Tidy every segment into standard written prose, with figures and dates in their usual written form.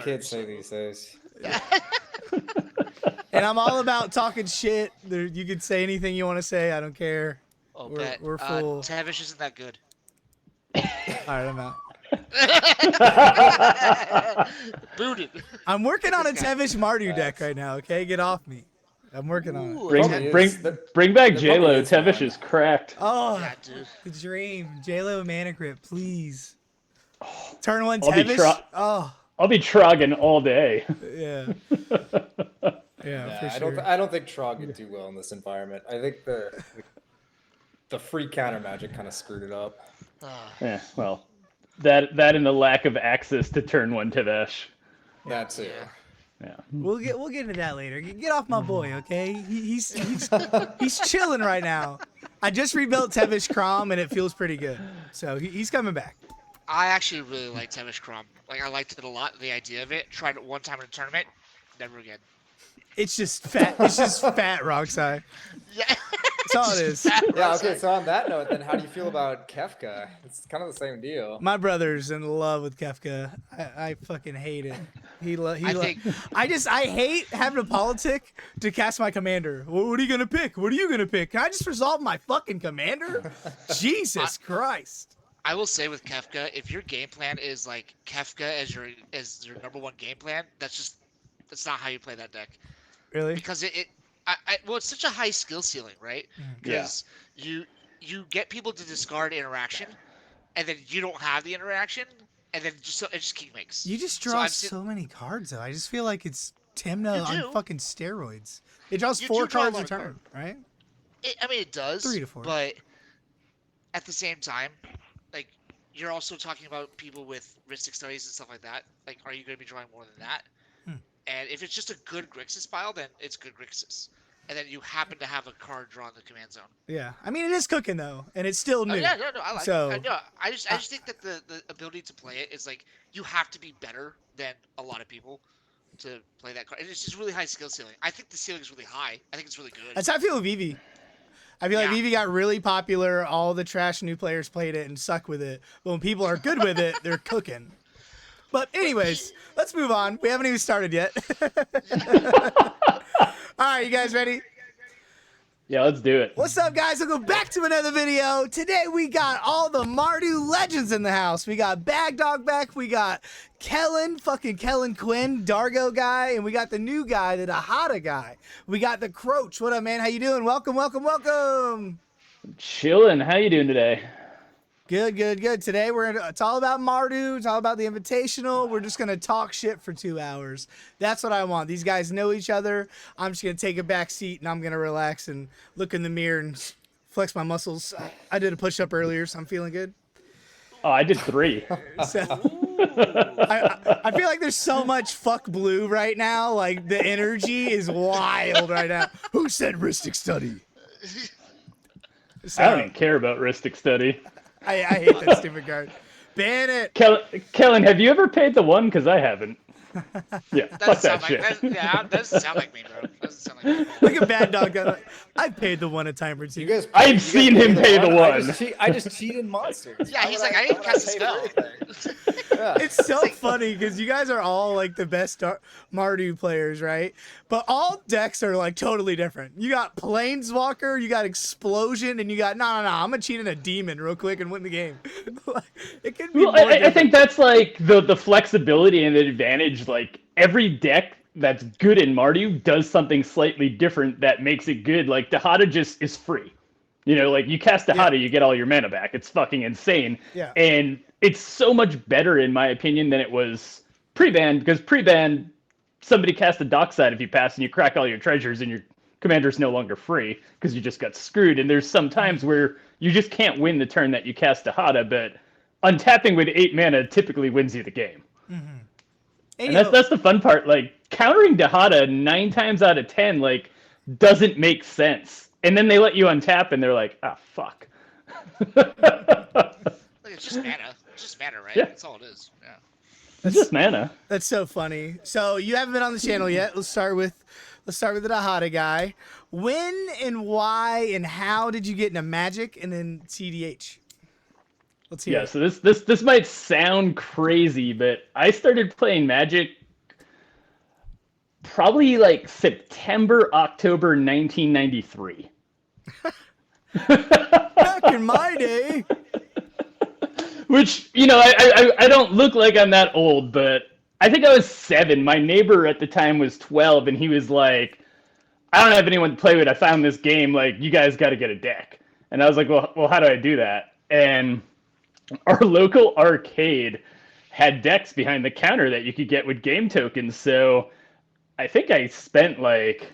kids say these days. And I'm all about talking shit. You can say anything you want to say. I don't care. Oh, We're full. Tavish isn't that good. All right, I'm out. Booted. I'm working on a Tevish Mardu deck right now. Okay, get off me. I'm working on it. Bring back J-Lo. Tevish is cracked. Oh, Yeah, dude. the dream. J-Lo Mana Crypt, please. Turn one Tevish. I'll be trogging all day. Yeah. Yeah, for sure. I don't think Trog would do well in this environment. I think the free counter magic kind of screwed it up. Yeah, well, that and the lack of access to turn one Tevesh. That's it. Yeah. We'll get into that later. Get off my boy, okay? He's chilling right now. I just rebuilt Tevish Crom and it feels pretty good. So he's coming back. I actually really like Tevish Crom. Like, I liked it a lot, the idea of it. Tried it one time in a tournament, never again. It's just fat. It's just fat Roxai. Yeah. That's all it is. Yeah, okay, so on that note, then how do you feel about Kefka? It's kind of the same deal. My brother's in love with Kefka. I fucking hate it. I hate having a politic to cast my commander. What are you gonna pick? What are you gonna pick? Can I just resolve my fucking commander? Jesus Christ. I will say with Kefka, if your game plan is like Kefka as your number one game plan, that's not how you play that deck. Really? Because it's such a high skill ceiling, right? Because you get people to discard interaction, and then you don't have the interaction, and then it just king makes. You just draw so many cards, though. I just feel like it's Tymna on fucking steroids. It draws 4 cards a turn, right? It does. 3 to 4. But at the same time, like, you're also talking about people with Rhystic Studies and stuff like that. Like, are you going to be drawing more than that? And if it's just a good Grixis pile, then it's good Grixis. And then you happen to have a card drawn in the command zone. Yeah. I mean, it is cooking, though, and it's still new. No, I like it. I just think that the ability to play it is, like, you have to be better than a lot of people to play that card. And it's just really high skill ceiling. I think the ceiling is really high. I think it's really good. That's how I feel with Vivi. I feel like Vivi got really popular. All the trash new players played it and suck with it. But when people are good with it, they're cooking. But anyways, let's move on. We haven't even started yet. All right, you guys ready? Yeah, let's do it. What's up, guys? Welcome back to another video. Today we got all the Mardu legends in the house. We got BadDog back. We got Kellen Quinn, Dargo guy, and we got the new guy, the Dahada guy. We got the Croach. What up, man? How you doing? Welcome, welcome, welcome. Chilling. How you doing today? Good. Today it's all about Mardu. It's all about the Invitational. We're just gonna talk shit for 2 hours. That's what I want. These guys know each other. I'm just gonna take a back seat and I'm gonna relax and look in the mirror and flex my muscles. I did a push-up earlier, so I'm feeling good. Oh, I did 3. So, I feel like there's so much fuck blue right now. Like, the energy is wild right now. Who said Rhystic Study? I don't even care about Rhystic Study. I hate that stupid card. Ban it. Kellen, have you ever paid the 1? Because I haven't. Yeah, fuck that shit. That doesn't sound like me, bro. Doesn't sound like me. Look at BadDog. I paid the 1 a time or 2. I've seen him pay the 1. I just cheated monsters. Yeah, he's like, I didn't cast a spell. It's so funny because you guys are all like the best Mardu players, right? But all decks are like totally different. You got Planeswalker, you got Explosion, and you got no. I'm gonna cheat in a demon real quick and win the game. It could be. Well, I think that's like the flexibility and the advantage. Like every deck that's good in Mardu does something slightly different that makes it good. Like Dahada just is free. You know, like you cast Dahada, you get all your mana back. It's fucking insane. Yeah. And it's so much better, in my opinion, than it was pre-ban, because pre-ban, somebody cast a Dockside if you pass and you crack all your treasures and your commander's no longer free because you just got screwed. And there's some times where you just can't win the turn that you cast Dahada, but untapping with 8 mana typically wins you the game. Mm-hmm. And that's the fun part. Like, countering Dahada 9 times out of 10, like, doesn't make sense. And then they let you untap and they're like, ah, fuck. It's just mana. It's just mana, right? Yeah. That's all it is. Yeah. It's just mana. That's so funny. So you haven't been on the channel yet. Let's start with the Dahada guy. When and why and how did you get into Magic and then CDH? Let's hear. Yeah, so this might sound crazy, but I started playing Magic probably like September, October 1993. Back in my day. Which, I don't look like I'm that old, but I think I was 7. My neighbor at the time was 12, and he was like, I don't have anyone to play with. I found this game. Like, you guys got to get a deck. And I was like, well, how do I do that? And our local arcade had decks behind the counter that you could get with game tokens. So I think I spent like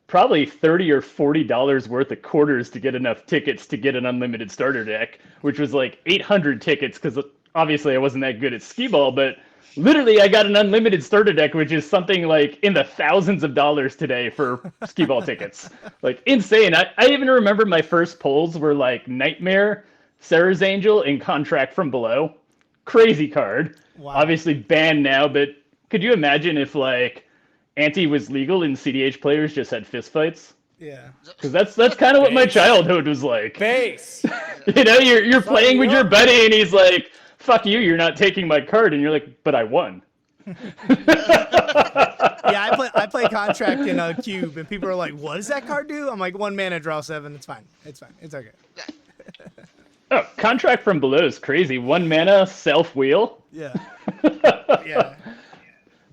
probably $30 or $40 worth of quarters to get enough tickets to get an unlimited starter deck, which was like 800 tickets because obviously I wasn't that good at skee ball, but literally I got an unlimited starter deck, which is something like in the thousands of dollars today for skee ball tickets. Like insane. I even remember my first pulls were like Nightmare, Sarah's Angel, and Contract from Below. Crazy card. Wow. Obviously banned now, but could you imagine if like Ante was legal and CDH players just had fistfights? Yeah. Because that's kind of what my childhood was like. Base. You're playing with your buddy and he's like, fuck you, you're not taking my card. And you're like, but I won. Yeah, I play Contract in a cube, and people are like, what does that card do? I'm like, 1 mana, draw 7. It's fine. It's okay. Oh, Contract from Below is crazy. 1 mana, self-wheel. Yeah. Yeah.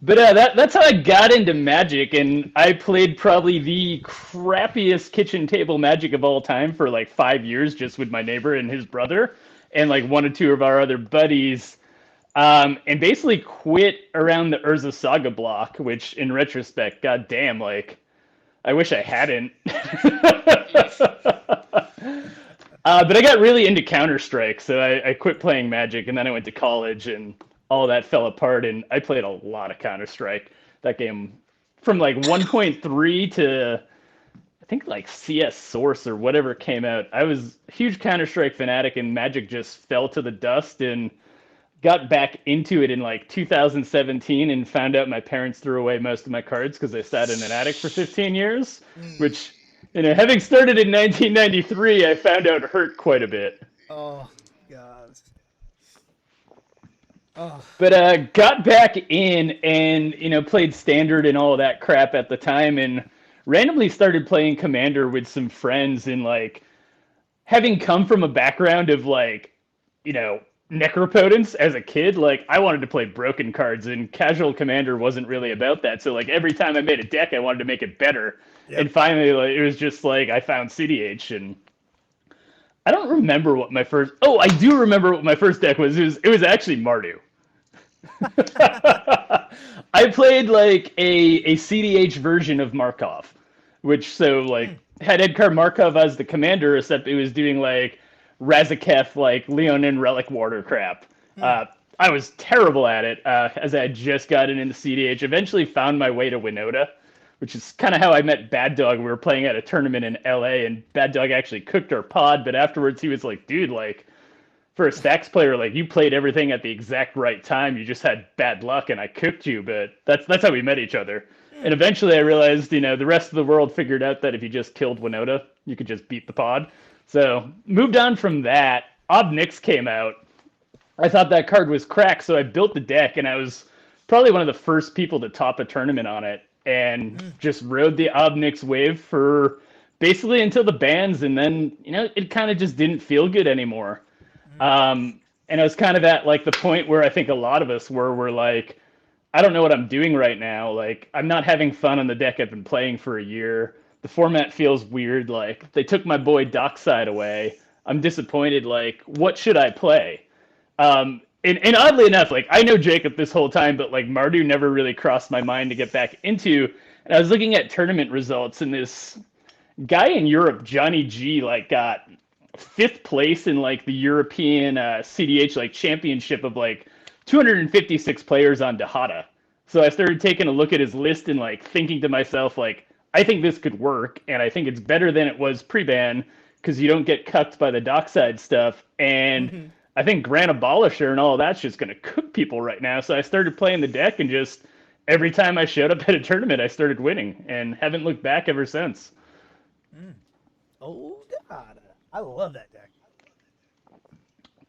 But that's how I got into Magic, and I played probably the crappiest kitchen table Magic of all time for like 5 years, just with my neighbor and his brother, and like 1 or 2 of our other buddies, and basically quit around the Urza Saga block, which in retrospect, goddamn, like, I wish I hadn't. But I got really into Counter-Strike, so I quit playing Magic, and then I went to college, and all that fell apart, and I played a lot of Counter-Strike. That game, from like 1.3 to, I think like CS Source or whatever came out. I was a huge Counter-Strike fanatic, and Magic just fell to the dust, and got back into it in like 2017 and found out my parents threw away most of my cards because I sat in an attic for 15 years, which, having started in 1993, I found out hurt quite a bit. Oh, God. Oh. But got back in and, played Standard and all that crap at the time, and randomly started playing Commander with some friends, and like, having come from a background of like, Necropotence as a kid, like, I wanted to play broken cards, and casual Commander wasn't really about that. So like, every time I made a deck, I wanted to make it better. Yep. And finally, like, it was just like, I found CDH, and I don't remember what my first, I do remember what my first deck was. It was actually Mardu. I played like a CDH version of Markov, which had Edgar Markov as the commander, except it was doing like Razaketh, like Leonin Relic Warder crap. I was terrible at it, as I had just gotten into CDH. Eventually found my way to Winota, which is kind of how I met BadDog. We were playing at a tournament in LA, and BadDog actually cooked our pod, but afterwards he was like, dude, like, for a Stacks player, like, you played everything at the exact right time. You just had bad luck, and I cooked you. But that's how we met each other. And eventually I realized, the rest of the world figured out that if you just killed Winota, you could just beat the pod. So moved on from that. Obnix came out. I thought that card was cracked, so I built the deck, and I was probably one of the first people to top a tournament on it, and just rode the Obnix wave for basically until the bans, and then, it kind of just didn't feel good anymore. And I was kind of at like the point where I think a lot of us were like, I don't know what I'm doing right now. Like, I'm not having fun on the deck I've been playing for a year. The format feels weird. Like, they took my boy Dockside away. I'm disappointed. Like, what should I play? And oddly enough, like, I know Jacob this whole time, but like Mardu never really crossed my mind to get back into. And I was looking at tournament results, and this guy in Europe, Johnny G, like, got 5th place in like the European CDH like championship of like 256 players on Dahata. So I started taking a look at his list and like thinking to myself, like, I think this could work, and I think it's better than it was pre-ban because you don't get cucked by the Dockside stuff, and I think Grand Abolisher and all of that's just going to cook people right now. So I started playing the deck, and just every time I showed up at a tournament, I started winning, and haven't looked back ever since. Oh, God. I love that deck.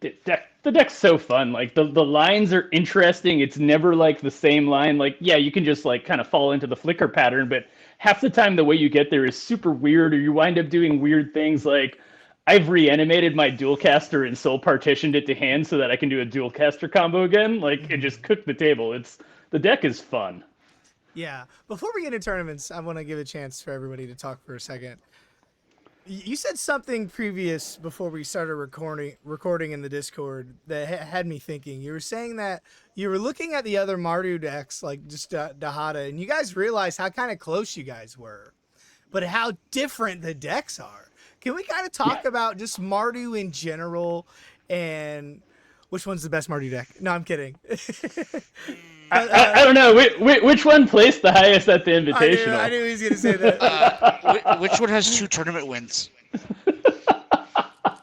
The deck's so fun. Like the lines are interesting. It's never like the same line. Like, yeah, you can just like kind of fall into the flicker pattern, but half the time the way you get there is super weird, or you wind up doing weird things. Like I've reanimated my dual caster and soul partitioned it to hand so that I can do a dual caster combo again. Like it just cooked the table. The deck is fun. Yeah. Before we get into tournaments, I want to give a chance for everybody to talk for a second. You said something previous before we started recording in the Discord that had me thinking. You were saying that you were looking at the other Mardu decks, like just Dahada, and you guys realized how kind of close you guys were, but how different the decks are. Can we kind of talk about just Mardu in general and which one's the best Mardu deck? No, I'm kidding. I don't know. Which one placed the highest at the Invitational? I knew he was going to say that. Which one has 2 tournament wins?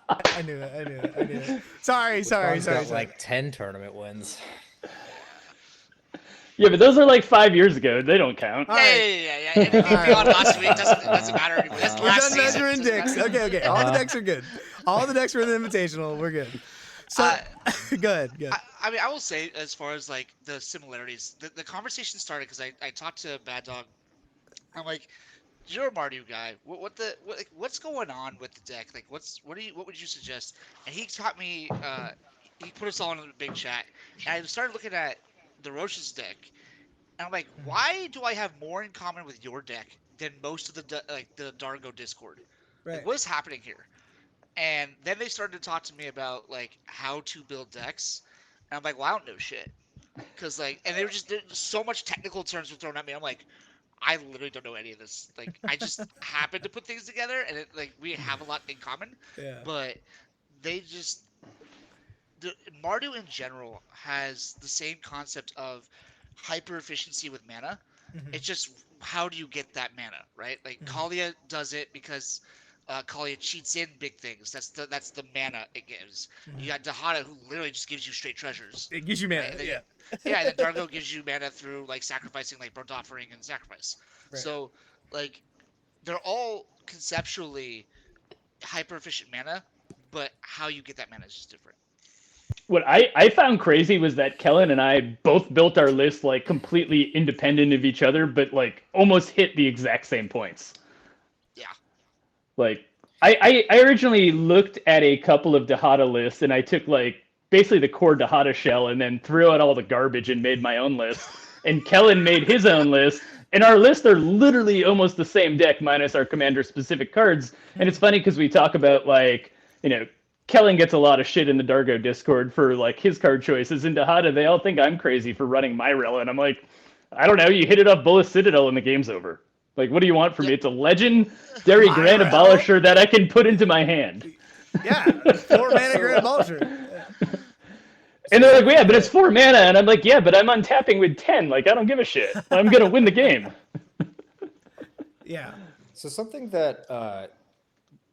I knew it. Sorry. Got like 10 tournament wins. Yeah, but those are like 5 years ago. They don't count. Yeah. Anything beyond last week doesn't matter anymore. That's We're last done season. measuring dicks. Okay. All the decks are good. All the decks were in the Invitational. We're good. So, good. I mean, I will say, as far as like the similarities, the conversation started because I talked to BadDog. I'm like, you're a Mardu guy. What's going on with the deck? Like, what would you suggest? And he taught me. He put us all in a big chat, and I started looking at the Roche's deck, and I'm like, why do I have more in common with your deck than most of the Dargo Discord? Right. Like, what is happening here? And then they started to talk to me about like how to build decks, and I'm like, well, I don't know shit, because like, and there's so much technical terms were thrown at me. I'm like, I literally don't know any of this. Like, I just happen to put things together, and we have a lot in common. Yeah. But the Mardu in general has the same concept of hyper efficiency with mana. Mm-hmm. It's just how do you get that mana, right? Like Kalia does it because Kalia cheats in big things. That's the mana it gives. Mm-hmm. You got Dahada, who literally just gives you straight treasures. It gives you mana. Right? Yeah. Yeah, and then Dargo gives you mana through like sacrificing, like burnt offering and sacrifice. Right. So like they're all conceptually hyper efficient mana, but how you get that mana is just different. What I found crazy was that Kellen and I both built our list like completely independent of each other, but like almost hit the exact same points. Yeah. Like I originally looked at a couple of Dahada lists, and I took like basically the core Dahada shell and then threw out all the garbage and made my own list. And Kellen made his own list. And our lists are literally almost the same deck minus our commander specific cards. And it's funny because we talk about like, Kellen gets a lot of shit in the Dargo Discord for like his card choices. In Dahada, they all think I'm crazy for running Myrella. And I'm like, I don't know, you hit it off Bullis Citadel and the game's over. Like, what do you want from me? It's a legendary Grand Abolisher that I can put into my hand. Yeah, 4 mana Grand Abolisher. And they're like, well, yeah, but it's 4 mana. And I'm like, yeah, but I'm untapping with 10. Like, I don't give a shit. I'm going to win the game. Yeah. So something that,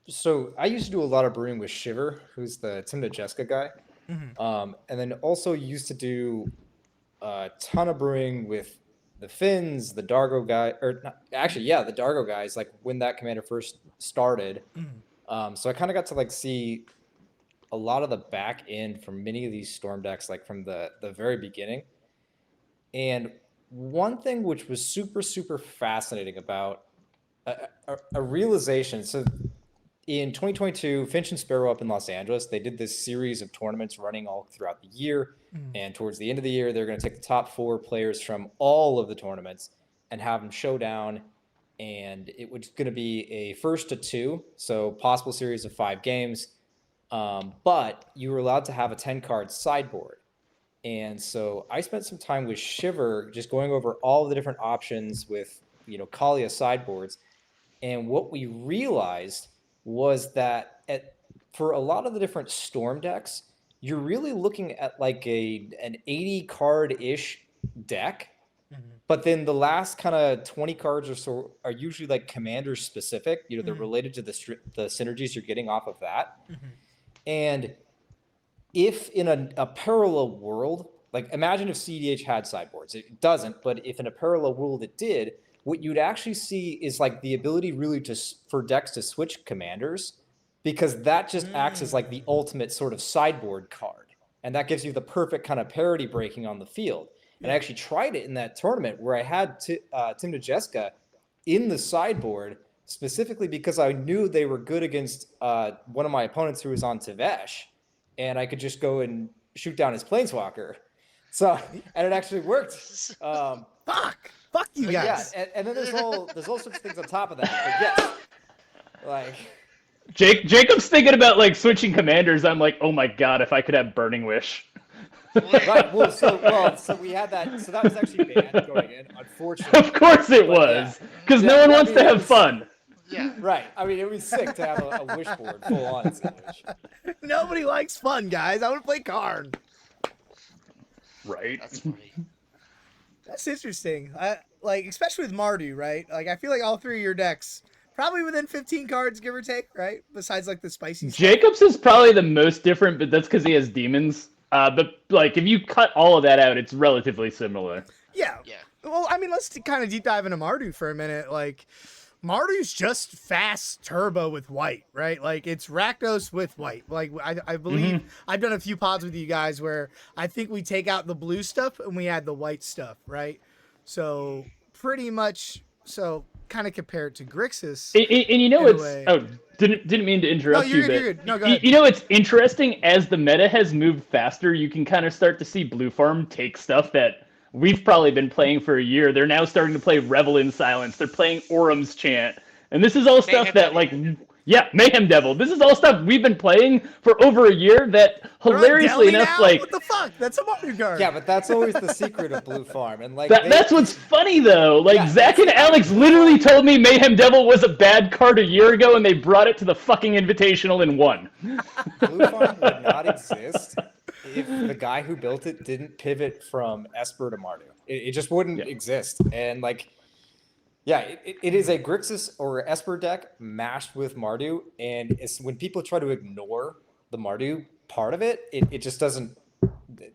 so I used to do a lot of brewing with Shiver, who's the Tymna Dargo guy. Mm-hmm. And then also used to do a ton of brewing with the Finns, the Dargo guy, or not, actually, yeah, the Dargo guys, like when that commander first started. Mm-hmm. So I kind of got to like see a lot of the back end from many of these storm decks, like from the very beginning. And one thing which was super, super fascinating about a realization. So in 2022, Finch and Sparrow up in Los Angeles, they did this series of tournaments running all throughout the year. And towards the end of the year, they're going to take the top 4 players from all of the tournaments and have them show down. And it was going to be a 1st to 2, so possible series of 5 games. But you were allowed to have a 10-card sideboard. And so I spent some time with Shiver just going over all of the different options with, Kalia sideboards. And what we realized was that for a lot of the different storm decks, you're really looking at like an 80-card-ish deck. But then the last kind of 20 cards or so are usually like commander specific. They're related to the synergies you're getting off of that. And if in a parallel world, like imagine if CEDH had sideboards, it doesn't, but if in a parallel world it did, what you'd actually see is like the ability really for decks to switch commanders because that just acts as like the ultimate sort of sideboard card. And that gives you the perfect kind of parity breaking on the field. And I actually tried it in that tournament where I had Tymna Dargo in the sideboard specifically because I knew they were good against one of my opponents who was on cedh, and I could just go and shoot down his planeswalker. So, and it actually worked. Fuck you guys. Yeah, and then there's all sorts of things on top of that. But yes, like Jacob's thinking about like switching commanders. I'm like, oh my god, if I could have Burning Wish. right. So we had that. So that was actually banned going in, unfortunately. Of course it was, because no one wants to have fun. Yeah. Right. I mean, it was sick to have a wish board full on cedh. Nobody likes fun, guys. I want to play card. Right. That's funny. That's interesting. Like, especially with Mardu, right? Like, I feel like all three of your decks probably within 15 cards, give or take, right? Besides like the spicy stuff. Jacob's is probably the most different, but that's because he has demons. But like, if you cut all of that out, it's relatively similar. Yeah. Yeah. Well, I mean, let's kind of deep dive into Mardu for a minute. Like, Mardu's just fast turbo with white, right? Like, it's Rakdos with white. Like, I believe I've done a few pods with you guys where I think we take out the blue stuff and we add the white stuff, right? So pretty much, kind of compare it to Grixis. And you know, didn't mean to interrupt you, but you're good. No, go ahead. You know, it's interesting as the meta has moved faster. You can kind of start to see Blue Farm take stuff that we've probably been playing for a year. They're now starting to play Revel in Silence. They're playing Orum's Chant, and this is all stuff that like. Yeah, Mayhem Devil. This is all stuff we've been playing for over a year that, hilariously enough, like... What the fuck? That's a Mardu card. Yeah, but that's always the secret of Blue Farm. And like that's what's funny, though. Like, Yeah, Zach and Alex literally told me Mayhem Devil was a bad card a year ago, and they brought it to the fucking Invitational and won. Blue Farm would not exist if the guy who built it didn't pivot from Esper to Mardu. It just wouldn't exist. And like... Yeah, it is a Grixis or Esper deck mashed with Mardu, and it's when people try to ignore the Mardu part of it, it just doesn't.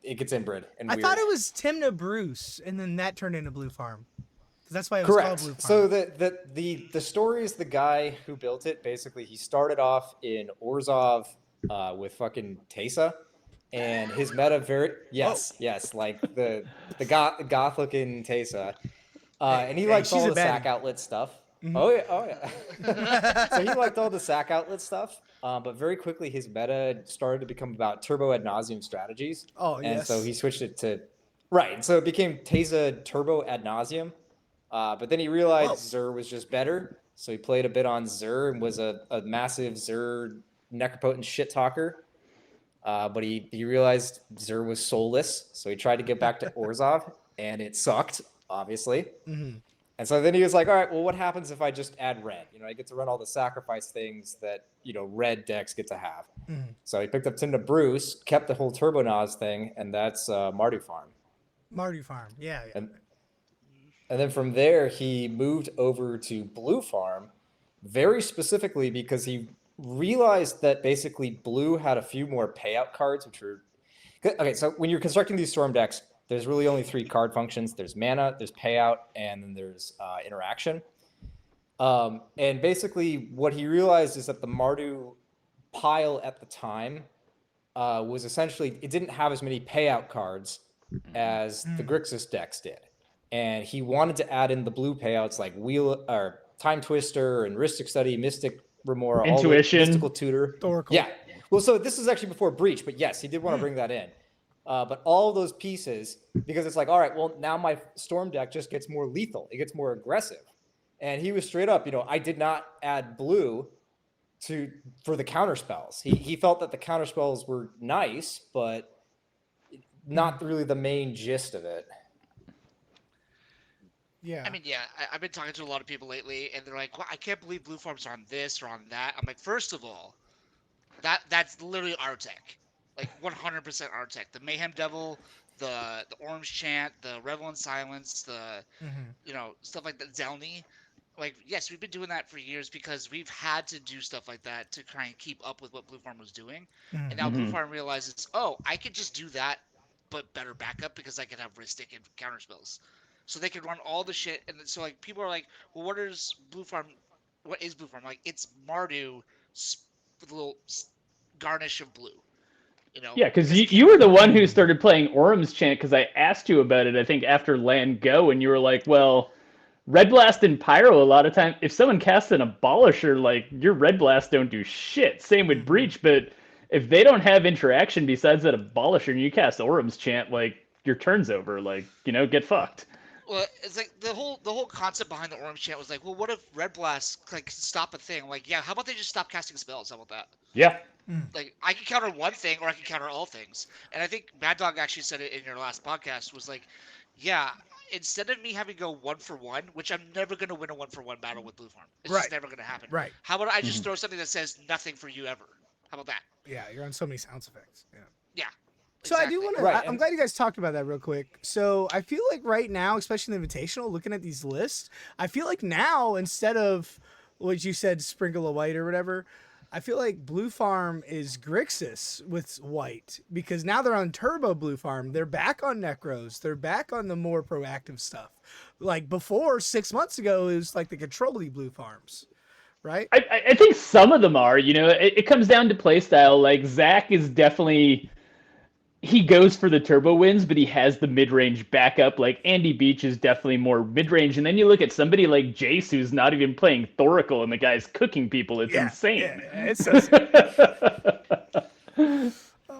It gets inbred and weird. I thought it was Tymna Bruce, and then that turned into Blue Farm. That's why it was Correct. called Blue Farm. So the story is the guy who built it. Basically, he started off in Orzhov with fucking Teysa, and his meta like the goth looking Teysa. And he liked all the sack outlet stuff. Mm-hmm. Oh yeah. So he liked all the sack outlet stuff. But very quickly his meta started to become about turbo ad nauseum strategies. And so he switched it to right. So it became Teysa turbo ad nauseum. But then he realized Xur was just better. So he played a bit on Xur and was a massive Xur necropotent shit talker. But he realized Xur was soulless. So he tried to get back to Orzhov, and it sucked. Obviously. Mm-hmm. And so then he was like, all right, well, what happens if I just add red? You know, I get to run all the sacrifice things that, you know, red decks get to have. Mm-hmm. So he picked up Tymna Bruce, kept the whole Turbo Naz thing, and that's Mardu Farm. Mardu Farm, yeah. And then from there, he moved over to Blue Farm, very specifically because he realized that basically Blue had a few more payout cards, which were... Okay, so when you're constructing these Storm decks, there's really only three card functions. There's mana, there's payout, and then there's interaction. And basically what he realized is that the Mardu pile at the time was essentially, it didn't have as many payout cards as the Grixis decks did. And he wanted to add in the blue payouts like Time Twister and Rhystic Study, Mystic Remora, Intuition, all the Mystical Tutor. Oracle. Yeah. Well, so this is actually before Breach, but yes, he did want to bring that in. But all of those pieces, because it's like, all right, well, now my Storm deck just gets more lethal. It gets more aggressive. And he was straight up, you know, I did not add blue for the counter spells. He felt that the counter spells were nice, but not really the main gist of it. Yeah. I mean, yeah, I've been talking to a lot of people lately, and they're like, well, I can't believe Blue Farm's on this or on that. I'm like, first of all, that's literally our tech. Like 100% our tech. The Mayhem Devil, the Orange Chant, the Revel in Silence, the you know, stuff like that, Zelny. Like, yes, we've been doing that for years because we've had to do stuff like that to try and keep up with what Blue Farm was doing. And now Blue Farm realizes, oh, I could just do that, but better backup because I can have Rhystic and counter spells. So they can run all the shit. And so like people are like, well, what is Blue Farm? Like, it's Mardu with a little garnish of blue. Yeah, because you were the one who started playing Orum's Chant because I asked you about it, I think, after Land Go, and you were like, well, Red Blast and Pyro, a lot of time, if someone casts an Abolisher, like, your Red Blast don't do shit. Same with Breach, but if they don't have interaction besides that Abolisher and you cast Orum's Chant, like, your turn's over. Like, get fucked. Well, it's like the whole concept behind the Orange Chant was like, well, what if Red Blast like stop a thing? Like, yeah, how about they just stop casting spells? How about that? Yeah. Like, I can counter one thing or I can counter all things. And I think BadDog actually said it in your last podcast, was like, yeah, instead of me having to go 1-for-1, which I'm never going to win a 1-for-1 battle with Blue Farm. It's just never going to happen. Right. How about I just throw something that says nothing for you ever? How about that? Yeah, you're on so many sound effects. Yeah. Yeah. So I do want to. Right, I'm glad you guys talked about that real quick. So I feel like right now, especially in the Invitational, looking at these lists, I feel like now instead of what you said, sprinkle of white or whatever, I feel like Blue Farm is Grixis with white, because now they're on Turbo Blue Farm. They're back on Necros. They're back on the more proactive stuff. Like before, 6 months ago, it was like the control-y Blue Farms, right? I think some of them are. It comes down to playstyle. Like, Zach is definitely... He goes for the turbo wins, but he has the mid-range backup. Like, Andy Beach is definitely more mid-range. And then you look at somebody like Jace, who's not even playing Thoracle, and the guy's cooking people. It's insane. Yeah, it's so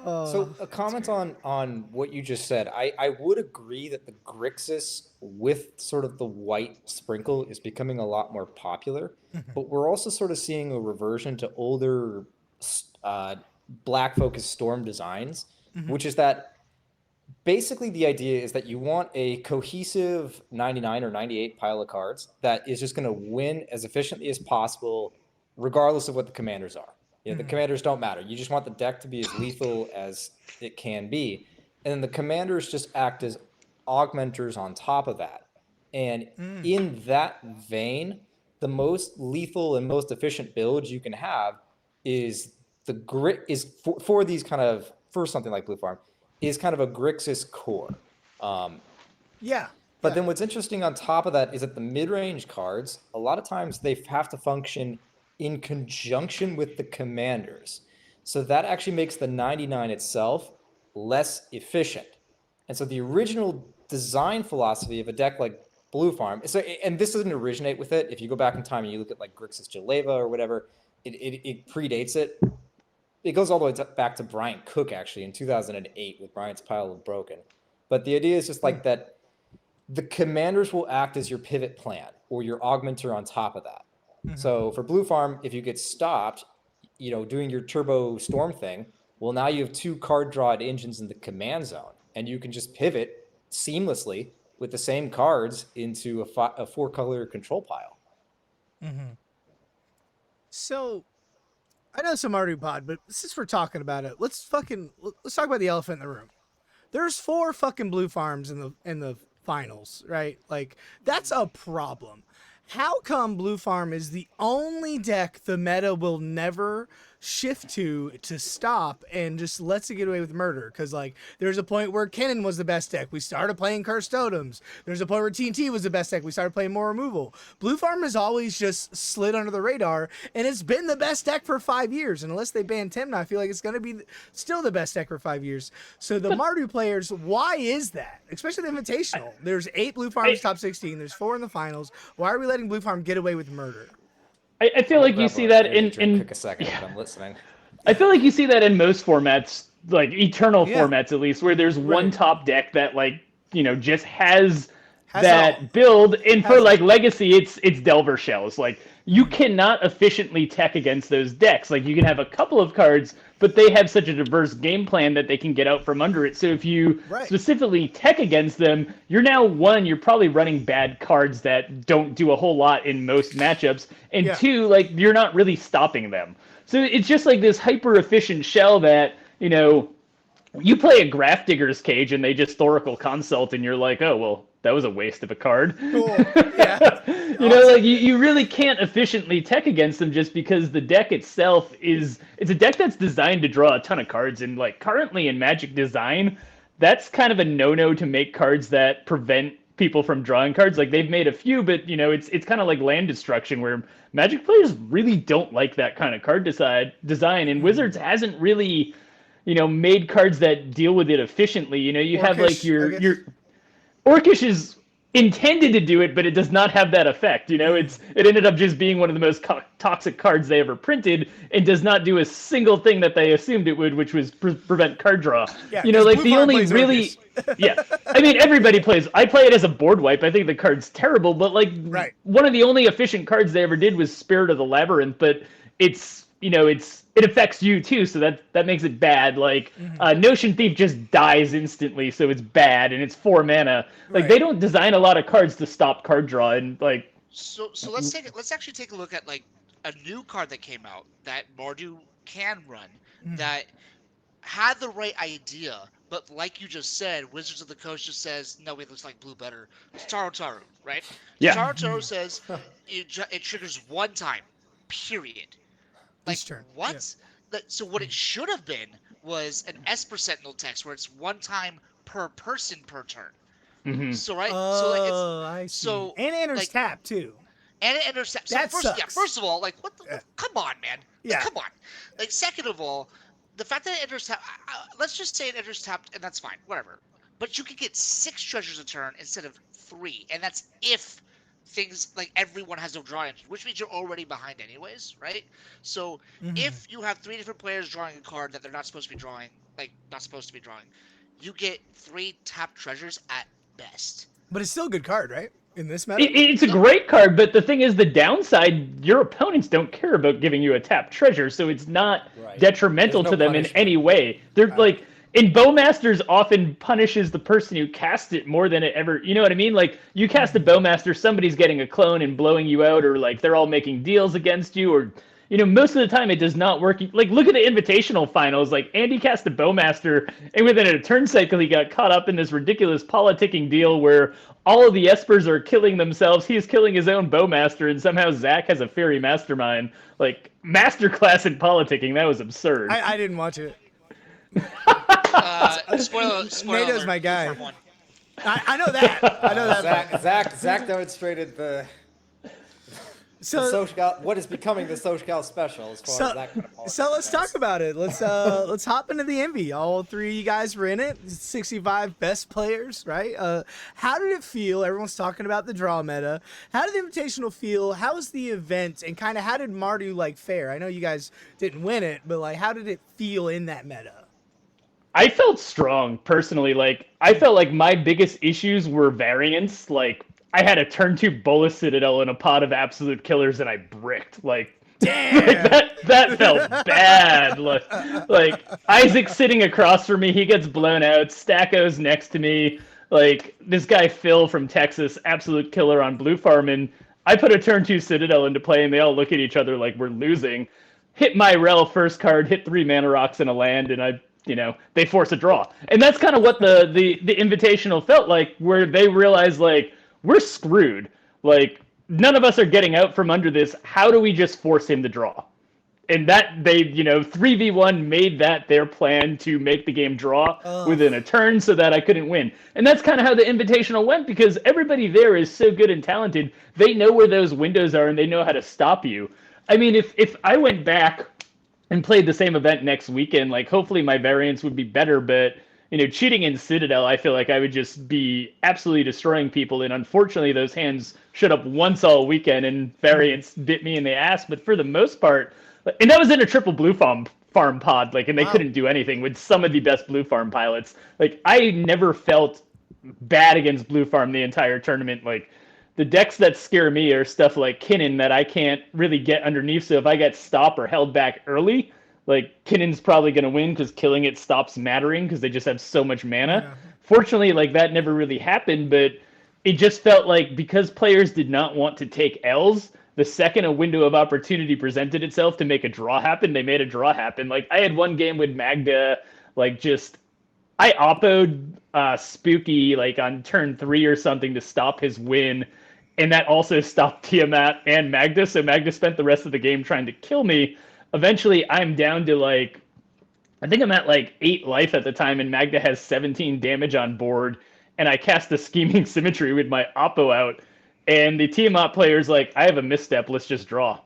So a comment on what you just said. I would agree that the Grixis with sort of the white sprinkle is becoming a lot more popular, but we're also sort of seeing a reversion to older black focused Storm designs, which is that basically the idea is that you want a cohesive 99 or 98 pile of cards that is just going to win as efficiently as possible, regardless of what the commanders are. The commanders don't matter. You just want the deck to be as lethal as it can be. And then the commanders just act as augmenters on top of that. And in that vein, the most lethal and most efficient build you can have is for these kind of, for something like Blue Farm, is kind of a Grixis core. But then what's interesting on top of that is that the mid-range cards, a lot of times they have to function in conjunction with the commanders. So that actually makes the 99 itself less efficient. And so the original design philosophy of a deck like Blue Farm, and this doesn't originate with it. If you go back in time and you look at like Grixis Jaleva or whatever, it predates it. It goes all the way back to Bryant Cook, actually, in 2008 with Bryant's Pile of Broken. But the idea is just like that the commanders will act as your pivot plan or your augmenter on top of that. So for Blue Farm, if you get stopped, doing your Turbo Storm thing, well, now you have 2 card drawed engines in the command zone, and you can just pivot seamlessly with the same cards into a 4-color control pile. So I know it's a Mardu pod, but since we're talking about it, let's talk about the elephant in the room. There's 4 fucking Blue Farms in the finals, right? Like, that's a problem. How come Blue Farm is the only deck the meta will never shift to stop and just lets it get away with murder? Because, like, there's a point where Kennen was the best deck. We started playing Cursed Totems. There's a point where TNT was the best deck. We started playing more removal. Blue Farm has always just slid under the radar, and it's been the best deck for 5 years. And unless they ban Tymna, I feel like it's going to be still the best deck for 5 years. So the Mardu players, why is that? Especially the Invitational. There's 8 Blue Farms top 16. There's 4 in the finals. Why are we letting Blue Farm get away with murder? I feel like you see that in Quick a second, I'm listening. I feel like you see that in most formats, like Eternal formats at least, where there's one top deck that just has that build. And for like Legacy, it's Delver Shells. Like, you cannot efficiently tech against those decks. Like, you can have a couple of cards, but they have such a diverse game plan that they can get out from under it. So if you specifically tech against them, you're probably running bad cards that don't do a whole lot in most matchups. And 2, like, you're not really stopping them. So it's just like this hyper efficient shell that, you play a Graph Digger's Cage and they just Thoracle Consult and you're like, oh, well, that was a waste of a card. Cool. Yeah. You really can't efficiently tech against them just because the deck itself it's a deck that's designed to draw a ton of cards. And like currently in Magic design, that's kind of a no-no to make cards that prevent people from drawing cards. Like they've made a few, but it's kind of like land destruction where Magic players really don't like that kind of card design, and Wizards hasn't really, made cards that deal with it efficiently. You have like your Orcish is intended to do it, but it does not have that effect. It ended up just being one of the most toxic cards they ever printed, and does not do a single thing that they assumed it would, which was prevent card draw. Yeah, like the only really, yeah. I mean, everybody plays. I play it as a board wipe. I think the card's terrible, but like one of the only efficient cards they ever did was Spirit of the Labyrinth. But it's it affects you too, so that makes it bad. Like Notion Thief just dies instantly, so it's bad, and it's 4 mana. Like they don't design a lot of cards to stop card draw, and like. So let's actually take a look at like a new card that came out that Mardu can run that had the right idea, but like you just said, Wizards of the Coast just says no, it looks like blue better. Taru, right? Yeah. Taru says it triggers 1 time, period. Like what? Yeah. So what it should have been was an Esper Sentinel text where it's 1 time per person per turn. Mm-hmm. So right. I see. So and it enters tap too. And it enters tap. That sucks. Yeah, first of all, like what? Come on, man. Yeah. Come on. Like second of all, the fact that it enters tap. Let's just say it enters tap, and that's fine. Whatever. But you could get 6 treasures a turn instead of 3, and that's if things like everyone has no draw engine, which means you're already behind anyways, right? So if you have 3 different players drawing a card that they're not supposed to be drawing, you get 3 tap treasures at best. But it's still a good card, right? In this meta? It's a great card, but the thing is, the downside, your opponents don't care about giving you a tap treasure, so it's not detrimental to them in any way. They're like, and Bowmasters often punishes the person who cast it more than it ever, you know what I mean? Like, you cast a Bowmaster, somebody's getting a clone and blowing you out, or like they're all making deals against you, or most of the time it does not work. Like, look at the Invitational finals. Like, Andy cast a Bowmaster, and within a turn cycle, he got caught up in this ridiculous politicking deal where all of the Espers are killing themselves. He's killing his own Bowmaster, and somehow Zach has a Fairy Mastermind. Like, masterclass in politicking. That was absurd. I didn't watch it. Spoiler NATO's alert, my guy. I know that. Zach demonstrated the social, what is becoming the social special as far as that kind of politics. So let's talk about it. Let's hop into the Envy. All 3 of you guys were in it. 65 best players, right? How did it feel? Everyone's talking about the draw meta. How did the Invitational feel? How was the event? And kind of how did Mardu fare? I know you guys didn't win it, but how did it feel in that meta? I felt strong personally. Like, I felt like my biggest issues were variance. Like, I had a turn 2 Bolas Citadel in a pod of absolute killers and I bricked. Like, damn, that felt bad. Like Isaac's sitting across from me, he gets blown out. Stacko's next to me. Like, this guy Phil from Texas, absolute killer on Blue Farm, and I put a turn 2 Citadel into play and they all look at each other like we're losing. Hit my Rel first card, hit 3 mana rocks and a land, and they force a draw. And that's kind of what the Invitational felt like, where they realized, like, we're screwed. Like, none of us are getting out from under this. How do we just force him to draw? And that they, 3v1 made that their plan to make the game draw within a turn so that I couldn't win. And that's kind of how the Invitational went, because everybody there is so good and talented. They know where those windows are and they know how to stop you. I mean, if I went back and played the same event next weekend, like, hopefully my variance would be better, but cheating in Citadel, I feel like I would just be absolutely destroying people, and unfortunately those hands showed up once all weekend and variance bit me in the ass. But for the most part, and that was in a triple blue farm pod, like, and they couldn't do anything with some of the best blue farm pilots. Like, I never felt bad against blue farm the entire tournament. Like, the decks that scare me are stuff like Kinnan that I can't really get underneath. So if I get stopped or held back early, like, Kinnan's probably going to win because killing it stops mattering because they just have so much mana. Yeah. Fortunately, like, that never really happened, but it just felt like because players did not want to take L's, the second a window of opportunity presented itself to make a draw happen, they made a draw happen. Like, I had one game with Magda, like, I oppoed Spooky, like, on turn 3 or something to stop his win, and that also stopped Tiamat and Magda, so Magda spent the rest of the game trying to kill me. Eventually, I'm down to, like, I think I'm at, like, 8 life at the time, and Magda has 17 damage on board. and I cast the Scheming Symmetry with my Oppo out, and the Tiamat player's like, I have a misstep, let's just draw.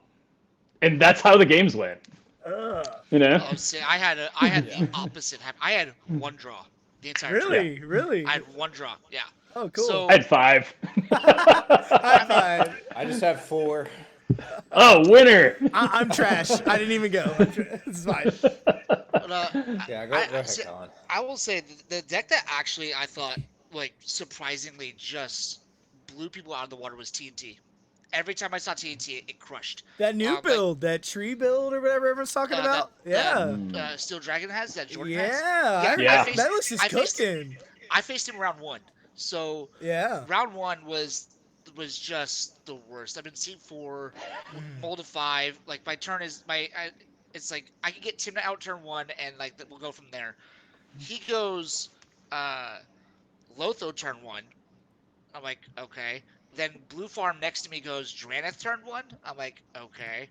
And that's how the games went. You know? Oh, see, I had the Yeah. opposite happen. I had one draw the entire time. Really, really. I had one draw. Yeah. Oh, cool. So I had 5. High five. I just have 4. Oh, winner! I'm trash. I didn't even go. It's fine. but, Yeah, go ahead, Colin. I will say the deck that actually I thought like surprisingly just blew people out of the water was TNT. Every time I saw TNT, it crushed. That new Like, build, that tree build or whatever everyone's talking about. Yeah. Steel Dragon has that Jordan has. Yeah. Yeah. That list is I faced- cooking. I faced him round 1, so Yeah. round 1 was just the worst. I've been seeing 4, mold of 5. Like my turn is it's like I can get Tymna out turn 1, and like we'll go from there. He goes Lotho turn 1. I'm like, okay. Then Blue Farm next to me goes Draneth turn 1. I'm like, okay,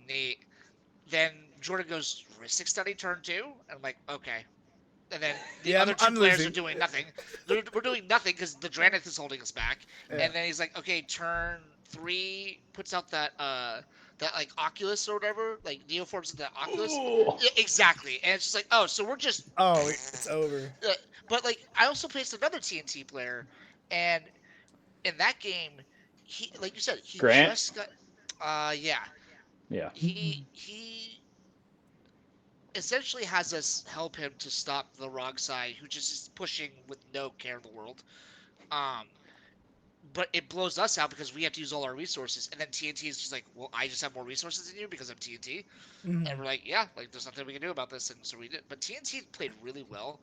neat. Then Jordan goes Rhystic Study turn 2. I'm like, okay. And then the Yeah, other 2 I'm players losing. are doing nothing. We're doing nothing because the Draneth is holding us back. Yeah. And then he's like, okay, turn 3 puts out that like Oculus or whatever, like Neoforms of the Oculus. Ooh. Yeah, exactly. And it's just like, oh, so we're just. Oh, it's over. But like, I also faced another TNT player, and in that game, he, like you said, he Grant? just got. Yeah. Yeah. He essentially has us help him to stop the wrong side, who just is pushing with no care in the world. But it blows us out because we have to use all our resources, and then TNT is just like, well, I just have more resources than you because I'm TNT, and we're like, yeah, like there's nothing we can do about this, and so we did. But TNT played really well.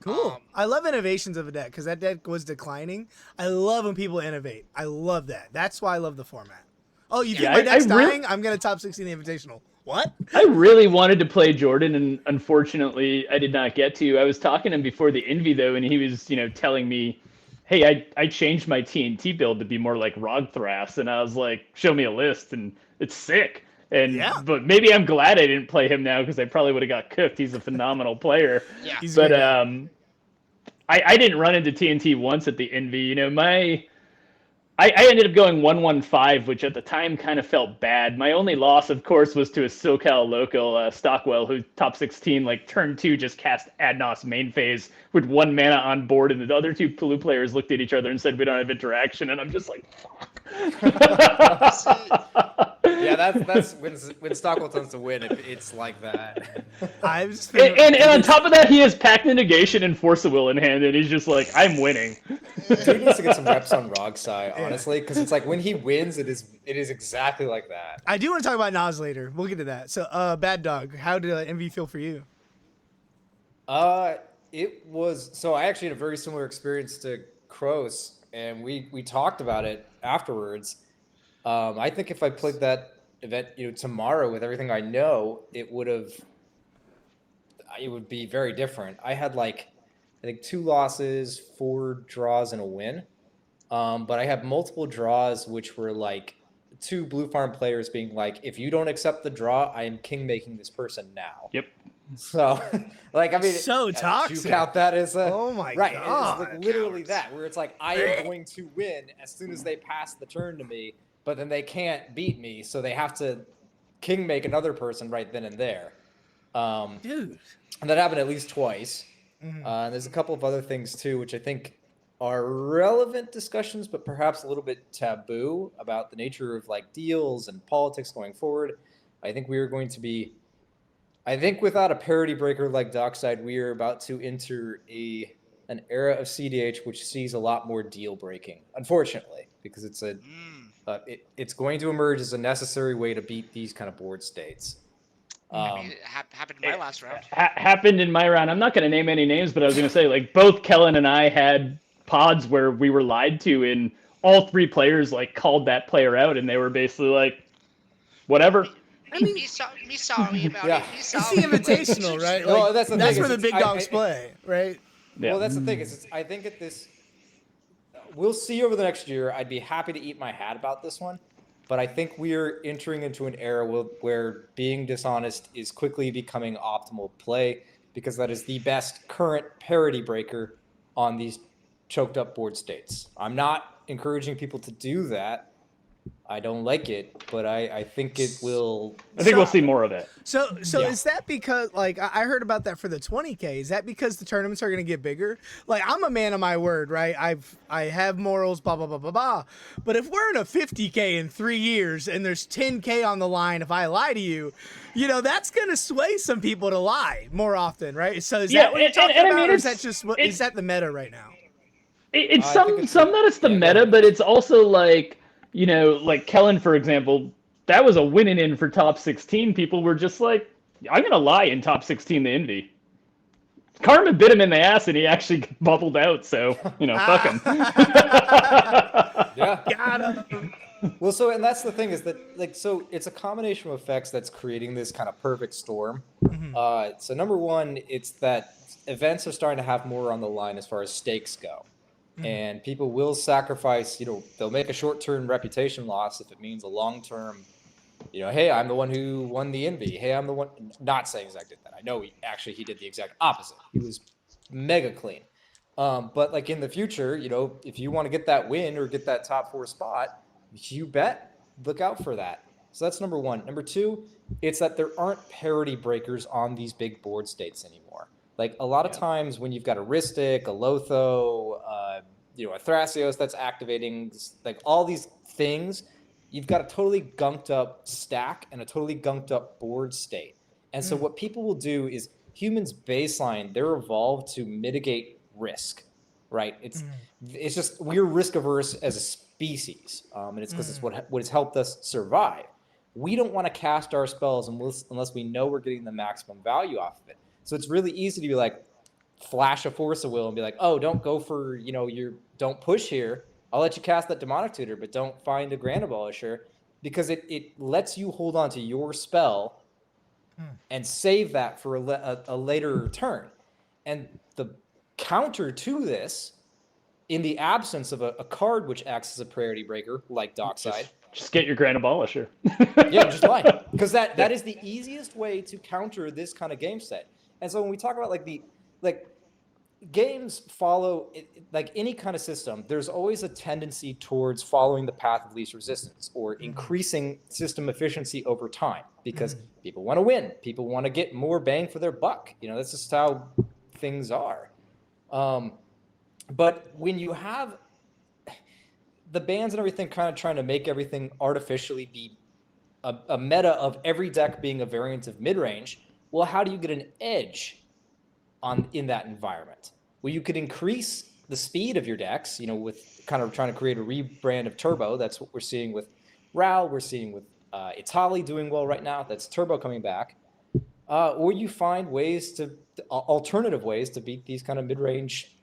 Cool. I love innovations of a deck because that deck was declining. I love when people innovate. I love that. That's why I love the format. Oh, you think Yeah, my deck's I really- dying? I'm going to top 16 the Invitational. What? I really wanted to play Jordan, and unfortunately, I did not get to. I was talking to him before the Envy, though, and he was, telling me, hey, I changed my TNT build to be more like Rogthras, and I was like, show me a list, and it's sick. And Yeah. But maybe I'm glad I didn't play him now because I probably would have got cooked. He's a phenomenal player. Yeah. He's But great. I didn't run into TNT once at the Envy. I ended up going 1-1-5, which at the time kind of felt bad. My only loss, of course, was to a SoCal local, Stockwell, who top 16, like turn 2, just cast Adnos main phase with 1 mana on board, and the other 2 blue players looked at each other and said, we don't have interaction, and I'm just like, fuck. Yeah, that's when Stockwell tends to win, it's like that. I've just And on top of that, he has Pact of Negation and Force of Will in hand, and he's just like, I'm winning. Dude needs to get some reps on Rogsai, honestly, because it's like when he wins, it is exactly like that. I do want to talk about Nas later. We'll get to that. So, BadDog, how did Envy feel for you? It was so I actually had a very similar experience to Kroos, and we talked about it afterwards. I think if I played that event, tomorrow with everything I know, it would be very different. I had I think 2 losses, 4 draws, and a win. But I had multiple draws, which were like 2 blue farm players being like, if you don't accept the draw, I am king making this person now. Yep. So, So toxic. You count that as a Oh my right? God. It's like literally that, where it's like I am going to win as soon as they pass the turn to me, but then they can't beat me, so they have to king make another person right then and there. Dude. And that happened at least twice. And there's a couple of other things too, which I think are relevant discussions, but perhaps a little bit taboo about the nature of deals and politics going forward. I think we are going to be. I think without a parity breaker like Dockside, we are about to enter an era of CDH which sees a lot more deal breaking, unfortunately, because it's it's going to emerge as a necessary way to beat these kind of board states. I mean, it happened in my last round. Happened in my round. I'm not going to name any names, but I was going to say, both Kellen and I had pods where we were lied to, and all 3 players called that player out, and they were basically like, whatever. Me sorry about Yeah. it. Me It's sorry. the Invitational, right? Well, that's the that's thing, where is the it's- big dogs play, right? Yeah. Well, that's the thing is, I think at this, we'll see over the next year. I'd be happy to eat my hat about this one, but I think we're entering into an era where being dishonest is quickly becoming optimal play, because that is the best current parity breaker on these choked up board states. I'm not encouraging people to do that. I don't like it, but I think it will. I think we'll see more of it. So Yeah. is that because, like, I heard about that for the 20K? Is that because the tournaments are going to get bigger? Like, I'm a man of my word, right? I have morals, blah blah blah blah blah. But if we're in a 50K in 3 years and there's 10K on the line, if I lie to you, you know that's going to sway some people to lie more often, right? So is that what you're talking about, or is that just is that the meta right now? It's I some think it's that it's the meta, but it's also like, you know, like Kellen, for example, that was a winning in for top 16. People were just like, I'm going to lie in top 16 the Envy. Karma bit him in the ass and he actually bubbled out, so, you know, fuck him. Yeah. Got him. Well, so, and that's the thing is that, like, so it's a combination of effects that's creating this kind of perfect storm. So number one, it's that events are starting to have more on the line as far as stakes go. And people will sacrifice, you know, they'll make a short-term reputation loss if it means a long-term, you know, hey, I'm the one who won the Envy. Hey, I'm the one, not saying Zach did that. I know he did the exact opposite. He was mega clean. But like in the future, you know, if you want to get that win or get that top 4 spot, you bet, look out for that. So that's number one. Number two, it's that there aren't parity breakers on these big board states anymore. Like a lot of times when you've got a Ristic, a Lotho, you know, a Thracios that's activating, like all these things, you've got a totally gunked up stack and a totally gunked up board state. And so what people will do is humans baseline, they're evolved to mitigate risk, right? It's just we're risk averse as a species, and it's because it's what has helped us survive. We don't want to cast our spells unless we know we're getting the maximum value off of it. So it's really easy to be like, flash a Force of Will and be like, oh, don't go for, you know, don't push here. I'll let you cast that Demonic Tutor, but don't find a Grand Abolisher, because it lets you hold on to your spell and save that for a later turn. And the counter to this, in the absence of a card which acts as a priority breaker, like Dockside, Just get your Grand Abolisher. yeah, just lie. Because that is the easiest way to counter this kind of game set. And so when we talk about games follow, like any kind of system, there's always a tendency towards following the path of least resistance or increasing system efficiency over time, because people want to win. People want to get more bang for their buck. You know, that's just how things are. But when you have the bans and everything kind of trying to make everything artificially be a meta of every deck being a variant of mid-range, well, how do you get an edge in that environment? Well, you could increase the speed of your decks, you know, with kind of trying to create a rebrand of Turbo. That's what we're seeing with Ral. We're seeing with Italy doing well right now. That's Turbo coming back. Or you find alternative ways to beat these kind of mid-range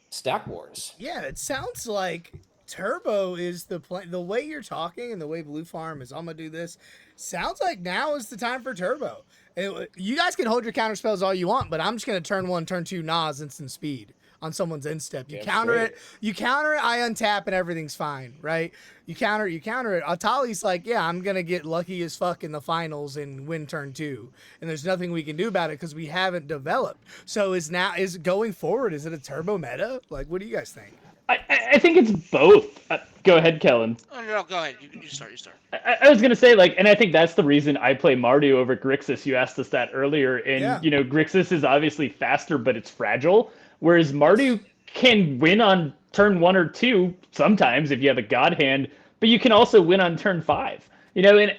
stack wars. Yeah, it sounds like Turbo is the plan. The way you're talking and the way Blue Farm is, I'm gonna do this. Sounds like now is the time for Turbo. You guys can hold your counter spells all you want, but I'm just gonna turn 1, turn 2, Nas instant speed on someone's end step. You counter it, I untap and everything's fine, right? You counter it. Atali's like, yeah, I'm gonna get lucky as fuck in the finals and win turn 2, and there's nothing we can do about it because we haven't developed. So is going forward? Is it a Turbo meta? Like, what do you guys think? I think it's both. Go ahead, Kellen. Oh, no, go ahead. You start. I was going to say, like, and I think that's the reason I play Mardu over Grixis. You asked us that earlier. And, you know, Grixis is obviously faster, but it's fragile. Whereas Mardu can win on turn 1 or 2 sometimes if you have a God hand, but you can also win on turn 5. You know, and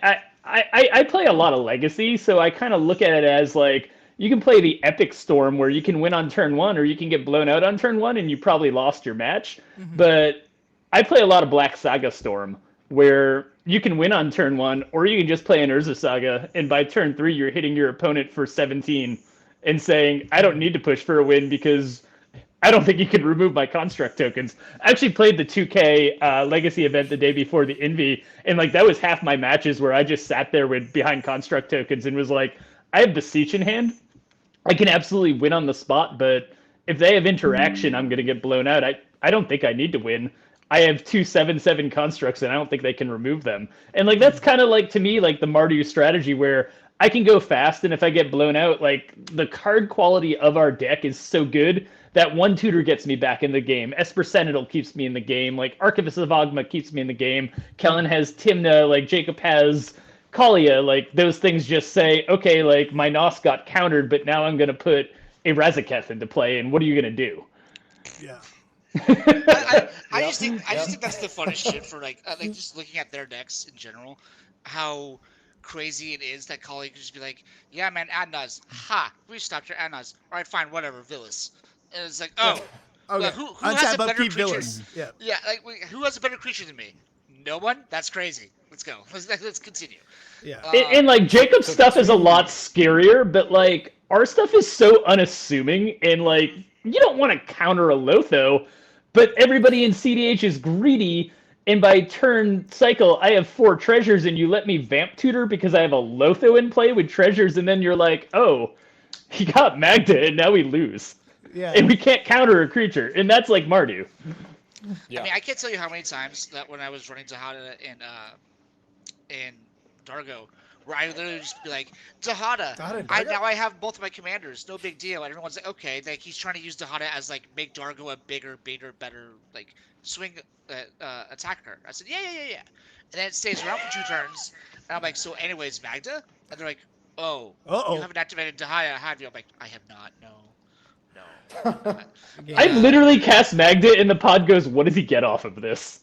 I play a lot of Legacy, so I kind of look at it as, like, you can play the Epic Storm where you can win on turn 1 or you can get blown out on turn 1 and you probably lost your match. But I play a lot of Black Saga Storm where you can win on turn 1 or you can just play an Urza Saga and by turn 3 you're hitting your opponent for 17 and saying, I don't need to push for a win because I don't think you can remove my construct tokens. I actually played the 2K Legacy event the day before the Envy, and like that was half my matches where I just sat there behind construct tokens and was like, I have Beseech in hand. I can absolutely win on the spot, but if they have interaction, I'm going to get blown out. I don't think I need to win. I have 2 7/7 constructs, and I don't think they can remove them. And like that's kind of like, to me, like the Mardu strategy where I can go fast, and if I get blown out, like, the card quality of our deck is so good that one tutor gets me back in the game. Esper Sentinel keeps me in the game. Like, Archivist of Ogma keeps me in the game. Kellen has Tymna. Like, Jacob has Kalia. Like, those things just say, okay, like, my Nos got countered, but now I'm going to put a Razaketh into play, and what are you going to do? Yeah. I just think that's the funnest shit for like just looking at their decks in general, how crazy it is that Kali could just be like, yeah man, Adnaz, ha, we stopped your Adnaz. All right, fine, whatever, Villas. And it's like, oh, Okay. well, who has a better upkeep creature? Villas. Yeah. Yeah, like who has a better creature than me? No one. That's crazy. Let's go. Let's continue. Yeah. And like, Jacob's stuff is a lot scarier, but like, our stuff is so unassuming, and like, you don't want to counter a Lotho, but everybody in CDH is greedy, and by turn cycle, I have 4 treasures, and you let me vamp tutor because I have a Lotho in play with treasures, and then you're like, oh, he got Magda, and now we lose. Yeah. And we can't counter a creature, and that's like Mardu. Yeah. I mean, I can't tell you how many times that when I was running Tejada and Dargo, where I literally just be like, Tejada, now I have both of my commanders, no big deal. And everyone's like, okay, like he's trying to use Tejada as like make Dargo a bigger, better like swing attacker. I said, yeah. And then it stays around for 2 turns, and I'm like, so anyways, Magda? And they're like, oh, you haven't activated Tejada, have you? I'm like, I have not, no. I've literally cast Magda, and the pod goes, what does he get off of this?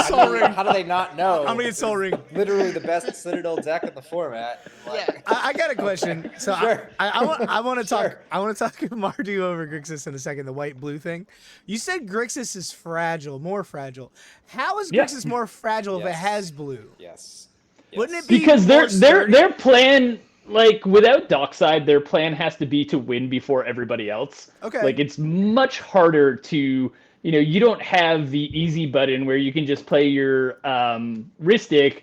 Soul Ring. How do they not know? I'm gonna get Soul Ring. Literally the best Citadel deck in the format. Like, I got a question. So Sure. I want to talk. Sure. I want to talk Mardu over Grixis in a second. The white blue thing. You said Grixis is fragile, more fragile. How is Grixis more fragile if it Yes. has blue? yes. Wouldn't it be Because more sturdy? their plan, like, without Dockside, their plan has to be to win before everybody else. Okay. Like, it's much harder to, you don't have the easy button where you can just play your Ristic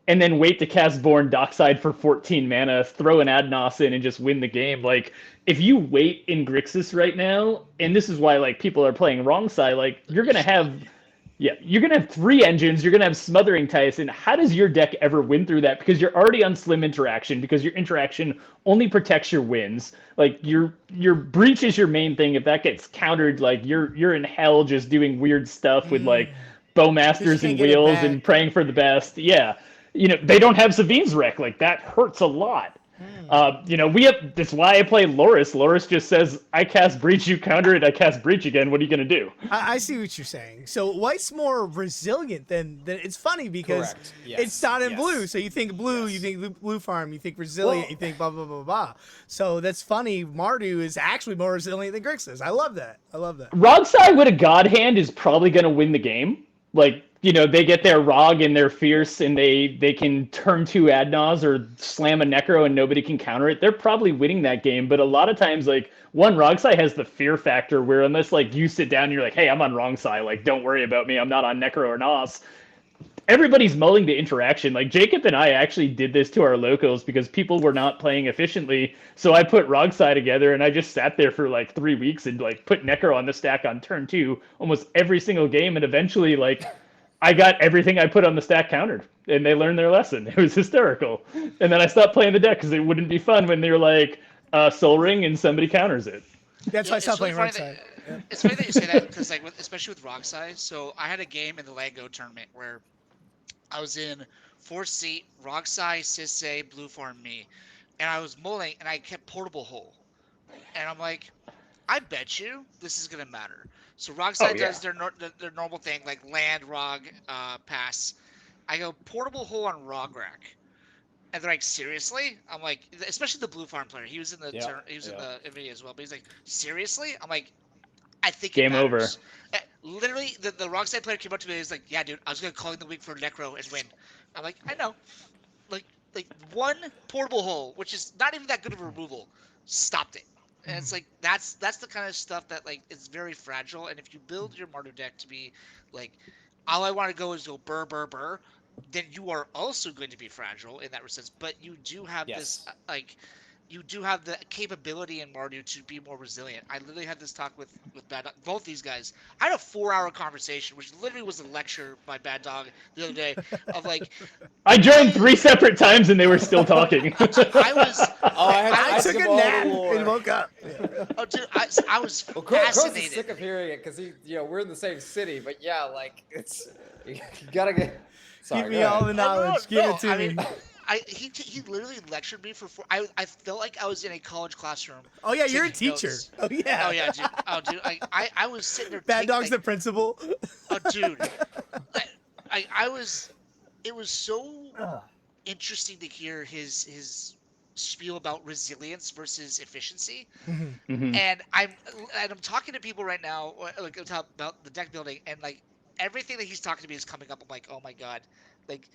and then wait to cast Born Dockside for 14 mana, throw an Adnos in, and just win the game. Like, if you wait in Grixis right now, and this is why, like, people are playing wrong side, like, you're going to have 3 engines, you're going to have Smothering Tyson. How does your deck ever win through that? Because you're already on Slim Interaction, because your interaction only protects your wins. Like, your Breach is your main thing. If that gets countered, like, you're in hell just doing weird stuff with, like, Bowmasters and Wheels and praying for the best. Yeah. They don't have Savine's Wreck. Like, that hurts a lot. That's why I play Loris. Loris just says, I cast Breach, you counter it, I cast Breach again. What are you going to do? I see what you're saying. So white's more resilient than it's funny because Correct. Yes. it's not in Yes. blue. So you think blue, Yes. you think blue farm, you think resilient, Well- you think blah, blah, blah, blah. So that's funny. Mardu is actually more resilient than Grixis. I love that. Rogside with a God Hand is probably going to win the game. Like, they get their Rog and they're fierce and they can turn 2 Adnos or slam a Necro and nobody can counter it. They're probably winning that game. But a lot of times, like, Rogside has the fear factor where unless, like, you sit down and you're like, hey, I'm on wrong side. Like, don't worry about me. I'm not on Necro or Nos. Everybody's mulling the interaction. Like, Jacob and I actually did this to our locals because people were not playing efficiently. So I put Rogside together and I just sat there for like 3 weeks and like put Necro on the stack on turn 2 almost every single game. And eventually, like, I got everything I put on the stack countered, and they learned their lesson. It was hysterical. And then I stopped playing the deck because it wouldn't be fun when they were like, Soul Ring and somebody counters it. That's why I stopped playing really Rogside. It's funny that you say that because, like, especially with Rogside. So I had a game in the Lango tournament where I was in 4th seat, Rogside, cedh, Blue Farm, me, and I was mulling, and I kept Portable Hole, and I'm like, I bet you this is gonna matter. So Rogside does their normal thing, like land, Rog, pass. I go Portable Hole on Rograck, and they're like, seriously? I'm like, especially the Blue Farm player. He was in the in the video as well, but he's like, seriously? I'm like, I think Game it over. matters. Literally, the Rogside player came up to me and was like, yeah, dude, I was gonna call in the week for Necro and win. I'm like, I know. Like 1 Portable Hole, which is not even that good of a removal, stopped it. And it's like that's the kind of stuff that, like, is very fragile. And if you build your Mardu deck to be like, all I want to go is go burr, then you are also going to be fragile in that sense. But you do have this like you do have the capability in Mardu to be more resilient. I literally had this talk with BadDog, both these guys. I had a 4-hour conversation, which literally was a lecture by BadDog the other day of like. I joined 3 separate times and they were still talking. I was. Oh, I I took a all the nap lore. and woke up. Oh, dude, I was Well, Croce is fascinated. sick of hearing it because we're in the same city, but yeah, like it's you gotta get. Sorry, Give me go all the ahead. knowledge. Give it to I me. mean, he literally lectured me for 4. I felt like I was in a college classroom. Oh yeah, you're a taking teacher. notes. Oh yeah. Oh yeah, dude. Oh dude, I was sitting there. Bad Dog's like, the principal. Oh dude, I was. It was so interesting to hear his spiel about resilience versus efficiency. Mhm. And I'm talking to people right now, like about the deck building, and like everything that he's talking to me is coming up. I'm like, oh my god, like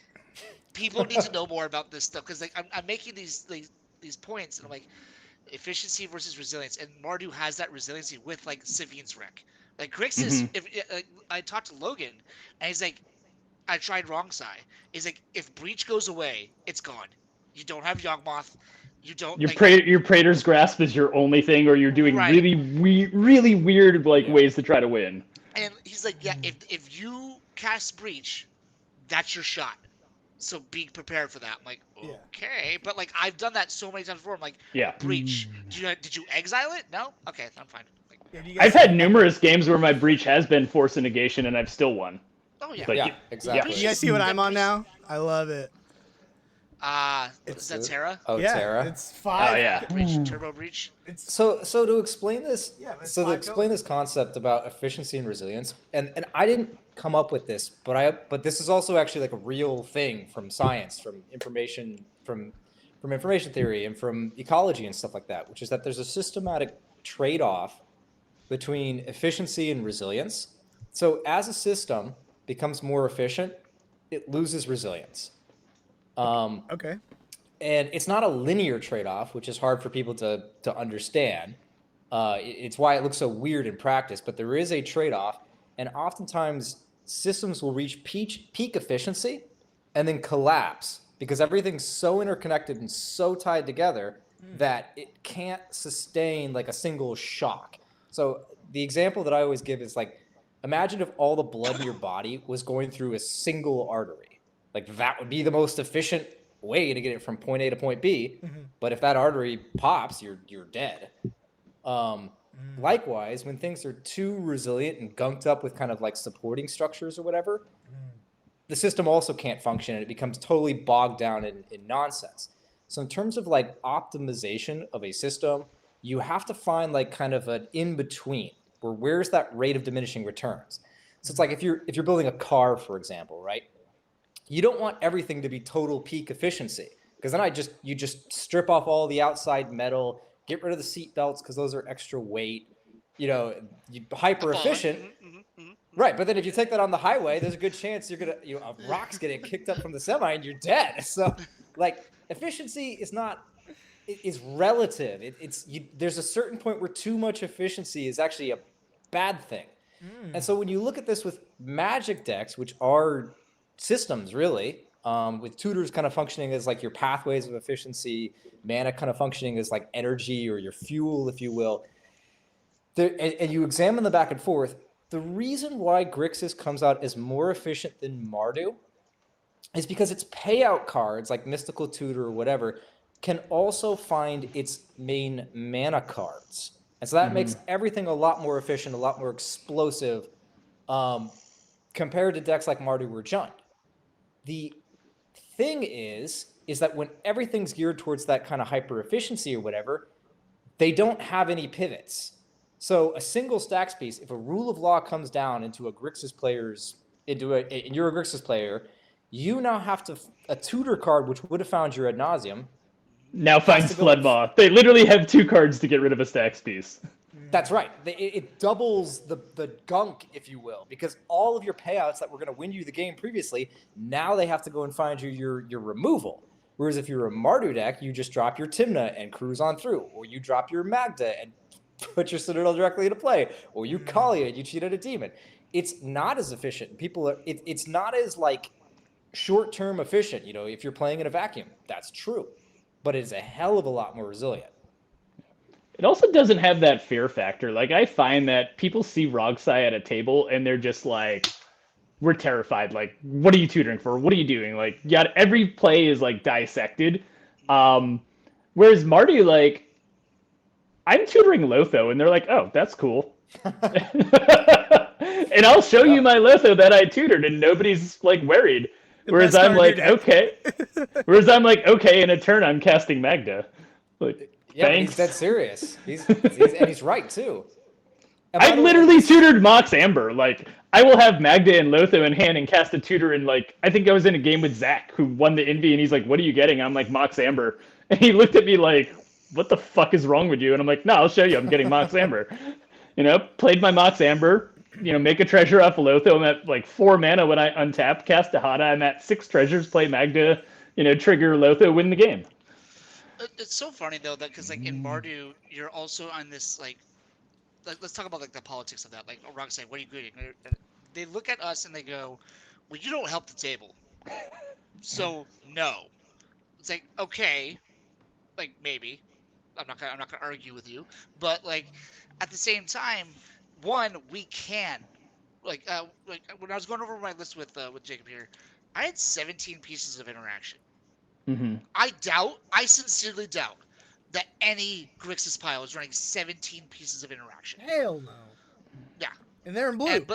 people need to know more about this stuff because like I'm making these points, and I'm like efficiency versus resilience, and Mardu has that resiliency with like Savine's Wreck. Like Grixis, if I talked to Logan, and he's like, I tried wrong side. He's like, if Breach goes away, it's gone. You don't have Yawgmoth. You don't Your Praetor's Grasp is your only thing, or you're doing Right. really weird ways to try to win. And he's like, yeah, if you cast Breach, that's your shot. So be prepared for that. I'm like, okay, but like I've done that so many times before. I'm like, Yeah. Breach. Did you exile it? No. Okay, I'm fine. Like, I've had numerous games where my Breach has been force negation and I've still won. oh yeah. Like, Yeah, exactly. You guys see what I'm on now? I love it. Is that Terra? Oh, Yeah, Terra. it's 5. Oh yeah. Breach, Turbo Breach. So to explain this, it's so to 5 explain this concept about efficiency and resilience, and I didn't come up with this, but this is also actually like a real thing from science, from information theory, and from ecology and stuff like that, which is that there's a systematic trade-off between efficiency and resilience. So as a system becomes more efficient, it loses resilience. Okay. And it's not a linear trade-off, which is hard for people to understand. It's why it looks so weird in practice, but there is a trade-off, and oftentimes systems will reach peak efficiency and then collapse because everything's so interconnected and so tied together that it can't sustain like a single shock. So the example that I always give is like, imagine if all the blood in your body was going through a single artery. Like that would be the most efficient way to get it from point A to point B. But if that artery pops, you're dead. Likewise, when things are too resilient and gunked up with kind of like supporting structures or whatever, the system also can't function and it becomes totally bogged down in nonsense. So in terms of like optimization of a system, you have to find like kind of an in-between where where's that rate of diminishing returns. So it's like if you're building a car, for example, right? You don't want everything to be total peak efficiency because then you just strip off all the outside metal, get rid of the seat belts because those are extra weight, hyper efficient. Right, but then if you take that on the highway, there's a good chance you're gonna, a rock's getting kicked up from the semi and you're dead. So, like, efficiency is relative. There's a certain point where too much efficiency is actually a bad thing. And so when you look at this with Magic decks, which are systems really, with tutors kind of functioning as like your pathways of efficiency, mana kind of functioning as like energy or your fuel, if you will. And you examine the back and forth. The reason why Grixis comes out as more efficient than Mardu is because its payout cards, like Mystical Tutor or whatever, can also find its main mana cards. And so that makes everything a lot more efficient, a lot more explosive, compared to decks like Mardu or Jund. The thing is that when everything's geared towards that kind of hyper efficiency or whatever, they don't have any pivots. So a single stacks piece, if a rule of law comes down into a Grixis player's, and you're a Grixis player, you now have to, a tutor card, which would have found your ad nauseum. Now finds Floodmaw. They literally have 2 cards to get rid of a stacks piece. That's right. It doubles the gunk, if you will, because all of your payouts that were going to win you the game previously, now they have to go and find you your removal. Whereas if you're a Mardu deck, you just drop your Tymna and cruise on through, or you drop your Magda and put your Citadel directly into play, or you Kalia and you cheat at a demon. It's not as efficient. It's not as like short-term efficient. If you're playing in a vacuum, that's true. but it's a hell of a lot more resilient. It also doesn't have that fear factor. Like, I find that people see Rogsai at a table and they're just like, we're terrified. Like, what are you tutoring for? What are you doing? Like, yeah, every play is like dissected. Whereas Mardu, like, I'm tutoring Lotho, and they're like, oh, that's cool. And I'll show you my Lotho that I tutored, and nobody's like worried. Whereas I'm like, okay. Whereas I'm like, okay, in a turn I'm casting Magda. Like, Yeah, but thanks. he's dead serious. And he's right too. And by I've the way, literally tutored Mox Amber. Like, I will have Magda and Lotho in hand and cast a tutor, and like, I think I was in a game with Zach, who won the Envy, and he's like, what are you getting? I'm like, Mox Amber. And he looked at me like, what the fuck is wrong with you? And I'm like, no, I'll show you. I'm getting Mox Amber. You know, played my Mox Amber, you know, make a treasure off of Lotho. I'm at like 4 mana when I untap, cast Dahada. I'm at 6 treasures, play Magda, you know, trigger Lotho, win the game. It's so funny though that because like in Mardu, you're also on this like let's talk about like the politics of that. Like Rock saying, "What are you doing?" They look at us and they go, "Well, you don't help the table, so no." It's like okay, like maybe I'm not gonna argue with you, but like at the same time, one we can like when I was going over my list with Jacob here, I had 17 pieces of interaction. Mm-hmm. I sincerely doubt that any Grixis pile is running 17 pieces of interaction. Hell no. Yeah. And they're in blue. And,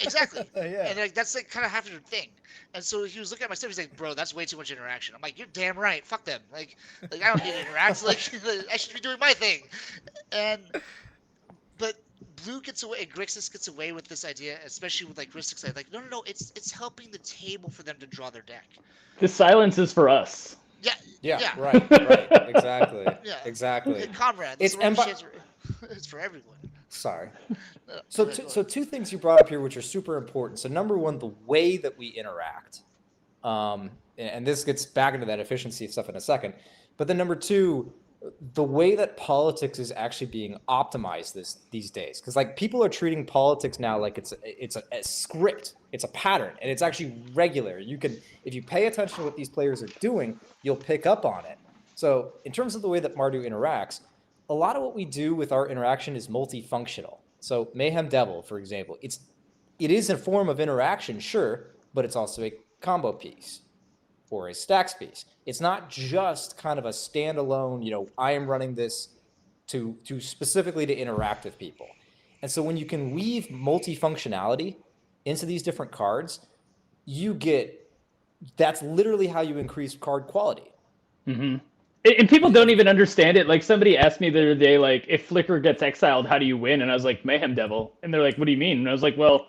exactly. Yeah. And like that's like kind of half your thing. And so he was looking at my stuff. He's like, "Bro, that's way too much interaction." I'm like, "You're damn right. Fuck them. Like I don't need to interact. Like I should be doing my thing." But Blue gets away, and Grixis gets away with this idea, especially with like Grixis side. Like, no, it's helping the table for them to draw their deck. The silence is for us. Yeah. Right. Exactly. Yeah. Exactly. Comrade. It's it's for everyone. Sorry. So two things you brought up here, which are super important. So number one, the way that we interact, and this gets back into that efficiency stuff in a second. But then number two, the way that politics is actually being optimized these days, because like people are treating politics now like it's a script, it's a pattern, and it's actually regular. You can, if you pay attention to what these players are doing, you'll pick up on it. So in terms of the way that Mardu interacts, a lot of what we do with our interaction is multifunctional. So Mayhem Devil, for example, it is a form of interaction, sure, but it's also a combo piece or a stacks piece. It's not just kind of a standalone, you know, I am running this to specifically to interact with people. And so when you can weave multifunctionality into these different cards, that's literally how you increase card quality. Mm-hmm. And people don't even understand it. Like somebody asked me the other day, like, if Flicker gets exiled, how do you win? And I was like, Mayhem Devil. And they're like, what do you mean? And I was like, well,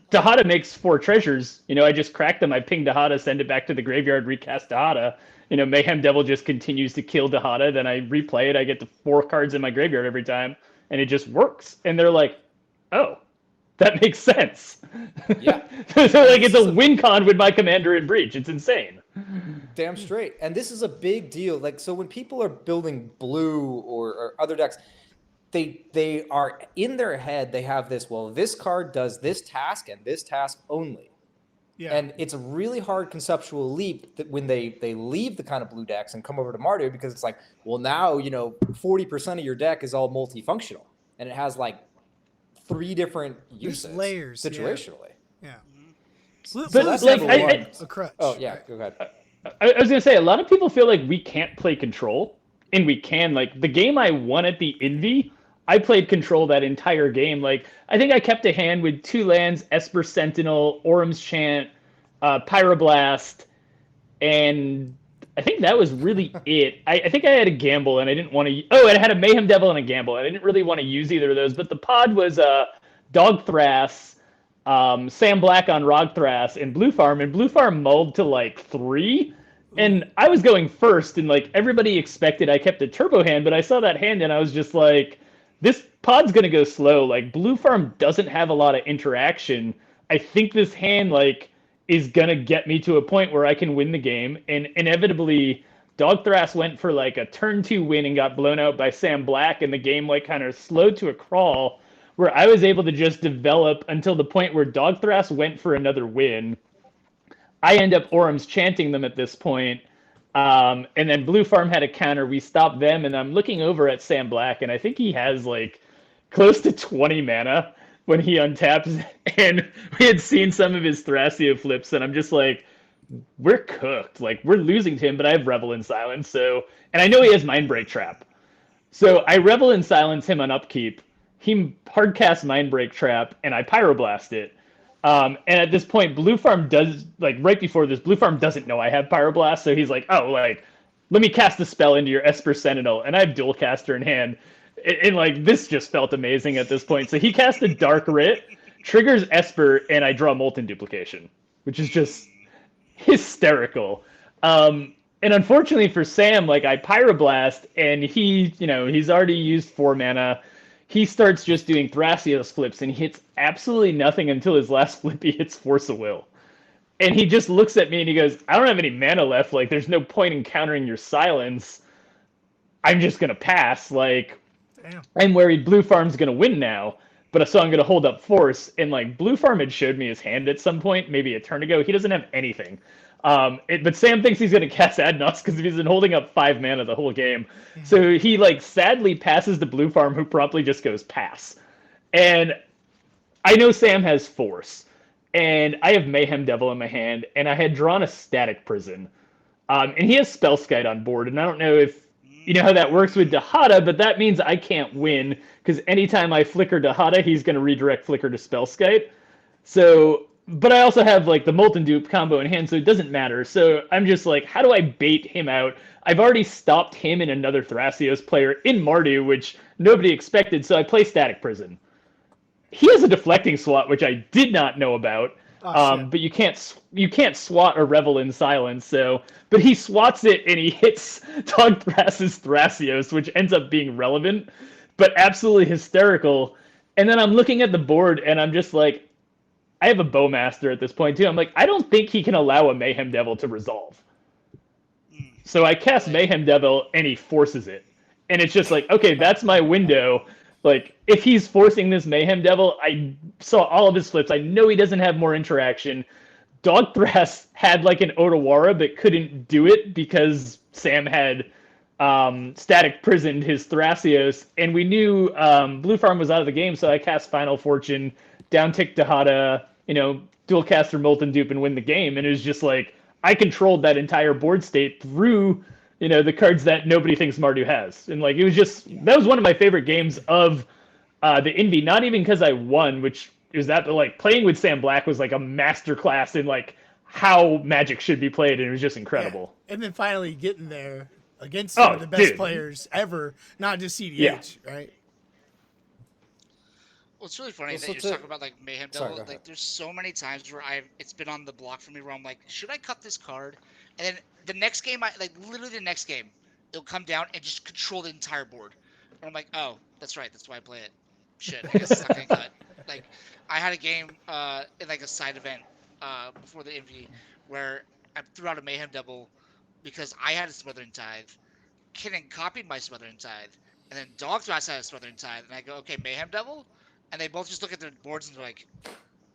Dahada makes 4 treasures. You know, I just crack them. I ping Dahada, send it back to the graveyard, recast Dahada. You know, Mayhem Devil just continues to kill Dahada. Then I replay it. I get the 4 cards in my graveyard every time. And it just works. And they're like, oh, that makes sense. Yeah. So like it's a win con with my commander in Breach. It's insane. Damn straight. And this is a big deal. Like, so when people are building blue or other decks, they are in their head, they have this, well, this card does this task and this task only. Yeah. And it's a really hard conceptual leap that when they leave the kind of blue decks and come over to Mardu, because it's like, well, now, you know, 40% of your deck is all multifunctional and it has like 3 different uses. There's layers situationally. Yeah. But so like a crutch. Oh yeah, go ahead. I was gonna say a lot of people feel like we can't play control, and we can. Like the game I won at the Envy, I played control that entire game. Like I think I kept a hand with 2 lands, Esper Sentinel, Orum's Chant, Pyroblast, and I think that was really it. I think I had a gamble, and I didn't want to. Oh, and I had a Mayhem Devil and a gamble, and I didn't really want to use either of those. But the pod was Dog Thrass, Sam Black on Rog Thrass, and Blue Farm. And Blue Farm mulled to like 3. And I was going first, and like everybody expected I kept a turbo hand, but I saw that hand, and I was just like, this pod's gonna go slow. Like Blue Farm doesn't have a lot of interaction. I think this hand like is gonna get me to a point where I can win the game. And inevitably, Dog Thrass went for like a turn 2 win and got blown out by Sam Black, and the game like kind of slowed to a crawl, where I was able to just develop until the point where Dog Thrass went for another win. I end up Orum's chanting them at this point. And then Blue Farm had a counter. We stopped them, and I'm looking over at Sam Black, and I think he has like close to 20 mana when he untaps. And we had seen some of his Thrasio flips, and I'm just like, we're cooked. Like, we're losing to him, but I have Revel in Silence. So, and I know he has Mindbreak Trap. So I Revel in Silence him on upkeep. He hardcasts Mindbreak Trap, and I Pyroblast it. And at this point, Blue Farm does, like, right before this, Blue Farm doesn't know I have Pyroblast, so he's like, oh, like, let me cast a spell into your Esper Sentinel, and I have Dual Caster in hand. And like, this just felt amazing at this point. So he cast a Dark Writ, triggers Esper, and I draw Molten Duplication, which is just hysterical. And unfortunately for Sam, like, I Pyroblast, and he, you know, he's already used 4 mana. He starts just doing Thrasios flips, and he hits absolutely nothing until his last flip. He hits Force of Will. And he just looks at me and he goes, I don't have any mana left. Like, there's no point in countering your silence. I'm just going to pass. Like, Damn. I'm worried Blue Farm's going to win now. But so I'm going to hold up Force. And, like, Blue Farm had showed me his hand at some point, maybe a turn ago. He doesn't have anything. But Sam thinks he's going to cast Adnos because he's been holding up 5 mana the whole game. So he, like, sadly passes the Blue Farm, who promptly just goes pass. And I know Sam has Force. And I have Mayhem Devil in my hand. And I had drawn a Static Prison. And he has Spellskite on board. And I don't know if you know how that works with Dahada, but that means I can't win. Because anytime I flicker Dahada, he's going to redirect Flicker to Spellskite. So... But I also have, like, the Molten Dupe combo in hand, so it doesn't matter. So I'm just like, how do I bait him out? I've already stopped him and another Thrasios player in Mardu, which nobody expected, so I play Static Prison. He has a Deflecting Swat, which I did not know about. But you can't swat or Revel in Silence, so... But he swats it, and he hits Dog Thras's Thrasios, which ends up being relevant, but absolutely hysterical. And then I'm looking at the board, and I'm just like, I have a Bowmaster at this point, too. I'm like, I don't think he can allow a Mayhem Devil to resolve. So I cast Mayhem Devil, and he forces it. And it's just like, okay, that's my window. Like, if he's forcing this Mayhem Devil, I saw all of his flips. I know he doesn't have more interaction. Dog Thras had, like, an Otawara, but couldn't do it because Sam had Static Prisoned his Thrasios. And we knew Blue Farm was out of the game, so I cast Final Fortune, downtick Dahada, you know, dual caster Molten Dupe and win the game. And it was just like, I controlled that entire board state through, you know, the cards that nobody thinks Mardu has. And like, it was just, that was one of my favorite games of the Indy, not even because I won, which is that, but like playing with Sam Black was like a masterclass in like how Magic should be played. And it was just incredible. Yeah. And then finally getting there against some of the best players ever, not just CDH, right? Well, it's really funny that you're talking about like Mayhem Devil. Like, there's so many times where it's been on the block for me where I'm like, should I cut this card? And then the next game, literally the next game, it'll come down and just control the entire board. And I'm like, oh, that's right, that's why I play it. Shit, I guess it's not gonna cut. Like, I had a game in like a side event before the MV where I threw out a Mayhem Devil because I had a Smothering Tithe. Kinnan copied my Smothering Tithe, and then Dog Thras had a Smothering Tithe, and I go, okay, Mayhem Devil. And they both just look at their boards and they're like,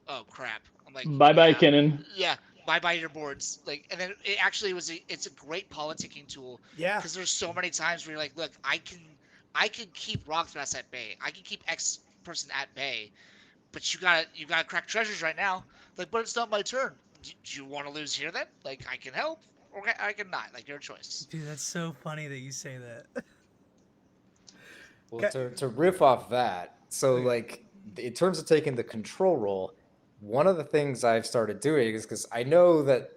"Oh crap!" I'm like, "Bye, Kinnan." Yeah, bye your boards. Like, and then it actually it's a great politicking tool. Yeah. Because there's so many times where you're like, "Look, I can keep Rock Thras at bay. I can keep X person at bay, but you gotta crack treasures right now. Like, but it's not my turn. Do you want to lose here then? Like, I can help or I can not. Like, your choice." Dude, that's so funny that you say that. Well, to riff off that, so like in terms of taking the control role, one of the things I've started doing is because I know that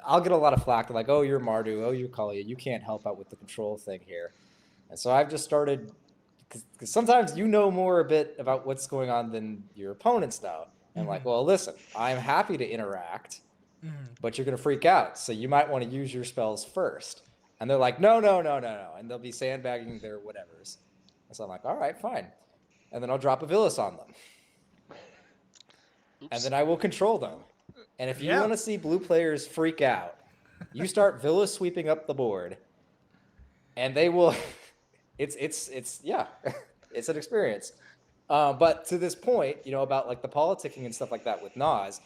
I'll get a lot of flack like, oh, you're Mardu, oh, you're Kalia, you can't help out with the control thing here. And so I've just started, because sometimes you know more a bit about what's going on than your opponents know. And like, well, listen, I'm happy to interact, but you're going to freak out. So you might want to use your spells first. And they're like, no. And they'll be sandbagging their whatevers. So I'm like, all right, fine. And then I'll drop a Villas on them. Oops. And then I will control them. And if you want to see blue players freak out, you start Villas sweeping up the board. And they will... It's it's an experience. But to this point, you know, about like the politicking and stuff like that with Nas,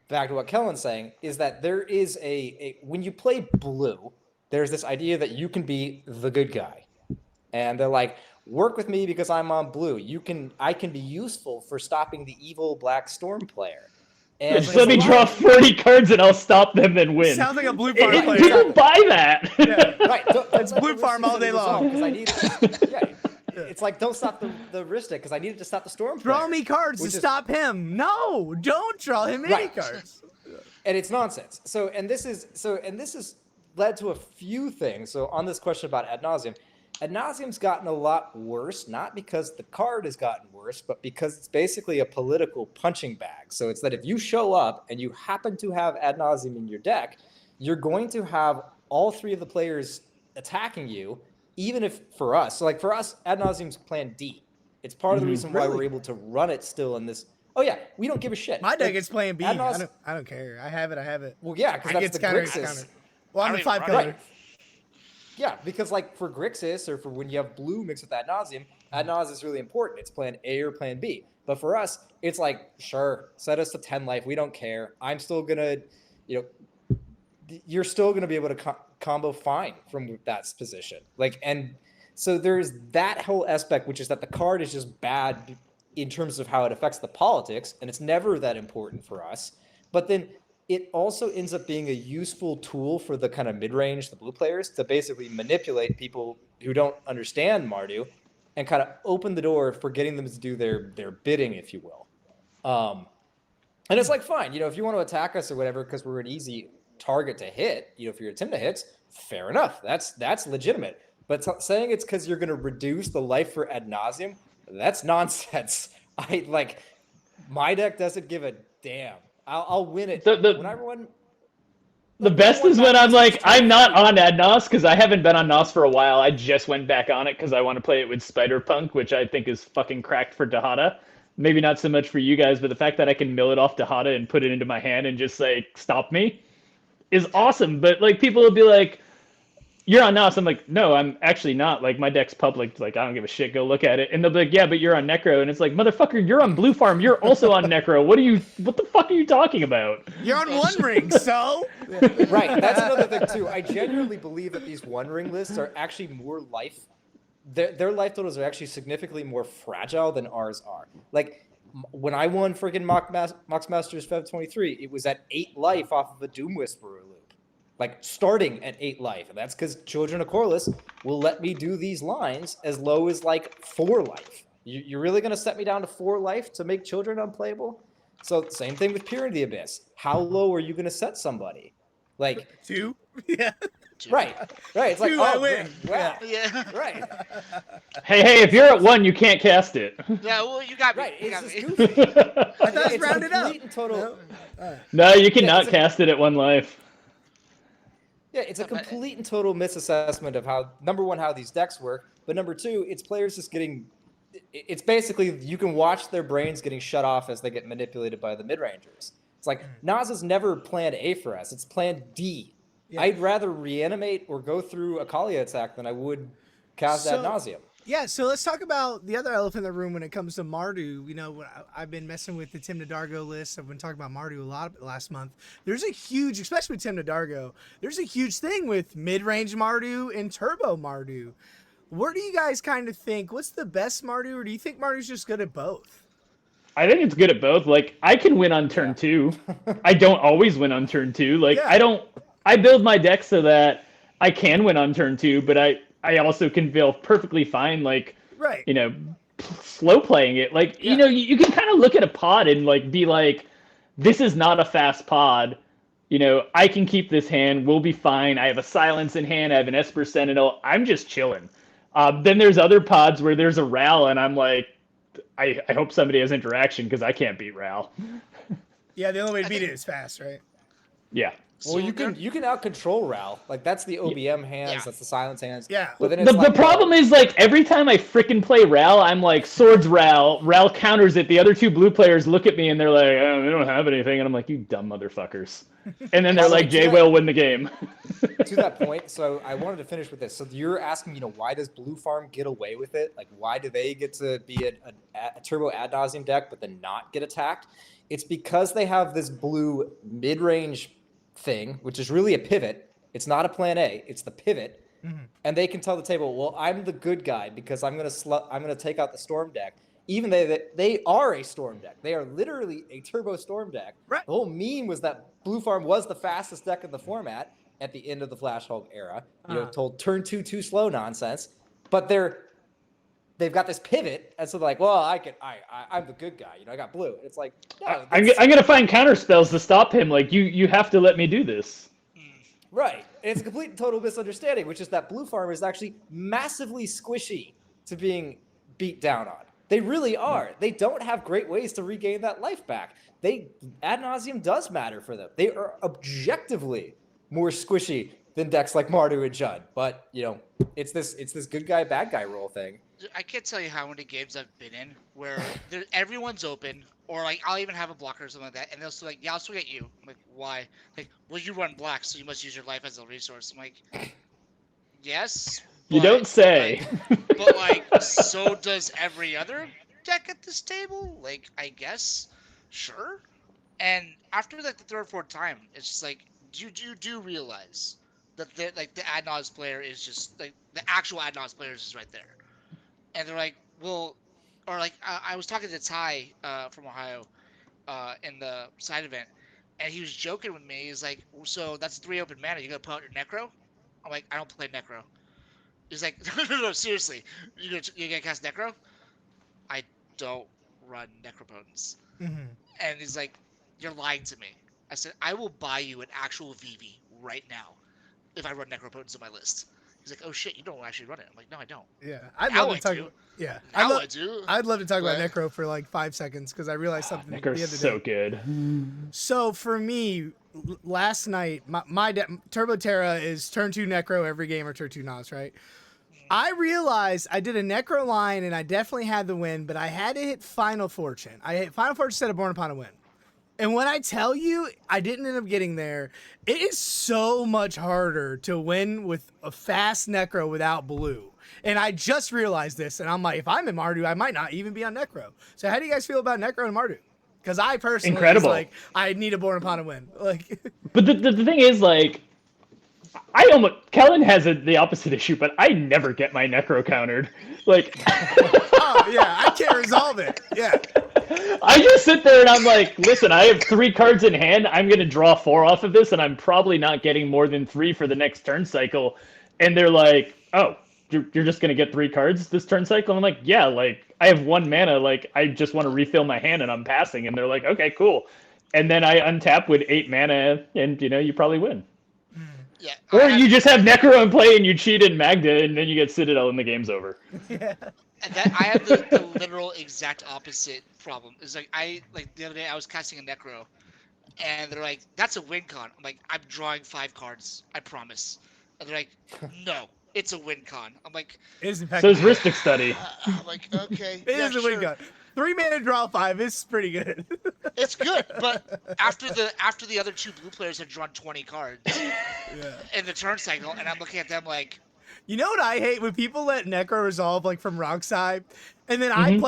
back to what Kellen's saying, is that there is a when you play blue, there's this idea that you can be the good guy. And they're like, work with me because I'm on blue. I can be useful for stopping the evil black storm player. And Just let me draw 40 cards and I'll stop them and win. Sounds like a blue farm player. People buy that. Yeah. Right. It's blue farm all day long. Because I need it's like, don't stop the Rista because I needed to stop the storm player. Draw me cards to stop him. No, don't draw him any cards. And it's nonsense. And this has led to a few things. So on this question about ad nauseum's gotten a lot worse, not because the card has gotten worse, but because it's basically a political punching bag. So it's that if you show up and you happen to have ad nauseum in your deck, you're going to have all three of the players attacking you, even if for us. So like for us, ad nauseum's plan D. It's part of the reason why we're able to run it still in this. Oh yeah, we don't give a shit. My deck is playing B. I don't care. I have it. Well, yeah, because that's the Grixis. Well, I'm a 5 color. Right. Yeah, because like for Grixis or for when you have blue mixed with ad nauseum is really important. It's plan A or plan B. But for us, it's like, sure, set us to 10 life. We don't care. I'm still gonna, you're still gonna be able to combo fine from that position. Like, and so there's that whole aspect, which is that the card is just bad in terms of how it affects the politics, and it's never that important for us. But then it also ends up being a useful tool for the kind of mid-range, the blue players, to basically manipulate people who don't understand Mardu and kind of open the door for getting them to do their bidding, if you will. And it's like, fine, if you want to attack us or whatever because we're an easy target to hit, if your Tymna hits, fair enough. That's legitimate. But saying it's because you're going to reduce the life for ad nauseum, that's nonsense. My deck doesn't give a damn. I'll win it. The best is when I'm like, I'm not on ad nos because I haven't been on nos for a while. I just went back on it because I want to play it with Spider-Punk, which I think is fucking cracked for Dahada. Maybe not so much for you guys, but the fact that I can mill it off Dahada and put it into my hand and just say, stop me, is awesome. But like people will be like, you're on Nos. I'm like, no, I'm actually not. Like, my deck's public. Like, I don't give a shit. Go look at it. And they'll be like, yeah, but you're on Necro. And it's like, motherfucker, you're on Blue Farm. You're also on Necro. What the fuck are you talking about? You're on One Ring, so? Right. That's another thing, too. I genuinely believe that these One Ring lists are actually more life. Their life totals are actually significantly more fragile than ours are. Like, when I won freaking Mox Masters Fev 23, it was at 8 life off of a Doom Whisperer loop. Like starting at 8 life. And that's because Children of Corliss will let me do these lines as low as like 4 life. You're really going to set me down to 4 life to make Children unplayable? So same thing with Peer in the Abyss. How low are you going to set somebody? Like 2? Yeah. Right. It's like, 2, I win. Wow. Yeah. Right. Hey, if you're at 1, you can't cast it. Yeah, well, you got me. Right. You got It's me. just goofy. I thought it's rounded up. Total. No, you cannot cast it at 1 life. Yeah, it's a complete and total misassessment of how, number one, how these decks work, but number two, it's players just getting, it's basically, you can watch their brains getting shut off as they get manipulated by the mid-rangers. It's like, Nas is never plan A for us, it's plan D. Yeah. I'd rather reanimate or go through a Kalia attack than I would cast ad nauseum. Yeah, so let's talk about the other elephant in the room when it comes to Mardu. I've been messing with the Tymna Dargo list. I've been talking about Mardu a lot last month. There's a huge, especially with Tymna Dargo, there's a huge thing with mid-range Mardu and turbo Mardu. Where do you guys kind of think, what's the best Mardu, or do you think Mardu's just good at both? I think it's good at both. Like, I can win on turn 2. I don't always win on turn 2. Like, I build my deck so that I can win on turn 2, but I also can feel perfectly fine, like, slow playing it. Like, you can kind of look at a pod and, like, be like, this is not a fast pod. I can keep this hand. We'll be fine. I have a Silence in hand. I have an Esper Sentinel. I'm just chilling. Then there's other pods where there's a Ral, and I'm like, I hope somebody has interaction because I can't beat Ral. Yeah, the only way to beat it is fast, right? Yeah. Well, you can out control Ral. Like that's the OBM hands, that's the silence hands. Yeah. But then the problem is like every time I frickin' play Ral, I'm like swords Ral. Ral counters it. The other 2 blue players look at me and they're like, oh, they don't have anything, and I'm like, you dumb motherfuckers. And then they're like, Jay will win the game. To that point, so I wanted to finish with this. So you're asking, why does Blue Farm get away with it? Like, why do they get to be a turbo ad nauseum deck, but then not get attacked? It's because they have this blue mid-range thing, which is really a pivot, It's not a plan A. It's the pivot. And they can tell the table, well, I'm the good guy because I'm gonna take out the storm deck. Even they are a storm deck. They are literally a turbo storm deck. Right. The whole meme was that Blue Farm was the fastest deck in the format at the end of the Flash Hulk era. Told turn 2 too slow nonsense. But they've got this pivot, and so they're like, well, I'm the good guy. I got blue. It's like, no, I'm gonna find counter spells to stop him. Like you have to let me do this. Right. And it's a complete and total misunderstanding, which is that Blue Farm is actually massively squishy to being beat down on. They really are. They don't have great ways to regain that life back. Ad nauseum does matter for them. They are objectively more squishy than decks like Mardu and Judd. But, it's this good guy, bad guy role thing. I can't tell you how many games I've been in where everyone's open, or like I'll even have a blocker or something like that, and they'll still like, yeah, I'll still get you. I'm like, why? Like, well, you run black, so you must use your life as a resource. I'm like, yes. You don't say. But so does every other deck at this table. Like, I guess, sure. And after the third or fourth time, it's just like, you do realize that the ad nauseum player is just like the actual ad nauseum player is just right there. And they're like, well, or like I was talking to Ty from Ohio in the side event, and he was joking with me. He's like, so that's 3 open mana. You gonna put out your Necro? I'm like, I don't play Necro. He's like, no, seriously, you gonna cast Necro? I don't run Necropotence. And he's like, you're lying to me. I said, I will buy you an actual VV right now if I run Necropotence on my list. He's like, oh shit, you don't actually run it. I'm like, no, I don't. Yeah, I'd love to talk about Necro for like 5 seconds because I realized something the other day. Necro's so good. So for me, last night, my Turbo Terra is turn 2 Necro every game or turn 2 Nos, right? I realized I did a Necro line and I definitely had the win, but I had to hit Final Fortune. I hit Final Fortune instead of Born Upon a Win. And when I tell you I didn't end up getting there, it is so much harder to win with a fast Necro without blue. And I just realized this, and I'm like, if I'm in Mardu, I might not even be on Necro. So how do you guys feel about Necro and Mardu? Because I personally was like, I need a Born Upon a Win. Like, but the thing is, like, Kellen has the opposite issue, but I never get my Necro countered. Like, oh yeah, I can't resolve it. Yeah. I just sit there and I'm like, listen, I have 3 cards in hand. I'm going to draw 4 off of this, and I'm probably not getting more than 3 for the next turn cycle. And they're like, oh, you're just going to get 3 cards this turn cycle? I'm like, yeah, like, I have 1 mana. Like, I just want to refill my hand, and I'm passing. And they're like, okay, cool. And then I untap with 8 mana, and, you probably win. Yeah. Or you just have Necro in play, and you cheat in Magda, and then you get Citadel, and the game's over. Yeah. And I have the literal exact opposite problem. It's like the other day I was casting a Necro, and they're like, "That's a win con." I'm like, "I'm drawing 5 cards, I promise." And they're like, "No, it's a win con." I'm like, "It is in fact." So is Rhystic Study. I'm like, okay, it is a win con. 3 mana draw 5 is pretty good. It's good, but after the other 2 blue players had drawn 20 cards in the turn cycle, and I'm looking at them like. You know what I hate? When people let Necro resolve like from Rock side, and then I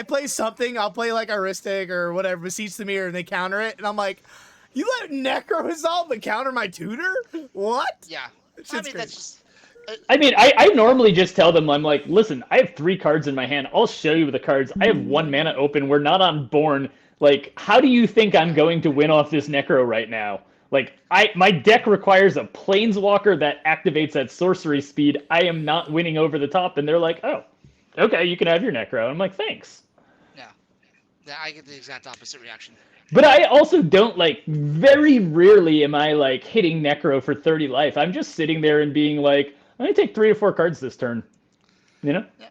play something, I'll play like Aristic or whatever, Beseech the Mirror, and they counter it, and I'm like, you let Necro resolve but counter my tutor? What? Yeah. That's just... I normally just tell them, I'm like, listen, I have 3 cards in my hand. I'll show you the cards. I have 1 mana open. We're not on Born. Like, how do you think I'm going to win off this Necro right now? Like, my deck requires a Planeswalker that activates at sorcery speed. I am not winning over the top. And they're like, oh, okay, you can have your Necro. I'm like, thanks. Yeah, I get the exact opposite reaction. But I also don't, like, very rarely am I, like, hitting Necro for 30 life. I'm just sitting there and being like, I'm going to take 3 or 4 cards this turn. You know? Yeah.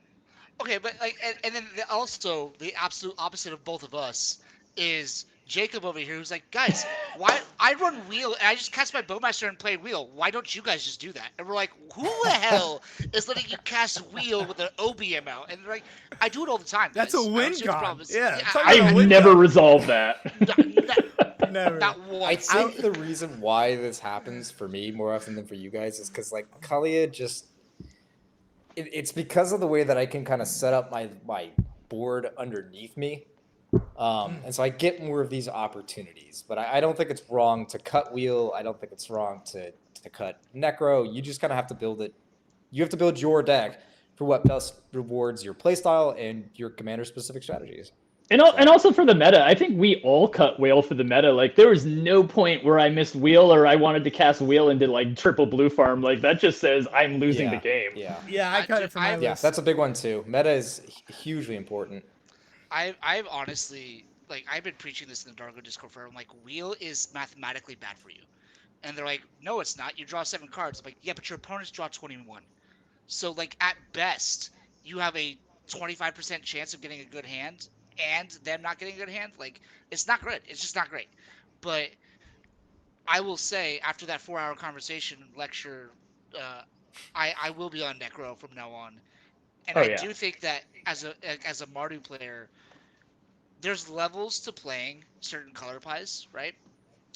Okay, but, like, and then also the absolute opposite of both of us is Jacob over here, who's like, guys, why I run wheel and I just cast my Bowmaster and play wheel. Why don't you guys just do that? And we're like, who the hell is letting you cast wheel with an OBM out? And they're like, I do it all the time. That's a win con. Yeah, I've never resolved that. Never. Not once. I think the reason why this happens for me more often than for you guys is because, like, Kalia just... It's because of the way that I can kind of set up my board underneath me. And so I get more of these opportunities, but I don't think it's wrong to cut wheel. I don't think it's wrong to cut necro. You just kind of have to build it. You have to build your deck for what best rewards your playstyle and your commander specific strategies. And also for the meta, I think we all cut whale for the meta. Like, there was no point where I missed wheel or I wanted to cast wheel and did like triple blue farm. Like, that just says I'm losing the game. Yeah, I cut it for my Yeah, list. that's a big one too. Meta is hugely important. I've honestly, like, I've been preaching this in the Dargo Discord forever. I'm like, wheel is mathematically bad for you. And they're like, no, it's not. You draw 7 cards. I'm like, yeah, but your opponents draw 21. So, like, at best, you have a 25% chance of getting a good hand and them not getting a good hand. Like, it's not good. It's just not great. But I will say, after that 4-hour conversation lecture, I will be on Necro from now on. And I do think that as a Mardu player, there's levels to playing certain color pies, right?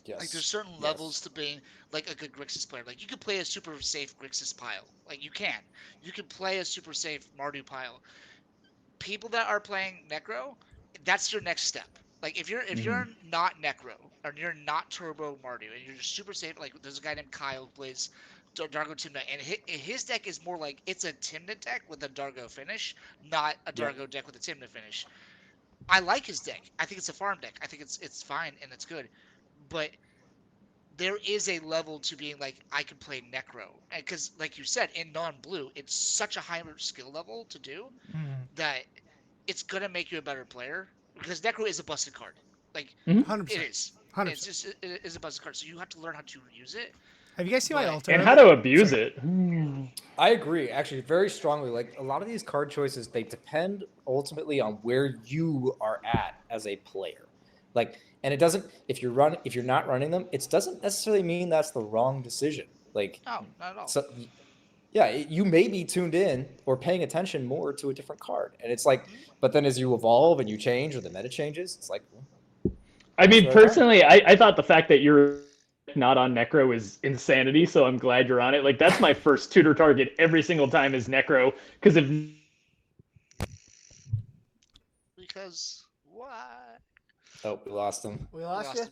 Yes. Like, there's certain levels to being like a good Grixis player. Like, you can play a super safe Grixis pile. Like, you can. You can play a super safe Mardu pile. People that are playing Necro, that's your next step. Like, if you're not Necro or you're not Turbo Mardu and you're just super safe, like there's a guy named Kyle who plays Dargo Tymna, and his deck is more like it's a Tymna deck with a Dargo finish, not a Dargo deck with a Tymna finish. I like his deck. I think it's a farm deck. I think it's fine and it's good, but there is a level to being like, I can play Necro, because like you said, in non-blue, it's such a high skill level to do that it's gonna make you a better player, because Necro is a busted card. Like, 100%. it is. 100%. It's just it is a busted card, so you have to learn how to use it. Have you guys seen my altar? And how to abuse it. I agree, actually, very strongly. Like, a lot of these card choices, they depend ultimately on where you are at as a player. Like, and it doesn't, if you're not running them, it doesn't necessarily mean that's the wrong decision. Like, No, not at all. so yeah, you may be tuned in or paying attention more to a different card. And it's like, but then as you evolve and you change or the meta changes, it's like, I mean, personally, I thought the fact that you're not on Necro is insanity, so I'm glad you're on it. Like, that's my first tutor target every single time is Necro, because Because why? oh, we lost him. We lost you? Him.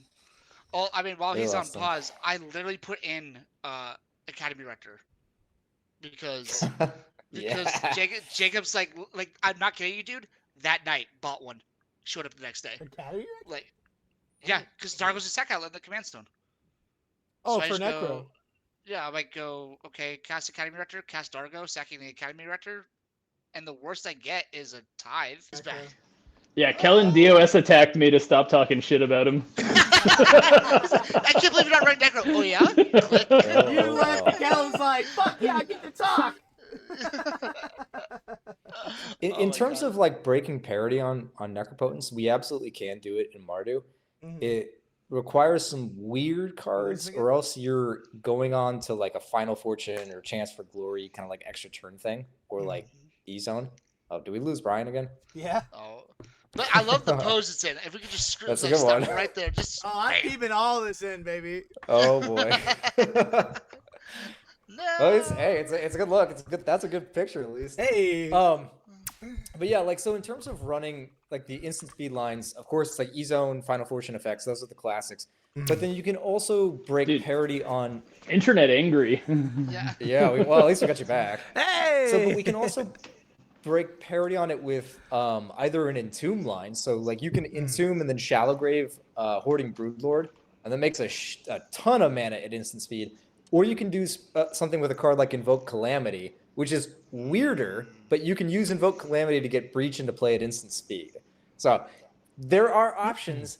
Oh, I mean, while We he's on lost him. pause, I literally put in Academy Rector because Yeah. Jacob's like I'm not kidding you, dude. That night, bought one, showed up the next day. Academy? Like, yeah, because Dargo's a sack outlet in the command stone. Oh, So I for just Necro. go, yeah, I might go, okay, cast Academy Rector, cast Dargo, sacking the Academy Rector, and the worst I get is a tithe. Is Okay. back. yeah, Kellen DOS attacked me to stop talking shit about him. I can't believe you're not running Necro. Oh yeah? Click. You left, and Kellen's like, fuck yeah, I get to talk. In terms of like breaking parity on necropotence, we absolutely can do it in Mardu. It requires some weird cards, or else you're going on to like a Final Fortune or Chance for Glory, kind of like extra turn thing, or like E-Zone. Oh, did we lose Brian again? Yeah. Oh. But I love the pose it's in. If we could just screw That's a like, good stop one. right there, just Oh, I'm bam. keeping all this in, baby. Oh boy. No. Well, it's a good look. That's a good picture at least. Hey. But yeah, like, so in terms of running like the instant speed lines, of course it's like E-Zone, Final Fortune effects. Those are the classics. But then you can also break parity on. Internet angry. Yeah. Yeah, well, at least we got you back. Hey. So, but we can also break parity on it with either an Entomb line. So like you can Entomb and then Shallow Grave Hoarding Broodlord, and that makes a ton of mana at instant speed. Or you can do something with a card like Invoke Calamity, which is weirder, but you can use Invoke Calamity to get Breach into play at instant speed. So there are options.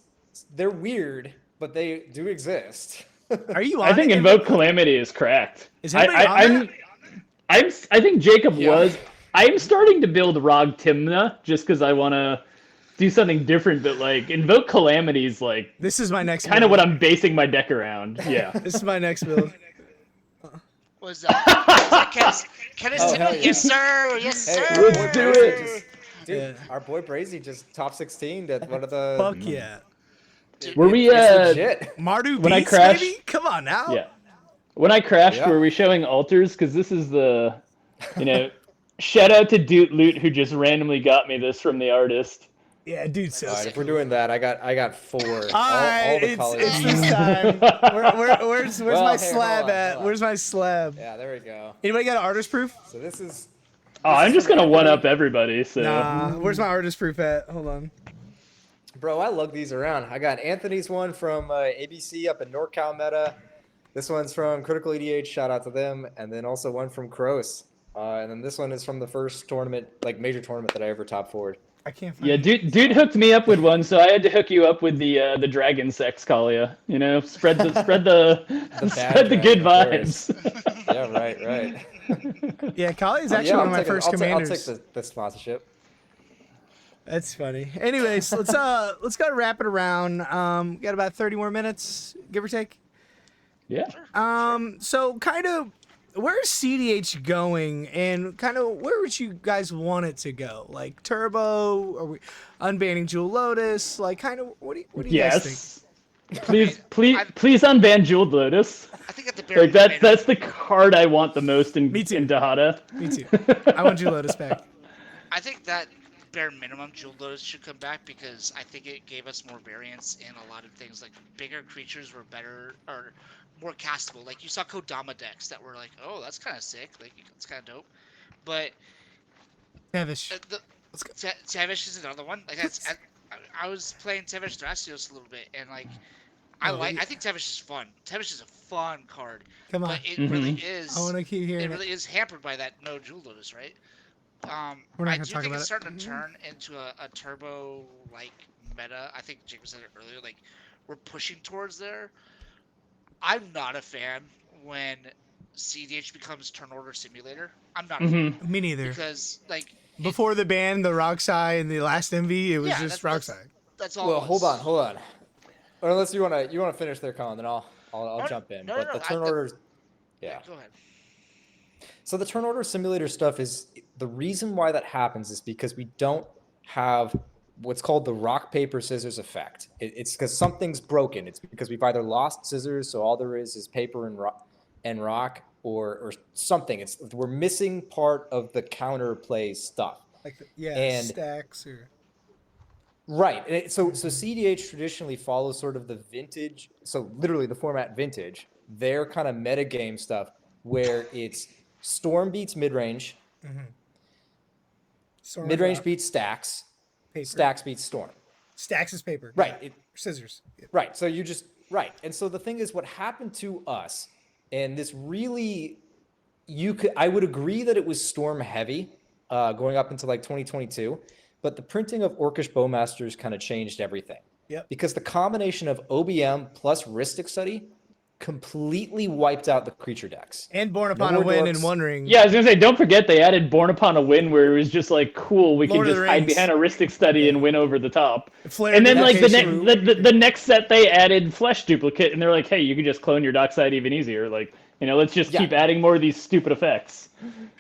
They're weird, but they do exist. Are you on I think it? Invoke Calamity is cracked. Is anybody on that? I think Jacob Yeah. was. I'm starting to build Rog Tymna just because I want to do something different, but like Invoke Calamity is like This is my next kind of build. what I'm basing my deck around. Yeah. This is my next build. Was that Kenneth? Oh, hell yeah. Yes, sir. Yes, Hey, sir. our boy Let's do Brazy it. just- dude, our boy Brazy just top 16 at one of the. Fuck yeah. Were we It's legit. Mardu When I beats, crash- baby? Come on now. Yeah. When I crashed, Yeah. were we showing altars? Because this is shout out to Doot Loot who just randomly got me this from the artist. Yeah, dude, so All right, sick. if we're doing that, I got 4. All right, the it's colors. this time. Where's Well, my here, slab hold on, at? hold on. Where's my slab? Yeah, there we go. Anybody got an artist proof? So this is. Oh, this I'm is just from gonna one Anthony. up everybody. So Nah. Where's my artist proof at? Hold on. Bro, I lug these around. I got Anthony's one from ABC up in NorCal Meta. This one's from Critical EDH. Shout out to them. And then also one from Croce. And then this one is from the first tournament, like major tournament that I ever top forward. I can't find yeah, it. dude hooked me up with one, so I had to hook you up with the dragon sex Kalia. You know, spread the bad spread the good dragon, of vibes. Yeah, right. Yeah, Kali is actually Yeah, one of my I'll take it. first commanders. I'll take the sponsorship. That's funny. Anyways, let's go wrap it around. Got about 30 more minutes, give or take. Yeah. So kind of where's cedh going, and kind of where would you guys want it to go? Like Turbo, are we unbanning Jewel Lotus? Like kind of what do you guys think? Please unban Jeweled Lotus. I think at the bare Like that's the card I want the most in Me too. in Dahada. Me too. I want Jewel Lotus back. I think that bare minimum Jeweled Lotus should come back because I think it gave us more variance in a lot of things. Like bigger creatures were better or more castable. Like you saw Kodama decks that were like, oh, that's kind of sick. Like it's kind of dope. But Tavish. Tavish is another one. Like I was playing Tavish Thrasios a little bit, and like I think Tavish is fun. Tavish is a fun card. Come on. But it really is. I want to keep hearing It really is hampered by that no Jewel Lotus, right? We're not I gonna do talk think about it's it. starting to turn into a turbo like meta. I think Jacob said it earlier. Like we're pushing towards there. I'm not a fan when cedh becomes turn order simulator. I'm not a fan Me neither. because like Before the ban, the Roxai and the last Envy, it was Yeah, just that's- Roxai. that's all. Well, it was. hold on. Or unless you wanna finish there, Colin, then I'll jump in. no, But the turn orders. Yeah. Go ahead. So the turn order simulator stuff is the reason why that happens is because we don't have what's called the rock paper scissors effect. It's because something's broken. It's because we've either lost scissors, so all there is paper and rock, or something. We're missing part of the counterplay stuff. Like stacks or. Right. So cedh traditionally follows sort of the vintage, so literally the format vintage, their kind of metagame stuff where it's storm beats mid-range, mid-range beats stacks, paper. stacks beats storm. Stacks is paper. Right. Yeah. Scissors. Yeah. Right. So right. And so the thing is, what happened to us, and this really, I would agree that it was storm heavy going up into like 2022, but the printing of Orcish Bowmasters kind of changed everything. Yep. Because the combination of OBM plus Rhystic Study completely wiped out the creature decks. And Born Upon No a more Wind dorks. and One Ring. Yeah, I was gonna say, don't forget they added Born Upon a Wind, where it was just like, cool, we Lord can of just the hide Rings. behind a Rhystic Study and win over the top. Flare And then like the Duplication. next the next set they added Flesh Duplicate, and they're like, hey, you can just clone your dockside even easier. Like, let's just keep adding more of these stupid effects.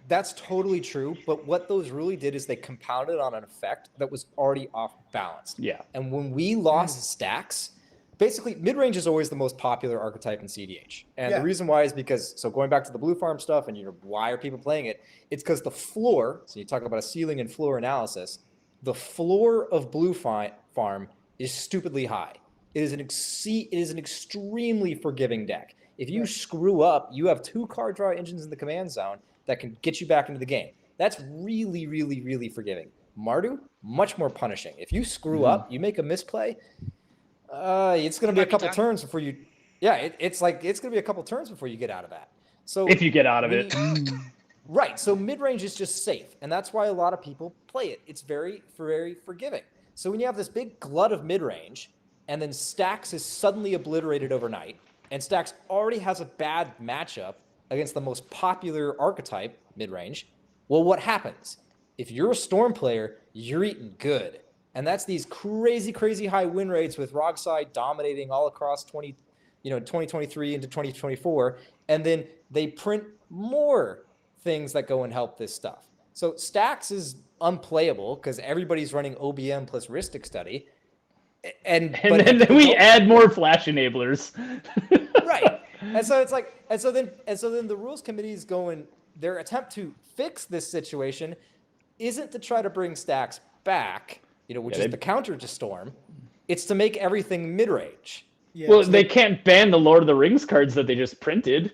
That's totally true. But what those really did is they compounded on an effect that was already off balance. Yeah. And when we lost stacks, basically mid-range is always the most popular archetype in cedh. And the reason why is because, so going back to the blue farm stuff and why are people playing it? It's because the floor, so you talk about a ceiling and floor analysis, the floor of blue farm is stupidly high. It is an extremely forgiving deck. If you screw up, you have 2 card draw engines in the command zone that can get you back into the game. That's really, really, really forgiving. Mardu, much more punishing. If you screw up, you make a misplay, it's going to be a couple turns before you. Yeah, it's going to be a couple turns before you get out of that. So If you get out of it. Right. So mid-range is just safe, and that's why a lot of people play it. It's very, very forgiving. So when you have this big glut of mid-range, and then Stacks is suddenly obliterated overnight, and Stacks already has a bad matchup against the most popular archetype, mid-range, well, what happens? If you're a Storm player, you're eating good. And that's these crazy, crazy high win rates with Rogside dominating all across 2023 into 2024. And then they print more things that go and help this stuff. So Stacks is unplayable because everybody's running OBM plus Rhystic Study. And then we add more flash enablers. Right. And so it's like, and so then the rules committee is going, their attempt to fix this situation isn't to try to bring Stacks back. which is the counter to Storm. It's to make everything mid-range. Yeah. Well, they can't ban the Lord of the Rings cards that they just printed.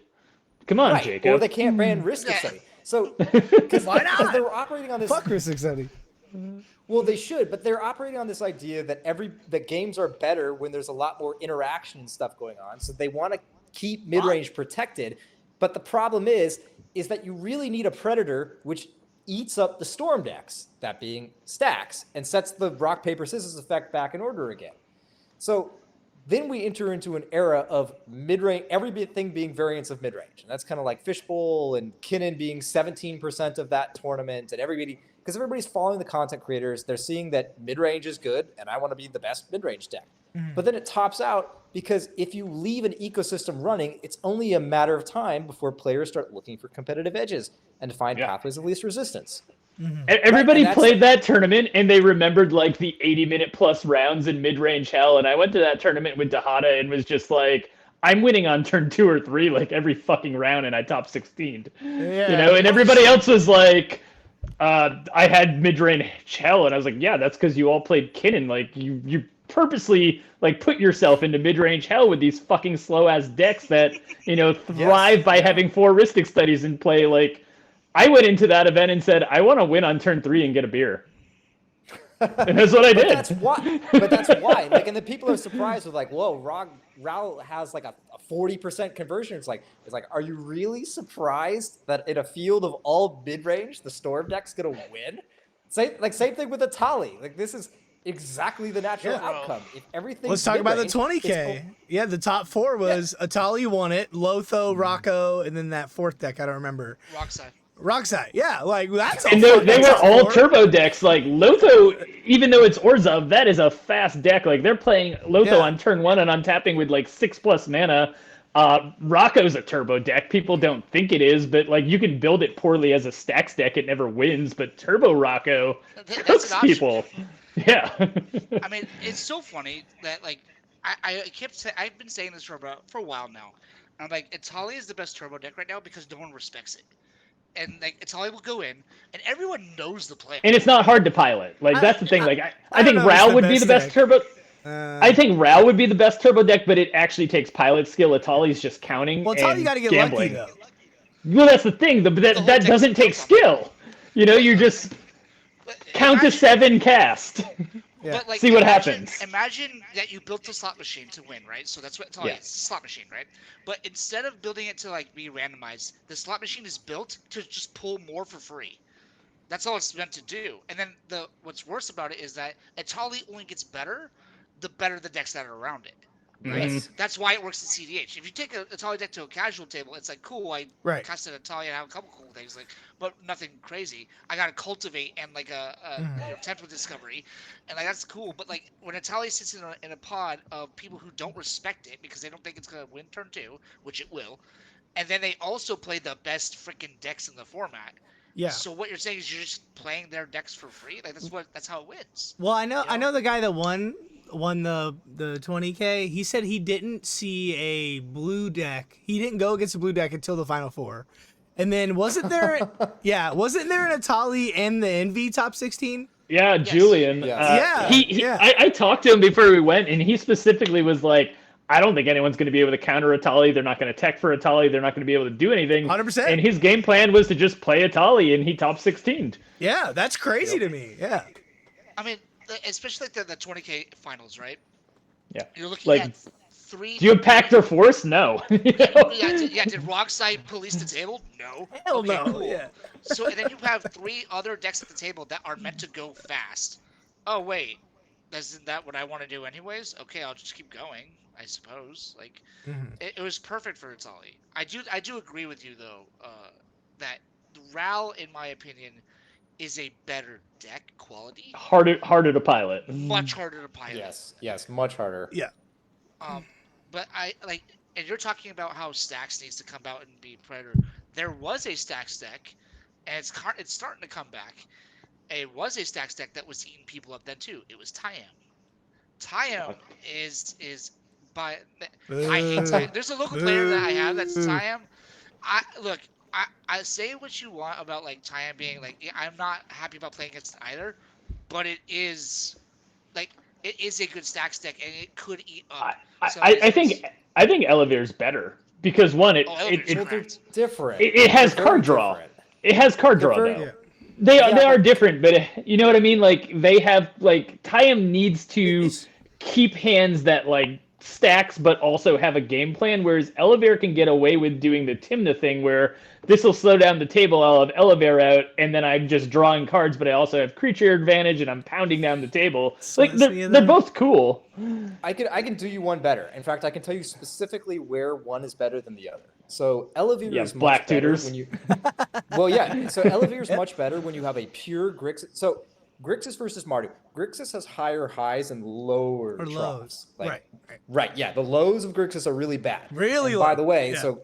Come on, Right, Jacob. or they can't ban Ristic Study. So, Why not? they're operating on this. Fuck Ristic Study. Well, they should, but they're operating on this idea that the games are better when there's a lot more interaction and stuff going on. So they want to keep mid-range protected. But the problem is that you really need a Predator which eats up the Storm decks, that being stacks, and sets the rock paper scissors effect back in order again. So then we enter into an era of mid-range, everything being variants of mid-range. And that's kind of like Fishbowl and Kinnan being 17% of that tournament, and because everybody's following the content creators, they're seeing that mid-range is good, and I want to be the best mid-range deck. But then it tops out because if you leave an ecosystem running, it's only a matter of time before players start looking for competitive edges and to find pathways of least resistance. Everybody played that tournament, and they remembered like the 80-minute plus rounds in mid-range hell. And I went to that tournament with Dahada and was just like, I'm winning on turn 2 or 3 like every fucking round, and I top 16'd. Yeah. And everybody else was like, I had mid-range hell, and I was like, yeah, that's because you all played Kinnan. Like you purposely like put yourself into mid-range hell with these fucking slow-ass decks that thrive by having 4 Ristic Studies in play. Like, I went into that event and said, I want to win on turn 3 and get a beer. And that's what I did. That's why. Like, and the people are surprised with like, whoa, Raul has like a 40% conversion. It's like, are you really surprised that in a field of all mid-range, the Storm deck's gonna win? Same thing with Atali. Like, this is exactly the natural outcome. If everything. Let's talk about the 20K. Yeah, the top 4 was Atali won it, Lotho, Rocco, and then that 4th deck I don't remember. Rockside, yeah, like that's. And they were all turbo decks. Like Lotho, even though it's Orzhov, that is a fast deck. Like they're playing Lotho on turn 1 and I'm tapping with like 6+ mana. Rocco's a turbo deck. People don't think it is, but like you can build it poorly as a stacks deck. It never wins. But Turbo Rocco cooks people. Yeah. I mean, it's so funny that like I've been saying this for a while now. I'm like, Atali is the best turbo deck right now because no one respects it. And like Atali will go in, and everyone knows the play. And it's not hard to pilot. Like that's the thing. Like I think don't know if Rao it's would the be the best best turbo. I think Rao would be the best turbo deck, but it actually takes pilot skill. Atali's just counting. Well, Atali and got to get gambling. lucky though. Well, that's the thing. But that doesn't take skill. You just count to 7, cast. Yeah. But, like, See what happens. Imagine that you built a slot machine to win, right? So that's what Atali is, it's a slot machine, right? But instead of building it to like be randomized, the slot machine is built to just pull more for free. That's all it's meant to do. And then what's worse about it is that Atali only gets better the better the decks that are around it. Right? Mm-hmm. That's why it works in CDH. If you take a Atali deck to a casual table, it's like, cool, I casted Atali and have a couple cool things, like, but nothing crazy. I got to cultivate and like a template discovery, and like that's cool. But like when Atali sits in a pod of people who don't respect it because they don't think it's gonna win turn 2, which it will, and then they also play the best freaking decks in the format. Yeah. So what you're saying is you're just playing their decks for free? Like that's how it wins. Well, I know the guy that won the 20K. He said he didn't see a blue deck. He didn't go against a blue deck until the final 4. And then wasn't there an Atali and the Envy top 16? Yeah, Yes. Julian. Yeah. I talked to him before we went, and he specifically was like, I don't think anyone's going to be able to counter Atali. They're not going to tech for Atali. They're not going to be able to do anything. 100%. And his game plan was to just play Atali, and he top 16'd. Yeah, that's crazy to me. Yeah. I mean, especially like the 20K finals, right? Yeah. You're looking Like, at 3. do you have Pact or Force? No. Did Rockside police the table? No. Hell Okay, no. cool. Yeah. So and then you have 3 other decks at the table that are meant to go fast. Oh wait, isn't that what I want to do anyways? Okay, I'll just keep going, I suppose. Like, it was perfect for Atali. I do agree with you though, that Ral, in my opinion, is a better deck quality. Harder to pilot. Much harder to pilot. Yes, much harder. Yeah. But I like, and you're talking about how Stacks needs to come out and be Predator. There was a Stacks deck, and it's starting to come back. It was a Stacks deck that was eating people up then too. It was Tyam. Tyam is by. I hate Tyam. There's a local player that I have that's Tyam. I say what you want about like Tyam being like, I'm not happy about playing against either, but it is like it is a good stacks deck, and it could eat up. I think Elevator's better because one, Elevator's Well, they're correct. different. it has They're card very draw. different. It has card They're draw very- though. Yeah. They Yeah, are but- different, but you know what I mean. Like they have Tayam needs to It's- keep hands that stacks, but also have a game plan. Whereas Elevator can get away with doing the Tymna thing, where this will slow down the table. I'll have Elevator out, and then I'm just drawing cards, but I also have creature advantage, and I'm pounding down the table. Reminds me They're of them. both cool. I can do you one better. In fact, I can tell you specifically where one is better than the other. So Elevator Yeah, is much black better tutors. when you. Well, yeah. So Elevator is much better when you have a pure Grixis. So Grixis versus Mardu. Grixis has higher highs and lower Or troughs. lows. Right. Right. Yeah. The lows of Grixis are really bad. Really And by low. the way, Yeah. so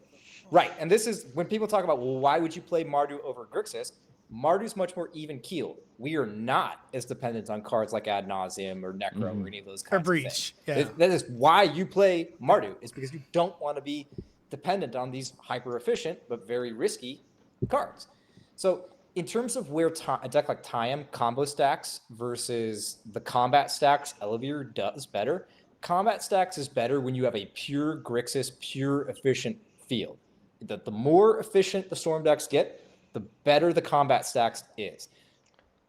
right, and this is when people talk about, well, why would you play Mardu over Grixis? Mardu's much more even keeled. We are not as dependent on cards like Ad Nauseam or Necro or any of those kinds of Breach, things. yeah. That is why you play Mardu, is because you don't want to be dependent on these hyper efficient but very risky cards. So in terms of where a deck like Tayam combo stacks versus the combat stacks Elevator does better, combat stacks is better when you have a pure Grixis, pure efficient field. The more efficient the Storm decks get, the better the combat stacks is.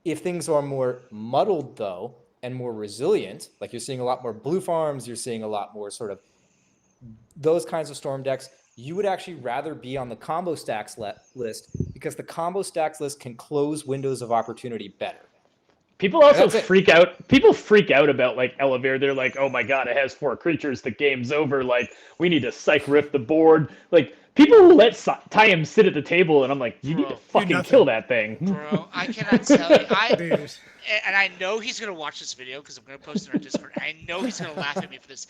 If things are more muddled, though, and more resilient, like you're seeing a lot more blue farms, you're seeing a lot more sort of those kinds of Storm decks, you would actually rather be on the combo stacks list because the combo stacks list can close windows of opportunity better. People also That's it. freak out. People freak out about Elevator. They're like, "Oh my god, it has 4 creatures. The game's over. We need to psych rift the board." People who let Tayam sit at the table, and I'm like, "You need to Bro, fucking nothing. kill that thing." Bro, I cannot tell you. Dude. And I know he's gonna watch this video because I'm gonna post it on our Discord. I know he's gonna laugh at me for this.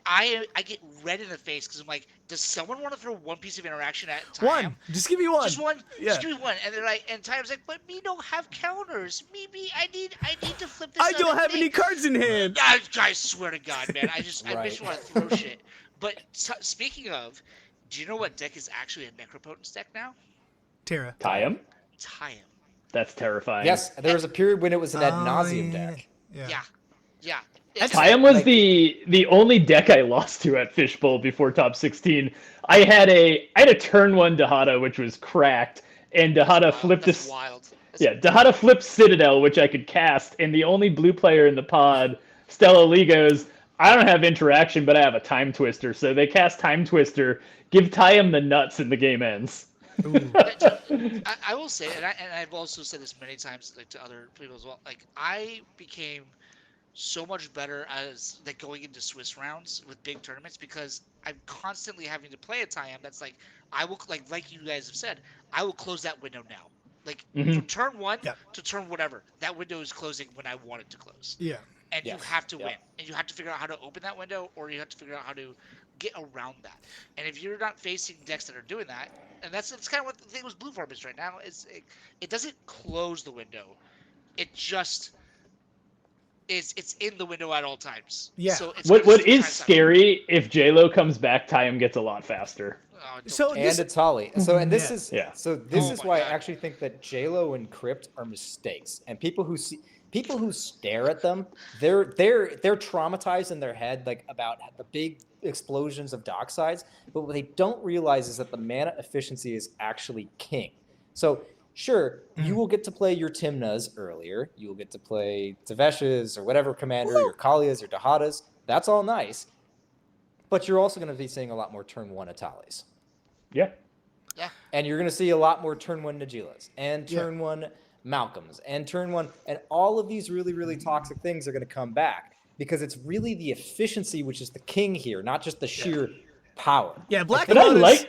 I get red in the face because I'm like, does someone want to throw one piece of interaction at Tayam? One. Just give me one. Just one. Yeah. Just give me one. And they're like, and Tayam's like, but me don't have counters. Me, I need to flip this. I don't other have thing." any cards in hand. I swear to God, man, I just Right. want to throw shit. But speaking of, do you know what deck is actually a Necropotence deck now? Terra. Tayam? Tayam. That's terrifying. Yes, there was a period when it was an Ad Oh, Nauseam yeah. deck. Yeah. Tayam was like- the only deck I lost to at Fishbowl before top 16. I had a turn 1 Dahada, which was cracked, and Dahada flipped That's a wild. Dahada flipped Citadel, which I could cast, and the only blue player in the pod, Stella Lee, goes, "I don't have interaction, but I have a Time Twister." So they cast Time Twister, give Tayam the nuts, and the game ends. I will say, and I've also said this many times, to other people as well. I became so much better as going into Swiss rounds with big tournaments because I'm constantly having to play a Tayam that's I will like you guys have said, I will close that window now. From turn 1 Yep. to turn whatever, that window is closing when I want it to close. Yeah. And Yes. you have to Yep. win, and you have to figure out how to open that window, or you have to figure out how to get around that. And if you're not facing decks that are doing that, and that's kind of what the thing with Blue Farm is right now, it doesn't close the window, it just it's in the window at all times. Yeah. So it's What gonna is try to stop scary, if J-Lo comes back, Tayam gets a lot faster. it. Oh, don't So do And this, it's Holly. So and this Yeah. is Yeah. so this Oh is my why God. I actually think that JLo and Crypt are mistakes. And people who stare at them, they're traumatized in their head about the big explosions of Docksides. But what they don't realize is that the mana efficiency is actually king. So sure, you will get to play your Tymnas earlier. You will get to play Tevesh's or whatever commander, your Kalias, your Dahadas. That's all nice. But you're also going to be seeing a lot more turn 1 Atalis. Yeah. And you're going to see a lot more turn 1 Nagilas and turn 1 Malcolms and turn 1. And all of these really, really toxic things are going to come back because it's really the efficiency which is the king here, not just the sheer power. yeah, Black And I Lotus.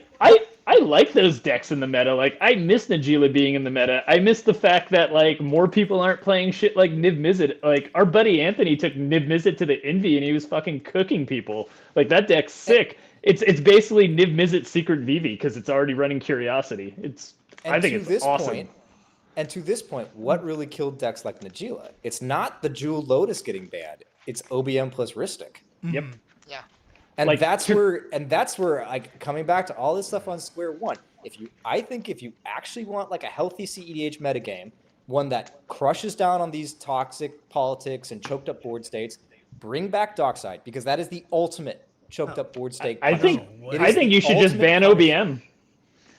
like those decks in the meta. I miss Najila being in the meta. I miss the fact that more people aren't playing shit like Niv Mizzet. Our buddy Anthony took Niv Mizzet to the Envy and he was fucking cooking people. That deck's sick. It's basically Niv Mizzet Secret Vivi because it's already running Curiosity. I think it's awesome. And to this point, what really killed decks like Najila? It's not the Jewel Lotus getting bad. It's OBM plus Ristic. Yep. Yeah. And Like, that's where coming back to all this stuff on square one. If you actually want a healthy CEDH metagame, one that crushes down on these toxic politics and choked up board states. Bring back Dockside, because that is the ultimate choked up board state I think punishment. It I is think the you should just ultimate ban punishment. OBM.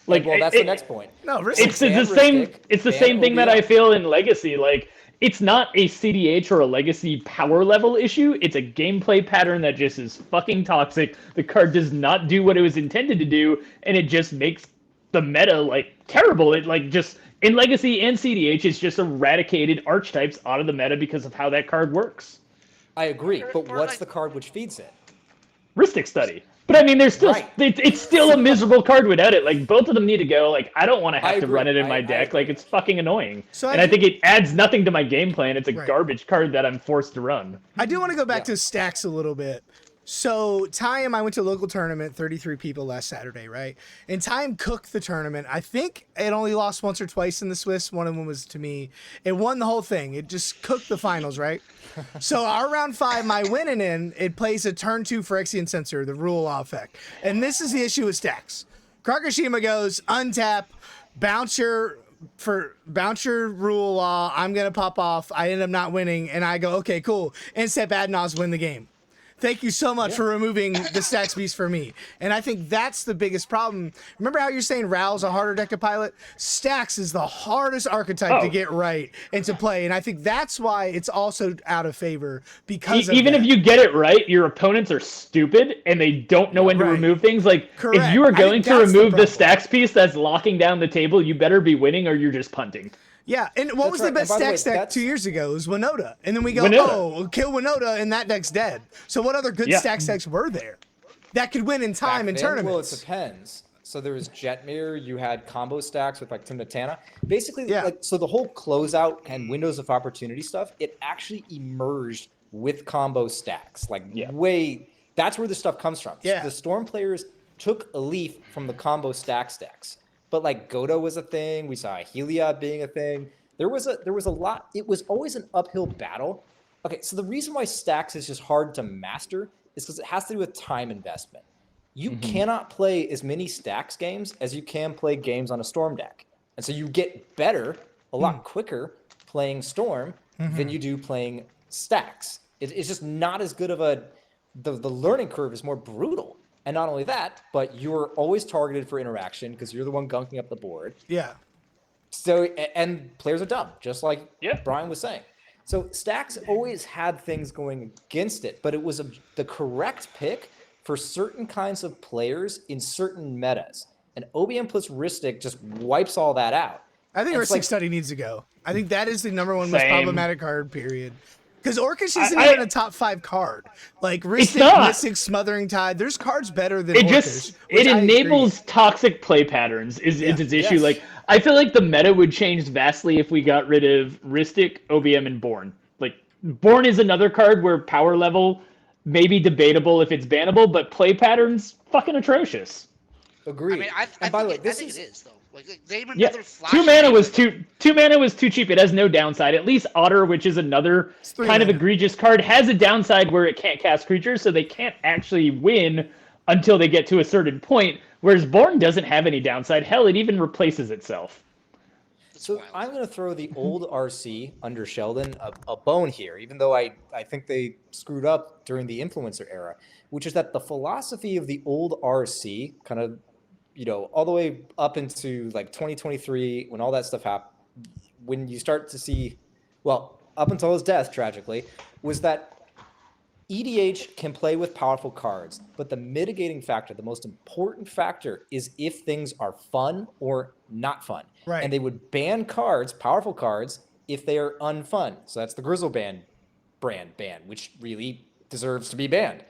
Like, Well, that's the next point. No, It's Ristic. Ban the same. Ristic, It's the ban same thing that I OBM. feel in Legacy. Like, it's not a CDH or a Legacy power level issue. It's a gameplay pattern that just is fucking toxic. The card does not do what it was intended to do, and it just makes the meta like terrible. It like just in Legacy and CDH, it's just eradicated archetypes out of the meta because of how that card works. I agree, but Or what's like- the card which feeds it? Ristic Study. But I mean, there's still Right. it's still a miserable card without it. Like, both of them need to go. Like, I don't want to I have to agree. run it in my I deck. agree. Like, it's fucking annoying. So And I think it adds nothing to my game plan. It's a Right. garbage card that I'm forced to run. I do want to go back Yeah. to stacks a little bit. So Time, I went to a local tournament, 33 people last Saturday, right? And Time cooked the tournament. I think it only lost once or twice in the Swiss. One of them was to me. It won the whole thing. It just cooked the finals, right? So our round 5, my winning in, it plays a turn 2 Phyrexian Censor, the rule law effect. And this is the issue with stacks. Krakashima goes, untap, bouncer rule law, I'm gonna pop off. I end up not winning, and I go, okay, cool. And Sep Adnos win the game. Thank you so much for removing the stacks beast for me. And I think that's the biggest problem. Remember how you're saying Rao's a harder deck to pilot? Stacks is the hardest archetype to Oh. get right and to play. And I think that's why it's also out of favor because of Even that. if you get it right, your opponents are stupid and they don't know when to Right. remove things. Like, Correct. if you are I think going to that's the remove the problem. stacks piece that's locking down the table, you better be winning or you're just punting. Yeah, and what was right. the best And by the way, stacks deck that's- 2 years ago? It was Winota. And then we go, Winota. oh, kill Winota, and that deck's dead. So what other good Yeah. stacks decks were there that could win in time in Back then, tournaments? Well, it depends. So there was Jetmir, you had combo stacks with like Tymna Dargo. Basically, Yeah. like, so the whole closeout and windows of opportunity stuff, it actually emerged with combo stacks. Like, Yeah. that's where the stuff comes from. Yeah. The Storm players took a leaf from the combo stacks decks. But like Godo was a thing. We saw Heliod being a thing. There was a lot. It was always an uphill battle. Okay, so the reason why stacks is just hard to master is because it has to do with time investment. You cannot play as many stacks games as you can play games on a Storm deck. And so you get better a lot quicker playing Storm than you do playing stacks. It's just not as good of the learning curve is more brutal. And not only that, but you're always targeted for interaction because you're the one gunking up the board. Yeah. So, and players are dumb, just like Yeah. Brian was saying. So stacks always had things going against it, but it was the correct pick for certain kinds of players in certain metas. And OBM plus Ristic just wipes all that out. I think And it's Ristic like- Study needs to go. I think that is the number one most Same. problematic card, period. Because Orcish isn't I- even a top 5 card. Like Ristic, not. Mystic, Smothering Tide, there's cards better than It Orcish. just which it I agree. enables toxic play patterns is its issue. Yes. Like, I feel like the meta would change vastly if we got rid of Ristic, OBM, and Born. Like, Born is another card where power level may be debatable if it's bannable, but play patterns fucking atrocious. Agreed. I mean, I and by the way, think, this it is is though. Like name Yeah, another flash. 2 mana was two mana was too cheap. It has no downside. At least Otter, which is another 3 kind of mana. egregious card, has a downside where it can't cast creatures, so they can't actually win until they get to a certain point. Whereas Born doesn't have any downside. Hell, it even replaces itself. So wild. I'm going to throw the old RC under Sheldon a bone here, even though I think they screwed up during the influencer era, which is that the philosophy of the old RC kind of, all the way up into like 2023, when all that stuff happened, when you start to see, well, up until his death, tragically, was that EDH can play with powerful cards, but the mitigating factor, the most important factor, is if things are fun or not fun. Right. And they would ban cards, powerful cards, if they are unfun. So that's the Grizzle brand ban, which really deserves to be banned.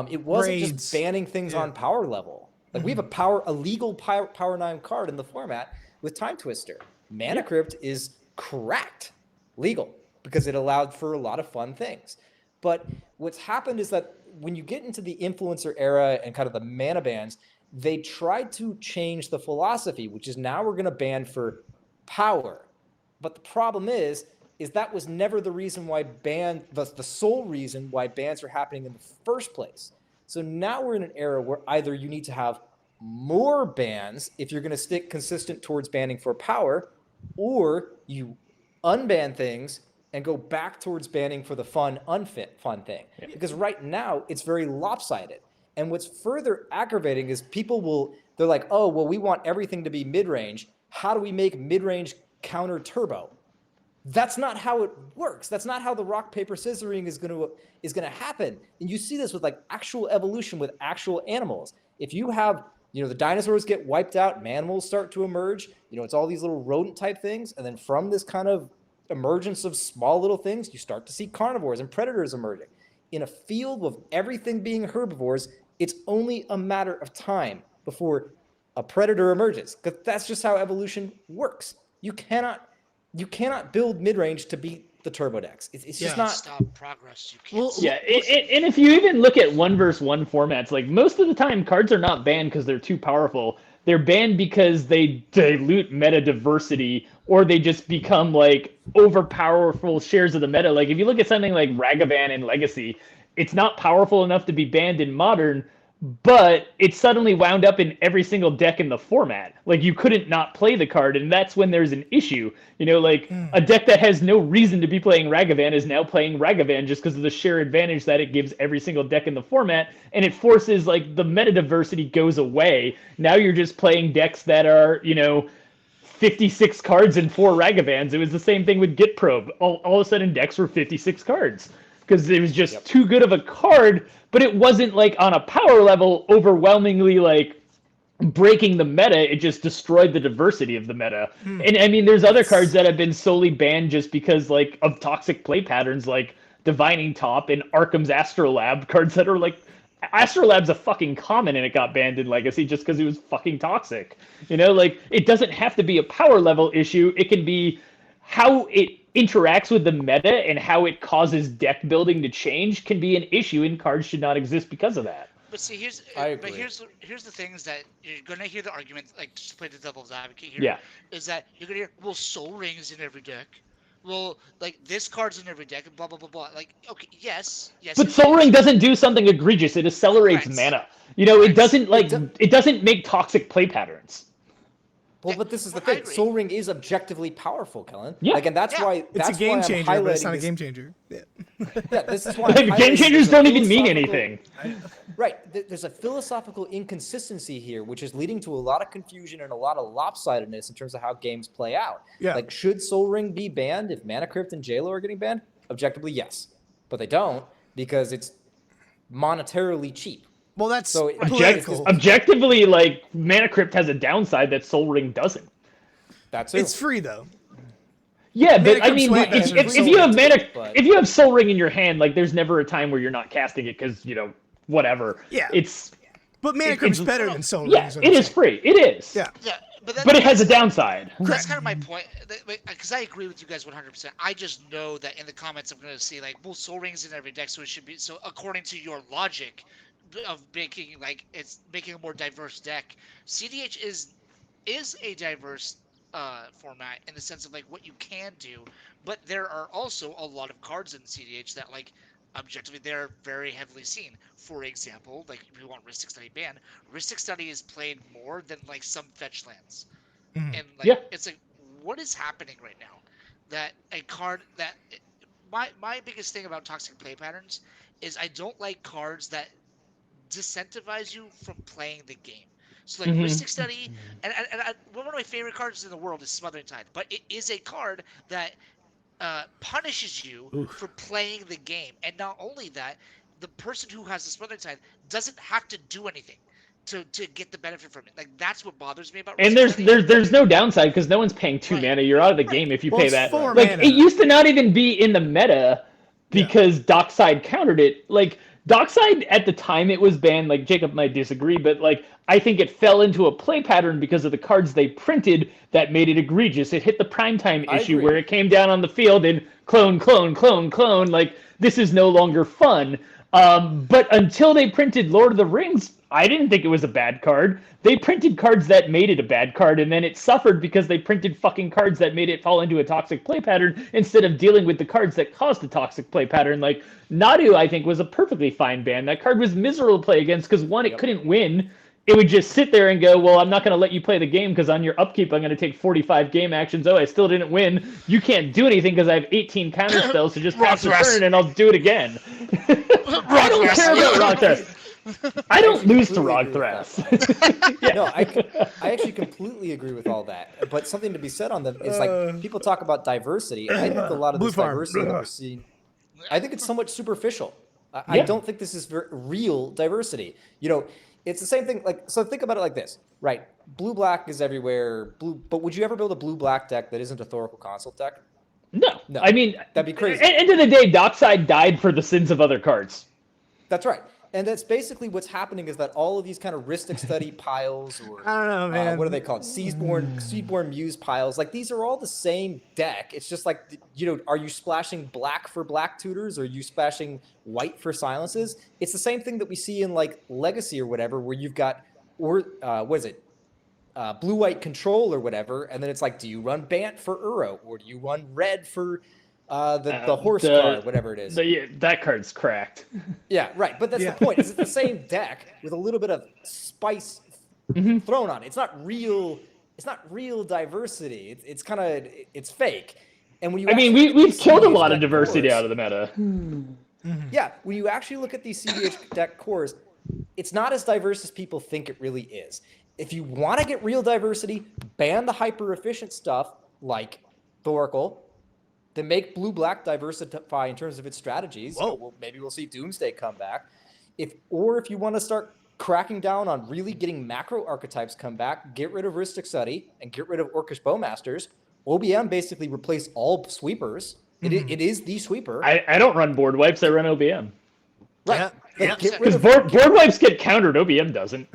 It wasn't Raids. just banning things on power level. Like we have a legal power 9 card in the format with Time Twister. Mana Crypt is cracked legal because it allowed for a lot of fun things. But what's happened is that when you get into the influencer era and kind of the mana bans, they tried to change the philosophy, which is now we're going to ban for power. But the problem is that was never the reason why the sole reason why bans are happening in the first place. So now we're in an era where either you need to have more bans if you're going to stick consistent towards banning for power, or you unban things, and go back towards banning for the fun thing. Yeah. Because right now it's very lopsided. And what's further aggravating is they're like, oh, well, we want everything to be mid-range. How do we make mid-range counter turbo? That's not how it works. That's not how the rock paper scissoring is gonna happen. And you see this with like actual evolution with actual animals. If you have, the dinosaurs get wiped out, mammals start to emerge. It's all these little rodent type things, and then from this kind of emergence of small little things, you start to see carnivores and predators emerging. In a field with everything being herbivores, it's only a matter of time before a predator emerges, because that's just how evolution works. You cannot build mid-range to beat the turbo decks. It's just not stop progress. You can't. Yeah, and if you even look at 1v1 formats, like most of the time, cards are not banned because they're too powerful. They're banned because they dilute meta diversity, or they just become like overpowerful shares of the meta. Like if you look at something like Ragavan in Legacy, it's not powerful enough to be banned in Modern, but it suddenly wound up in every single deck in the format. Like you couldn't not play the card, and that's when there's an issue. A deck that has no reason to be playing Ragavan is now playing Ragavan just because of the sheer advantage that it gives every single deck in the format, and it forces like the meta diversity goes away. Now you're just playing decks that are, 56 cards and 4 Ragavans. It was the same thing with Git Probe. All of a sudden decks were 56 cards because it was just too good of a card, but it wasn't like on a power level overwhelmingly like breaking the meta. It just destroyed the diversity of the meta. And I mean, there's other cards that have been solely banned just because like of toxic play patterns, like Divining Top and Arkham's Astrolab, cards that are like, Astrolab's a fucking common and it got banned in Legacy just because it was fucking toxic. Like it doesn't have to be a power level issue. It can be how it interacts with the meta and how it causes deck building to change can be an issue, and cards should not exist because of that. But see, here's the things that you're gonna hear the argument, like just to play the devil's advocate here. Yeah. Is that you're gonna hear, well, Soul Ring is in every deck. Well, like this card's in every deck, and blah blah blah blah. Like, okay, yes. But Soul Ring doesn't do something egregious. It accelerates mana. It doesn't it doesn't make toxic play patterns. Well, but this is the thing. Soul Ring is objectively powerful, Kellen. Yeah. And that's why it's a game changer, but it's not a game changer. This is why game changers don't even mean anything. Right. There's a philosophical inconsistency here, which is leading to a lot of confusion and a lot of lopsidedness in terms of how games play out. Yeah. Like, should Soul Ring be banned if Mana Crypt and JLo are getting banned? Objectively, yes. But they don't because it's monetarily cheap. Well, that's so political. Objectively, like, Mana Crypt has a downside that Soul Ring doesn't. That's It's free, though. Yeah, but Mana I mean, Crypt's if you have if you have Soul Ring in your hand, like, there's never a time where you're not casting it because, whatever. Yeah. But Mana Crypt's better than Soul Ring. Yeah, it is free. It is. Yeah. Yeah, but it has a downside. That's kind of my point, because I agree with you guys 100%. I just know that in the comments I'm going to see, like, well, Soul Ring's in every deck, so it should be. So according to your logic of making, like, it's making a more diverse deck, cEDH is a diverse format in the sense of, like, what you can do, but there are also a lot of cards in cEDH that, like, objectively they're very heavily seen. For example, like, if you want Rhystic Study banned, Rhystic Study is played more than, like, some fetch lands. And, like, it's like, what is happening right now? That a card that my biggest thing about toxic play patterns is I don't like cards that disincentivize you from playing the game. So, like, Rhystic Study, and one of my favorite cards in the world is Smothering Tithe, but it is a card that punishes you for playing the game. And not only that, the person who has the Smothering Tithe doesn't have to do anything to get the benefit from it. Like, that's what bothers me about And there's no downside because no one's paying 2 mana. You're out of the game if you pay that. 4 Like, mana. it used to not even be in the meta because Dockside countered it. Like, Dockside, at the time it was banned, like, Jacob might disagree, but, like, I think it fell into a play pattern because of the cards they printed that made it egregious. It hit the primetime issue where it came down on the field and clone. Like, this is no longer fun. But until they printed Lord of the Rings, I didn't think it was a bad card. They printed cards that made it a bad card, and then it suffered because they printed fucking cards that made it fall into a toxic play pattern instead of dealing with the cards that caused the toxic play pattern. Like, Nadu, I think, was a perfectly fine ban. That card was miserable to play against because, one, it couldn't win. it would just sit there and go, well, I'm not going to let you play the game because on your upkeep, I'm going to take 45 game actions. Oh, I still didn't win. You can't do anything because I have 18 counter spells, so just pass the turn and I'll do it again. I don't care about Rock Thrust. I don't lose to Rock Thrust. Yeah. No, I actually completely agree with all that. But something to be said on them is like people talk about diversity. I think a lot of this diversity that we're seeing, I think it's somewhat superficial. I don't think this is real diversity. You know, it's the same thing. Like, so think about it like this, right? Blue-black is everywhere. But would you ever build a blue-black deck that isn't a Thoracle Consult deck? No. I mean, that'd be crazy. End of the day, Dockside died for the sins of other cards. That's right. And that's basically what's happening is that all of these kind of Ristic Study piles, or I don't know, man. What are they called? Seedborn Muse piles. Like, these are all the same deck. It's just like, you know, are you splashing black for black tutors, or are you splashing white for silences? It's the same thing that we see in like Legacy or whatever, where you've got, what is it? Blue-white control or whatever, and then it's like, do you run Bant for Uro, or do you run red for the horse card, whatever it is? That card's cracked. Yeah, right. But that's the point. Is it's the same deck with a little bit of spice thrown on it. It's not real. It's not real diversity. It's kind of it's fake. And when you we've killed a lot of diversity out of the meta. Yeah, when you actually look at these cEDH deck cores, it's not as diverse as people think it really is. If you want to get real diversity, ban the hyper efficient stuff like Thoracle. Then make blue-black diversify in terms of its strategies. You know, maybe we'll see Doomsday come back. If you want to start cracking down on really getting macro archetypes come back, get rid of Ristic Study and get rid of Orcish Bowmasters. OBM basically replaced all sweepers. It is the sweeper. I don't run board wipes. I run OBM. Right. Yeah. Because board wipes get countered. OBM doesn't.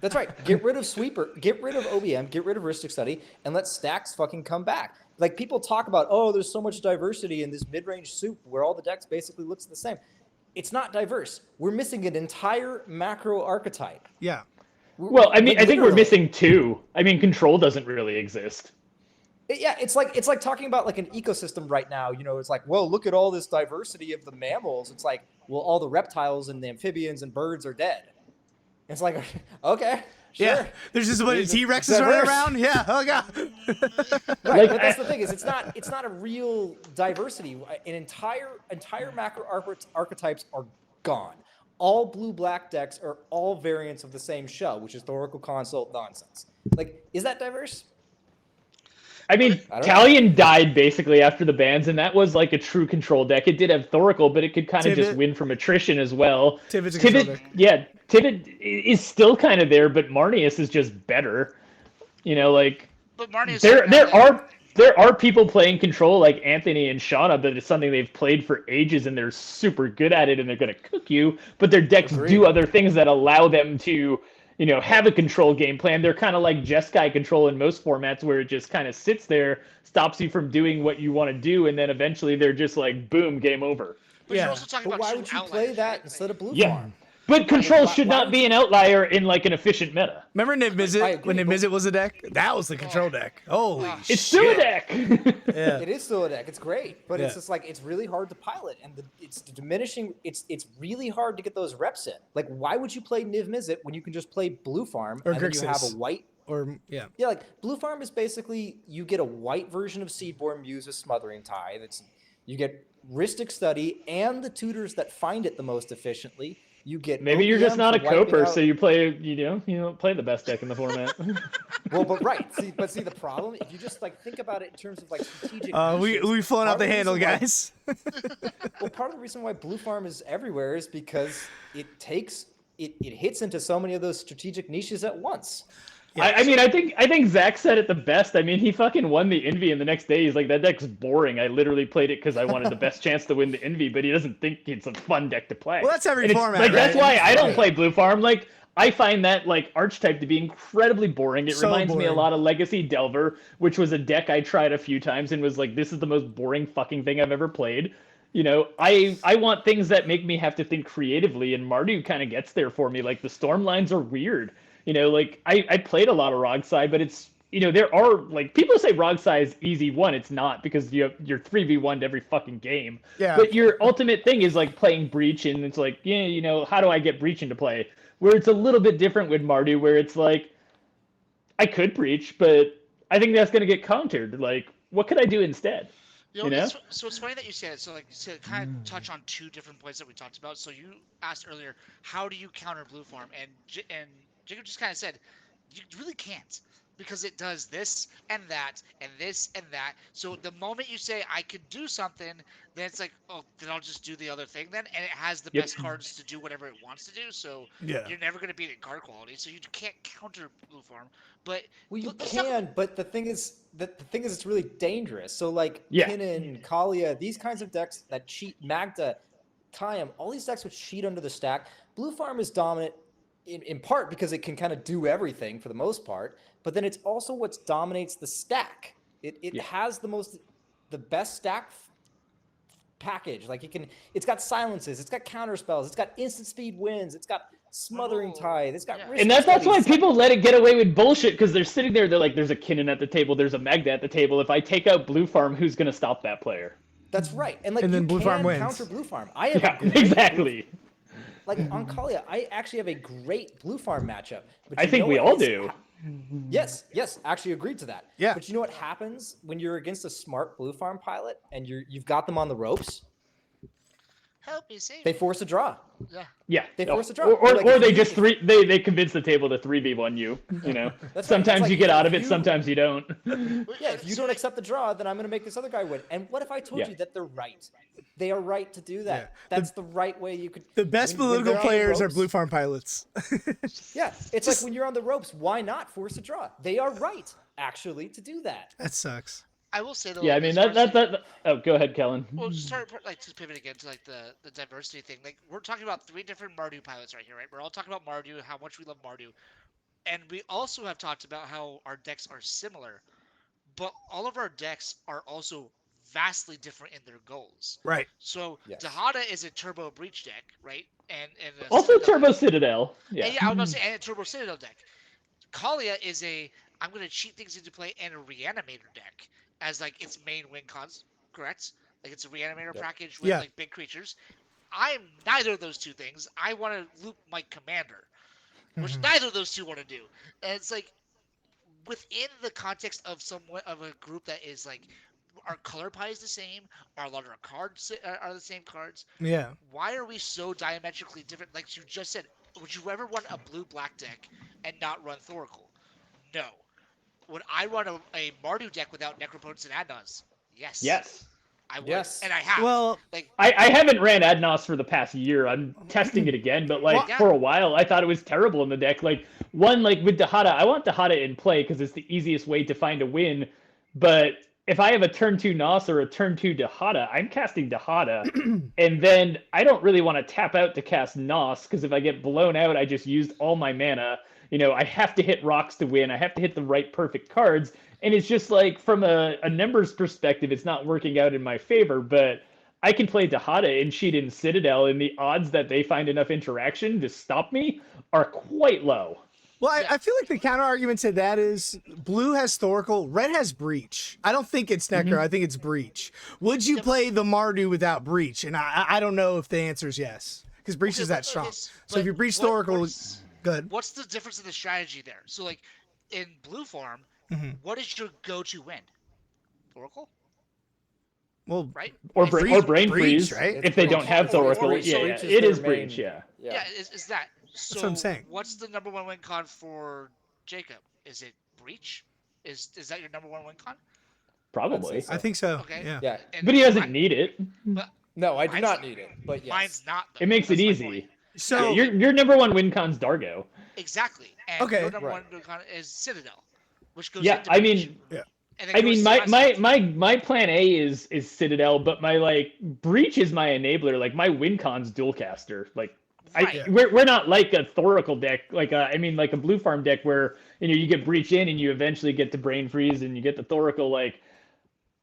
That's right. Get rid of sweeper. Get rid of OBM. Get rid of Ristic Study, and let stacks fucking come back. Like, people talk about, oh, there's so much diversity in this mid-range soup where all the decks basically looks the same. It's not diverse. We're missing an entire macro archetype. Yeah. Well, I mean, I think we're missing two. I mean, control doesn't really exist. It's like talking about like an ecosystem right now. You know, it's like, well, look at all this diversity of the mammals. It's like, well, all the reptiles and the amphibians and birds are dead. It's like, okay. Sure. Yeah, there's just a bunch of T-Rexes running around. Yeah, oh god. Right, but that's the thing, is it's not a real diversity. An entire macro archetypes are gone. All blue-black decks are all variants of the same shell, which is Thoracle Consult nonsense. Like, is that diverse? I mean, Talion died basically after the bans, and that was like a true control deck. It did have Thoracle, but it could kind of just win from attrition as well. Tivit's a control deck. Yeah, Tivit is still kind of there, but Marnius is just better. You know, like, but Marnius there are people playing control like Anthony and Shauna, but it's something they've played for ages and they're super good at it and they're going to cook you. But their decks do other things that allow them to, you know, have a control game plan. They're kind of like Jeskai control in most formats, where it just kind of sits there, stops you from doing what you want to do, and then eventually they're just like, boom, game over. But you're also talking but about why would you play that instead of Blue Farm? But control should not be an outlier in like an efficient meta. Remember Niv Mizzet when Niv Mizzet was a deck? That was the control deck. Holy shit. It's still a deck. Yeah. It is still a deck. It's great, but it's just like, it's really hard to pilot, and it's diminishing. It's really hard to get those reps in. Like, why would you play Niv Mizzet when you can just play Blue Farm or and then you have a white? Yeah, like Blue Farm is basically, you get a white version of Seedborn Muse with Smothering Tithe. You get Ristic Study and the tutors that find it the most efficiently. You get maybe you're just not a coper, so you play you don't play the best deck in the format. Well, but see the problem, if you just like think about it in terms of like strategic. We've flown out the handle, guys. Well, part of the reason why Blue Farm is everywhere is because it hits into so many of those strategic niches at once. Yeah. I mean, I think Zach said it the best. I mean, he fucking won the Envy, and the next day he's like, that deck's boring. I literally played it because I wanted the best chance to win the Envy, but he doesn't think it's a fun deck to play. Well, that's every format, like, right? That's why I don't play Blue Farm. Like, I find that like archetype to be incredibly boring. It reminds me a lot of Legacy Delver, which was a deck I tried a few times and was like, this is the most boring fucking thing I've ever played. You know, I want things that make me have to think creatively, and Mardu kind of gets there for me. Like, the storm lines are weird. You know, like, I played a lot of Rogsai, but it's, you know, there are, like, people say Rogsai is easy one. It's not, because you're 3v1'd every fucking game. Yeah. But your ultimate thing is, like, playing Breach, and it's like, yeah, you know, how do I get Breach into play? Where it's a little bit different with Mardu, where it's like, I could breach, but I think that's going to get countered. Like, what could I do instead? You know? So it's funny that you said it. So like to kind of touch on two different points that we talked about. So you asked earlier, how do you counter blue farm? And Jacob just kind of said, you really can't because it does this and that and this and that. So the moment you say I could do something, then it's like, oh, then I'll just do the other thing then, and it has the best cards to do whatever it wants to do. So you're never going to beat it in card quality. So you can't counter blue farm. But well, you can, but the thing is, it's really dangerous. So like Yeah. Kinnan, Kalia, these kinds of decks that cheat, Magda, Kayam, all these decks which cheat under the stack. Blue farm is dominant in part because it can kind of do everything for the most part, but then it's also what dominates the stack. It has the best stack package. Like it's got silences, it's got counter spells, it's got instant speed wins, it's got smothering tithe, it's got and that's why people let it get away with bullshit, because they're sitting there, they're like, there's a Kinnan at the table, there's a Magda at the table. If I take out blue farm, who's gonna stop that player? That's right. And like, and then you blue farm can wins. counter blue farm. I have exactly. Like on Kalia, I actually have a great blue farm matchup. But I think we all do. Yes, actually agreed to that. Yeah. But you know what happens when you're against a smart blue farm pilot and you've got them on the ropes? help me save. They force a draw. Yeah. They force a draw. Or they just they convince the table to 3v1 you. You know. Sometimes like, you get out of it, sometimes you don't. Yeah, if you don't accept the draw, then I'm going to make this other guy win. And what if I told you that they're right? They are right to do that. Yeah. That's the right way you could. The best political players are blue farm pilots. Yeah, it's like when you're on the ropes, why not force a draw? They are right, actually, to do that. That sucks. I will say though. Yeah, I mean that. Oh, go ahead, Kellen. Well, just start like to pivot again to like the diversity thing. Like we're talking about 3 different Mardu pilots right here, right? We're all talking about Mardu, how much we love Mardu, and we also have talked about how our decks are similar, but all of our decks are also vastly different in their goals. Right. So Dahada is a turbo breach deck, right? And also turbo Citadel. Yeah. I was about to say, and a turbo Citadel deck. Kalia is a I'm going to cheat things into play and a reanimator deck as like its main win cons, correct? Like it's a reanimator package with like big creatures. I'm neither of those two things. I want to loop my commander, which neither of those two want to do. And it's like within the context of somewhat of a group that is like our color pie is the same, a lot of our cards are the same cards. Yeah. Why are we so diametrically different? Like you just said, would you ever run a blue-black deck and not run Thoracle? No. Would I run a Mardu deck without Necropotence and Adnons? Yes. Yes. I would. And I have. Well, like I haven't ran Adnos for the past year. I'm testing it again, but like for a while, I thought it was terrible in the deck. Like with Dahada, I want Dahada in play because it's the easiest way to find a win. But if I have a turn 2 Nos or a turn 2 Dahada, I'm casting Dahada, and then I don't really want to tap out to cast Nos because if I get blown out, I just used all my mana. You know, I have to hit rocks to win. I have to hit the right perfect cards. And it's just like from a numbers perspective, it's not working out in my favor. But I can play Dahada and cheat in Citadel, and the odds that they find enough interaction to stop me are quite low. Well, I feel like the counter argument to that is blue has Thoracle, red has Breach. I don't think it's Necro. I think it's Breach. Would you play the Mardu without Breach? And I don't know if the answer is yes, because Breach is that strong. So if you Breach Thoracle, good. What's the difference in the strategy there? So like in blue form, what is your go-to win? Thoracle? Well, right? Or brain freeze, right? If they don't have Thoracle, it is Breach, Yeah, is that. So that's what I'm saying. What's the number 1 win con for Jacob? Is it Breach? Is that your number 1 win con? Probably. I think so. Okay. Yeah. But he doesn't need it. But no, I do not need it. But yes. Mine's not. Though. It makes it easy. So your number 1 win con's Dargo. Exactly. And your number 1 win con is Citadel, which goes into Breach. My plan A is Citadel, but my Breach is my enabler. Like my win con's Dualcaster. Like we're not like a Thoracle deck, like a blue farm deck where you get Breach in and you eventually get to brain freeze and you get the Thoracle. Like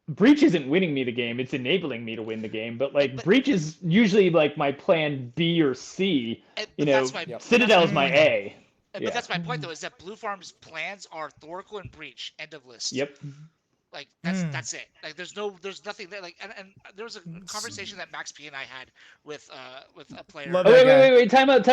Breach isn't winning me the game; it's enabling me to win the game. But Breach is usually like my plan B or C. Citadel is my A. But that's my point, though, is that blue farm's plans are Thoracle and Breach. End of list. Yep. Like that's it. Like there's nothing there. Like and there was a conversation that Max P and I had with a player. Love Oh, that guy. wait. Time out.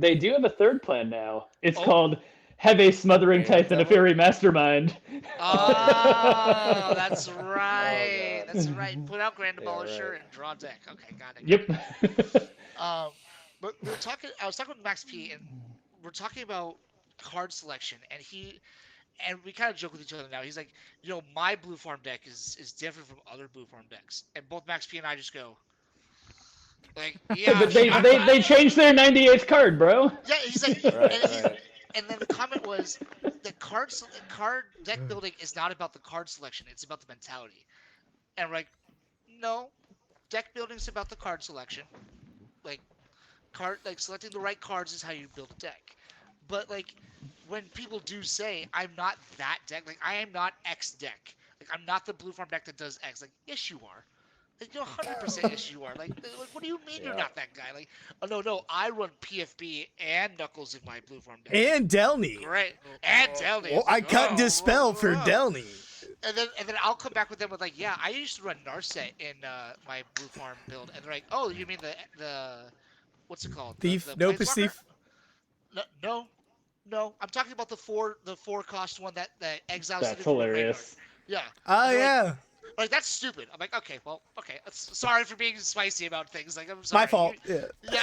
They do have a third plan now. It's called have a smothering Grand type and a Devil? fairy mastermind. Oh, that's right. God. That's right. Put out Grand Yeah, Demolisher right. and draw deck. Okay, got it. Yep. But I was talking with Max P, and we're talking about card selection, and we kind of joke with each other now. He's like, my blue farm deck is different from other blue farm decks, and both Max P and I just go, like, yeah, But they changed their 98th card, bro. yeah. He's like, Right. and then the comment was, the card deck building is not about the card selection; it's about the mentality. And we're like, no, deck building is about the card selection. Like selecting the right cards is how you build a deck. But like when people do say I'm not that deck, like I am not X deck. Like I'm not the blue farm deck that does X. Like yes you are. Like 100% yes you are. Like what do you mean you're not that guy? Like oh no, I run PFB and Knuckles in my blue farm deck. And Delny. Right. And Delny. Well, I cut Dispel for Delny. And then I'll come back with them with like, yeah, I used to run Narset in my blue farm build, and they're like, oh, you mean the what's it called? Thief, the no Planeswalker? thief. No. I'm talking about the four cost one that exiles. That's hilarious. Yeah. Oh And they're yeah. like that's stupid. I'm like, okay. Sorry for being spicy about things. Like I'm sorry. My fault. Yeah. Yeah.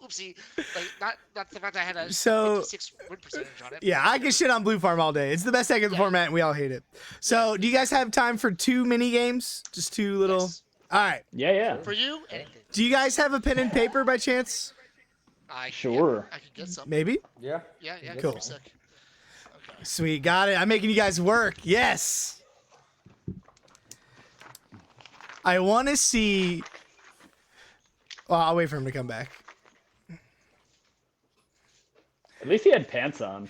Oopsie. Like not the fact I had a So- 56 win percentage on it. Yeah, I can shit on Blue Farm all day. It's the best deck in the format, and we all hate it. So, do you guys have time for 2 mini games? Just 2 little. Yes. All right. Yeah. For you, anything. Do you guys have a pen and paper by chance? Sure. I can get some. Maybe. Yeah. Yeah. Cool. Give me a sec. Sweet, got it. I'm making you guys work. Yes. I want to see. Well, I'll wait for him to come back. At least he had pants on.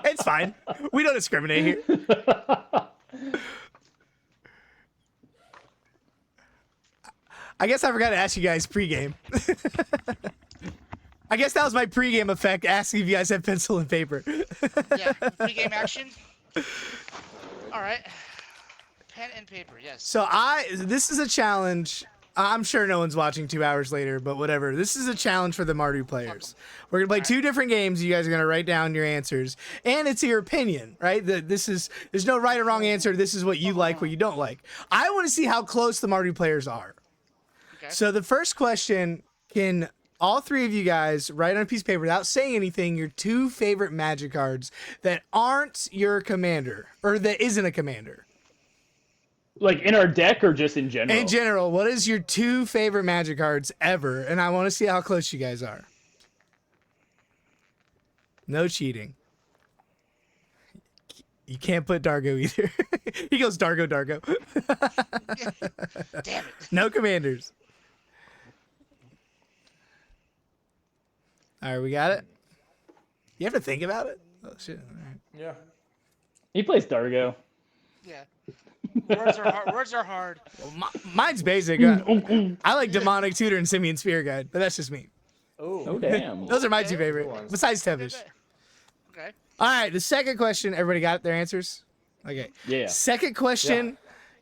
It's fine. We don't discriminate here. I guess I forgot to ask you guys pregame. I guess that was my pregame effect, asking if you guys have pencil and paper. Yeah, pre-game action. All right. Pen and paper, yes. So this is a challenge. I'm sure no one's watching 2 hours later, but whatever. This is a challenge for the Mardu players. We're gonna play 2 different games. You guys are gonna write down your answers, and it's your opinion, right? There's no right or wrong answer. This is what you like, what you don't like. I want to see how close the Mardu players are. Okay. So the first question: can all 3 of you guys write on a piece of paper without saying anything your 2 favorite Magic cards that aren't your commander or that isn't a commander? Like in our deck or just in general? In general, what is your 2 favorite Magic cards ever? And I want to see how close you guys are. No cheating. You can't put Dargo either. He goes Dargo. Damn it. No commanders. All right, we got it. You have to think about it. Oh shit! All right. Yeah. He plays Dargo. Yeah. Words are hard. Well, mine's basic. I like Demonic Tutor and Simian Spear Guide, but that's just me. Oh, damn. Those are my Okay. 2 favorite, Good ones. besides Tevish. Okay. All right, the second question. Everybody got their answers? Okay. Yeah. Second question: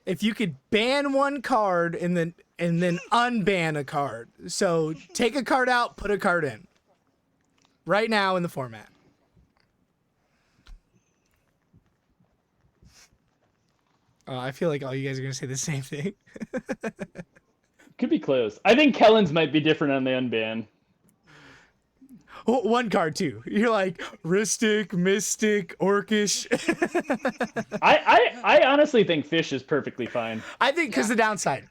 if you could ban one card and then unban a card, so take a card out, put a card in. Right now in the format. I feel like all you guys are gonna say the same thing. Could be close. I think Kellen's might be different on the unban. One card too. You're like Ristic, Mystic, Orcish. I honestly think Fish is perfectly fine. I think because the downside.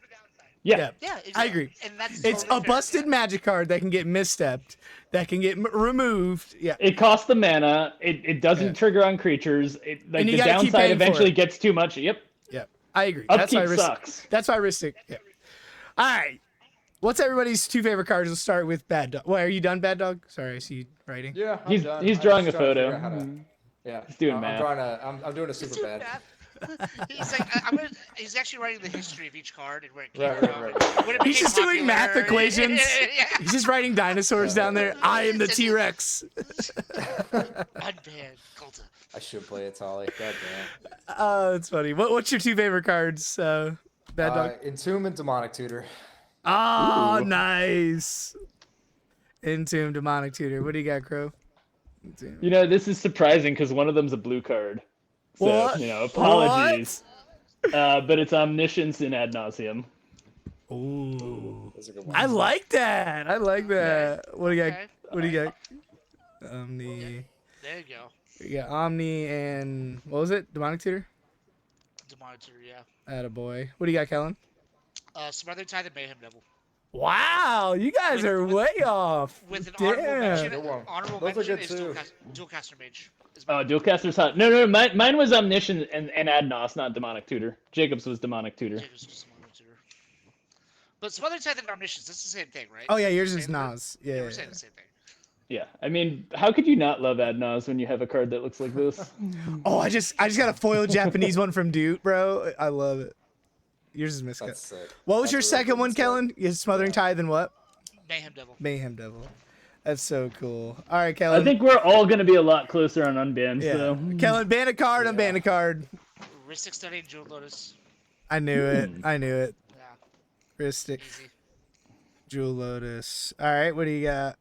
Yeah. Yeah, exactly. I agree. And that's It's totally a fair. busted Magic card that can get misstepped, that can get removed. Yeah. It costs the mana. It doesn't trigger on creatures. Like And you the gotta keep downside paying for eventually it. gets too much. Yep. Yeah. I agree. Upkeep sucks. That's why Ristic. Yeah. All right. What's everybody's 2 favorite cards? Let's start with Bad Dog. Well, are you done, Bad Dog? Sorry, I see you writing. Yeah. I'm He's done. he's I'm drawing a just trying to photo. figure out how to- Yeah. He's doing I'm math. drawing I'm doing a super bad. He's like, he's actually writing the history of each card and where it came Right, from. right. When it He's became just doing math popular. equations. Yeah. He's just writing dinosaurs down there. I am the T-Rex. Unbanned Colta. I should play Atali. God damn. Oh, that's funny. What's your two favorite cards, Bad Dog? Entomb and Demonic Tutor. Oh, nice. Entomb, Demonic Tutor. What do you got, Crow? Entomb. You know, this is surprising because one of them's a blue card. So, What? you know, apologies. But it's Omniscience in Ad Nauseam. Ooh. Those are good I ones. like that. I like that. What do you got? Okay. What do you got? Omni. There you go. You got Omni and what was it? Demonic Tutor? Demonitor, yeah. Attaboy. What do you got, Kellen? Smothered Tithe and Mayhem Devil. Wow, you guys are way off. With an Damn. Good one. honorable Those are mention good is too. Dual Caster Mage. Oh, Dualcaster's hot. No, mine was Omniscient and Ad Nos, not Demonic Tutor. Jacob's was Demonic Tutor. Jacob's just Smothered Tutor. But Smothered Tithe and Omniscience, that's the same thing, right? Oh yeah, yours We're is saying that? Nas. Yeah, Yeah. we're saying the same thing. Yeah, I mean, how could you not love Ad Nos when you have a card that looks like this? Oh, I just got a foil Japanese one from Dude, bro. I love it. Yours is Miscut. That's sick. What was That's your a really second good one, set. Kellen? You Smothering Tithe and what? Mayhem Devil. Mayhem Devil. That's so cool. All right, I Kellen. think we're all going to be a lot closer on Unbanned, yeah. so... Kellen, ban a card. I'm Yeah. ban a card. Ristic Study and Jewel Lotus. I knew it. I knew it. Yeah, Ristic, easy. Jewel Lotus. All right, what do you got,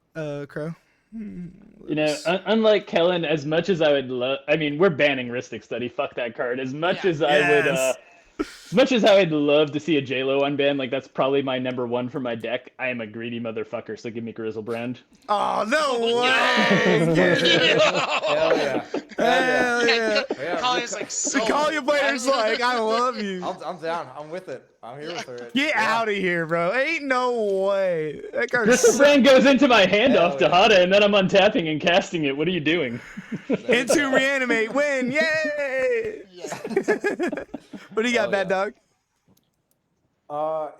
Crow? You know, unlike Kellen, as much as I would love... I mean, we're banning Ristic Study. Fuck that card. As much Yeah. as I would... Yes. As much as I would love to see a JLo unbanned, like that's probably my number one for my deck, I am a greedy motherfucker, so give me Grizzlebrand. Oh, no way! Hell yeah. Hell yeah. Yeah, Collier's like so. The Collier player's like, I love you. I'm down. I'm with it. I'm here with it. Get out of here, bro. Ain't no way. That card's Grizzlebrand goes into my hand Hell off yeah. Tejada, and then I'm untapping and casting it. What are you doing? into reanimate. Win. Yay! What do you got, Hell Bad yeah. Dog?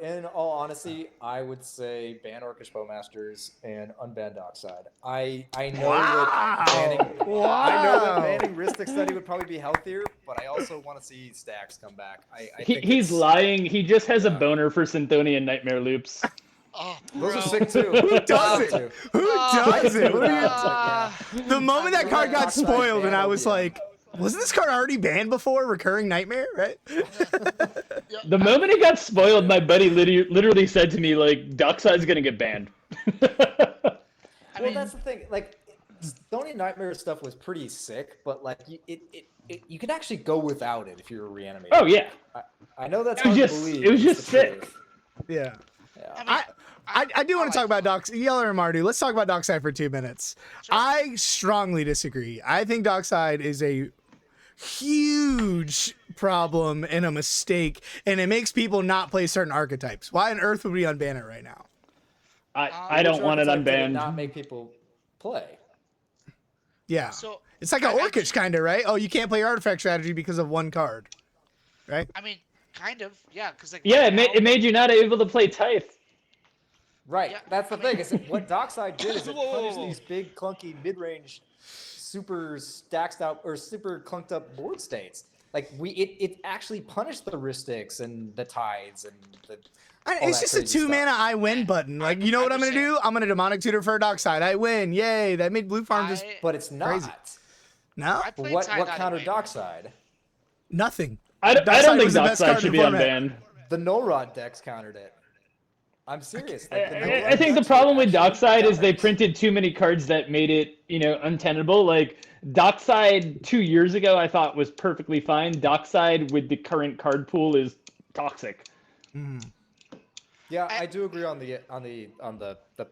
In all honesty, I would say ban Orcish Bowmasters and unban Dockside. I know Wow. that banning I know Wow. that banning Ristic Study would probably be healthier, but I also want to see stacks come back. I think He's it's- lying. He just has a Yeah. boner for Synthonia and Nightmare Loops. Oh, Those bro. are sick too. Who does it? Too. Who does it? What are you- Uh, The moment that card got Dockside spoiled, and ban I will was be like, wasn't this card already banned before? Recurring Nightmare, right? The moment it got spoiled, my buddy literally said to me, like, Dockside's gonna get banned. I Well, mean, that's the thing. Like, Stony Nightmare stuff was pretty sick, but like, you could actually go without it if you were reanimated. Oh, yeah. I know that's It was hard just- to believe. it was but just it's the sick. truth. Yeah. Yeah. I do want to talk about like Dockside. Yeller and Mardu, let's talk about Dockside for 2 minutes. I strongly disagree. I think Dockside is a huge problem and a mistake, and it makes people not play certain archetypes. Why on earth would we unban it right now? I don't Which want it archetype did unbanned. Not make people play. Yeah. So It's like an Orcish kind of, right? Oh, you can't play artifact strategy because of one card, right? I mean, kind of, yeah, because like Yeah, right now- it made you not able to play Tithe. Right. Yeah, That's the I mean- thing. Is what Dockside did is it Whoa. punished these big clunky mid-range, super stacked out or super clunked up board states. Like it actually punished the Ristics and the Tides and the. all It's that just a crazy 2 mana stuff. I win button. Like, you know what I'm going to do? I'm going to Demonic Tutor for a Dockside. I win. Yay. That made Blue Farm just. But it's not. Crazy. No? I played What Tide what out counter anyway. Dockside? Nothing. I don't Dockside think was the best card Dockside in should the be format. unbanned. The No Rod decks countered it. I'm serious. Like, the No I Rod think the decks problem were with actually Dockside is they dominant. printed too many cards that made it, untenable. Like Dockside 2 years ago, I thought was perfectly fine. Dockside with the current card pool is toxic. Yeah, I do agree on the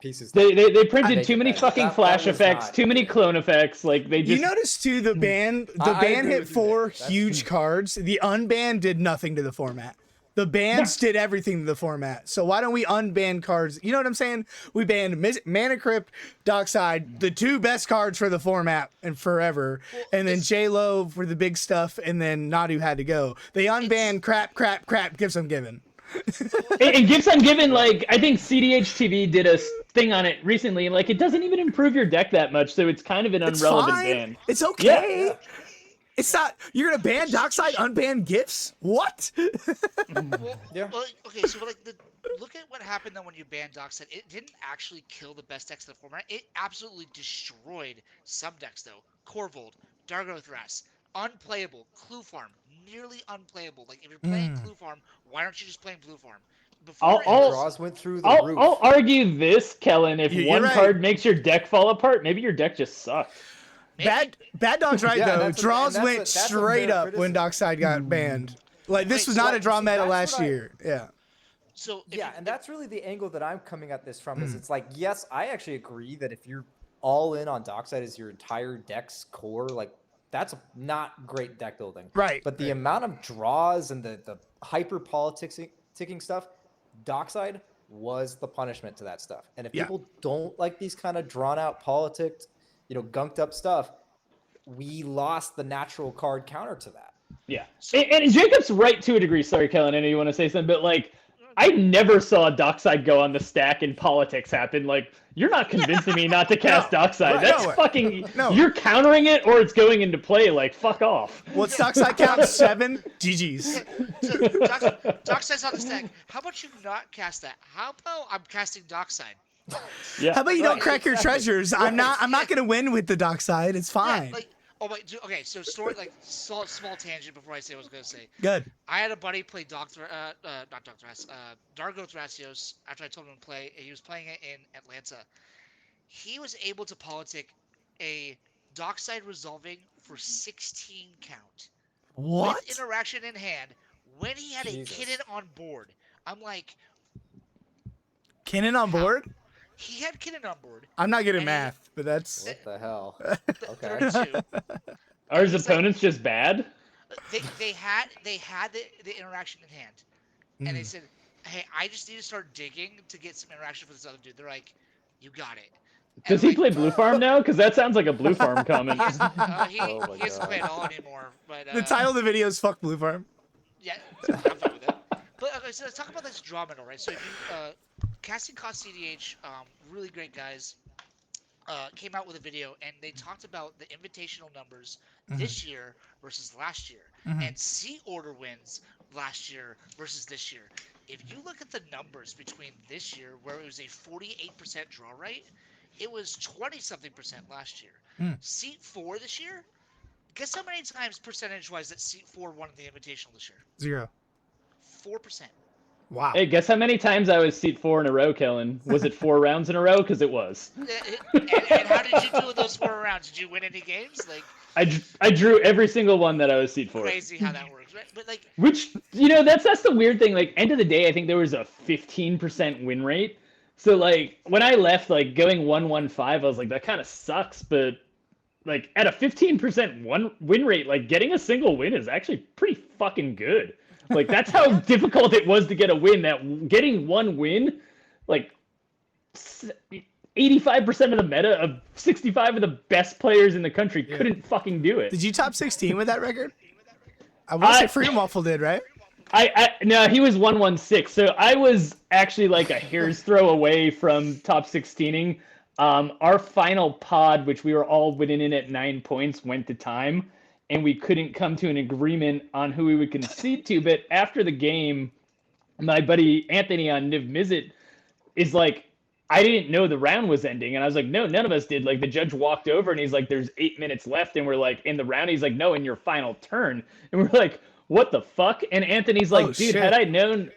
pieces. They printed make too it many better. fucking That flash was effects, not too many good. clone effects. Like they just You notice too the ban I agree hit with you 4 there. That's huge cards. The unban did nothing to the format. The bans did everything to the format. So why don't we unban cards? You know what I'm saying? We banned Mana Crypt, Dockside, the 2 best cards for the format and forever, and then J-Lo for the big stuff, and then Nadu had to go. They unbanned crap, gives them given. it gives on given. Like I think CDH-TV did a thing on it recently. Like it doesn't even improve your deck that much, so it's kind of an It's irrelevant fine. ban. It's okay. Yeah. It's not. You're gonna ban Dockside, unban gifts? What? Well, Yeah. well, okay, so like look at what happened then when you banned Dockside. It didn't actually kill the best decks in the format. It absolutely destroyed some decks though. Corvold, Dargo Thras, unplayable. Clue Farm, nearly unplayable. Like if you're playing Clue Farm, why aren't you just playing Blue Farm? Before it was- Draws went through the roof. I'll argue this, Kellen. If You're one right. card makes your deck fall apart, maybe your deck just sucked. Bad Dog's right Yeah, though. that's a- Draws that's a- went that's a straight fair up when criticism. Dockside got banned. Like this Wait, was so not a like, draw see, meta that's last what I- year. Yeah. So if Yeah, you- and that's really the angle that I'm coming at this from. Is it's like, yes, I actually agree that if you're all in on Dockside as your entire deck's core, like that's not great deck building. Right. But the amount of draws and the hyper ticking stuff, Dockside was the punishment to that stuff. And if Yeah. people don't like these kind of drawn out politics, gunked up stuff, we lost the natural card counter to that. Yeah, and Jacob's right to a degree. Sorry, Kellen, I know you want to say something, but like, I never saw Dockside go on the stack and politics happen. Like, you're not convincing me not to cast Dockside. right, That's no, fucking. no. You're countering it, or it's going into play. Like, fuck off. What's Dockside count? 7? GG's. Dockside's on the stack. How about you not cast that? How about I'm casting Dockside? Yeah. How about you don't Right, crack your exactly. treasures? I'm not gonna win with the Dockside. It's fine. Yeah, like, oh my, okay. So story, like small tangent before I say what I was gonna say. Good. I had a buddy play not Dargo Thracios after I told him to play. He was playing it in Atlanta. He was able to politic a Dockside resolving for 16 count. What? With interaction in hand when he had Jesus. a kitten on board. I'm like, Kinnan on board? he had kitten on board. I'm not good at And math, but that's What the hell? Okay. 32. Are his He's like- opponents just bad? They had the interaction in hand, and they said, "Hey, I just need to start digging to get some interaction for this other dude." They're like, "You got it." And Does I'm he play Blue Farm now? Because that sounds like a Blue Farm comment. He Oh my doesn't play God. at all anymore. But the title of the video is "Fuck Blue Farm." yeah, I'm fine with it. But okay, so let's talk about this draw medal, right? So if you casting cost cedh, really great guys. Came out with a video and they talked about the invitational numbers this year versus last year, and seat order wins last year versus this year. If you look at the numbers between this year, where it was a 48% draw rate, it was 20-something% last year. Seat 4 this year, guess how many times percentage-wise that seat 4 won the invitational this year? 0. 4%. Wow. Hey, guess how many times I was seat 4 in a row, Kellen? Was it 4 rounds in a row? Because it was. And how did you do with those 4 rounds? Did you win any games? Like, I drew every single one that I was seat 4. crazy how that works, right? But like, Which, that's the weird thing. Like, end of the day, I think there was a 15% win rate. So, like, when I left, like, going 1-1-5, I was like, that kind of sucks. But, like, at a 15% win rate, like, getting a single win is actually pretty fucking good. Like, that's how difficult it was to get a win. That getting one win, like, 85% of the meta of 65 of the best players in the country couldn't fucking do it. Did you top 16 with that record? I want to say Freedom Waffle did, right? No, he was 116. So I was actually like a hair's throw away from top 16ing. Our final pod, which we were all winning in at 9 points, went to time, and we couldn't come to an agreement on who we would concede to. But after the game, my buddy Anthony on Niv Mizzet is like, I didn't know the round was ending. And I was like, no, none of us did. Like, the judge walked over and he's like, there's 8 minutes left. And we're like, in the round, he's like, no, in your final turn. And we're like, what the fuck? And Anthony's like, dude, shit. had I known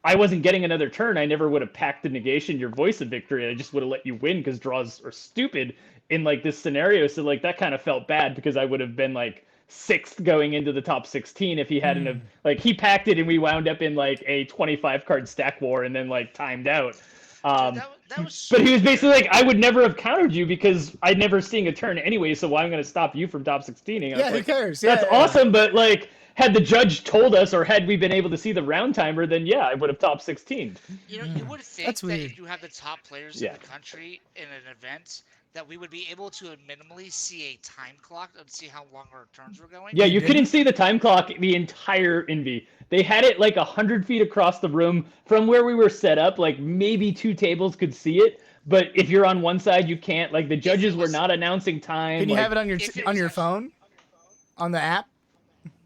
I wasn't getting another turn, I never would have packed the negation, your voice of victory. I just would have let you win because draws are stupid in like this scenario. So like that kind of felt bad because I would have been like 6th going into the top 16 if he hadn't have, like, he packed it and we wound up in like a 25 card stack war and then like timed out. that was But he was so basically weird. like, I would never have countered you because I'd never seen a turn anyway, so why am I going to stop you from top 16ing? Yeah, who cares? Yeah, That's yeah. awesome, but like, had the judge told us or had we been able to see the round timer, then yeah, I would have top 16. You know, you would think That's that weird. if you have the top players Yeah. in the country in an event, that we would be able to minimally see a time clock and see how long our turns were going. Yeah, you didn't? couldn't see the time clock the entire Envy. They had it like 100 feet across the room from where we were set up. Like maybe 2 tables could see it, but if you're on one side, you can't. Like the judges were was- not announcing time. Can you like, have it on your If it on was your actually- phone? on the app?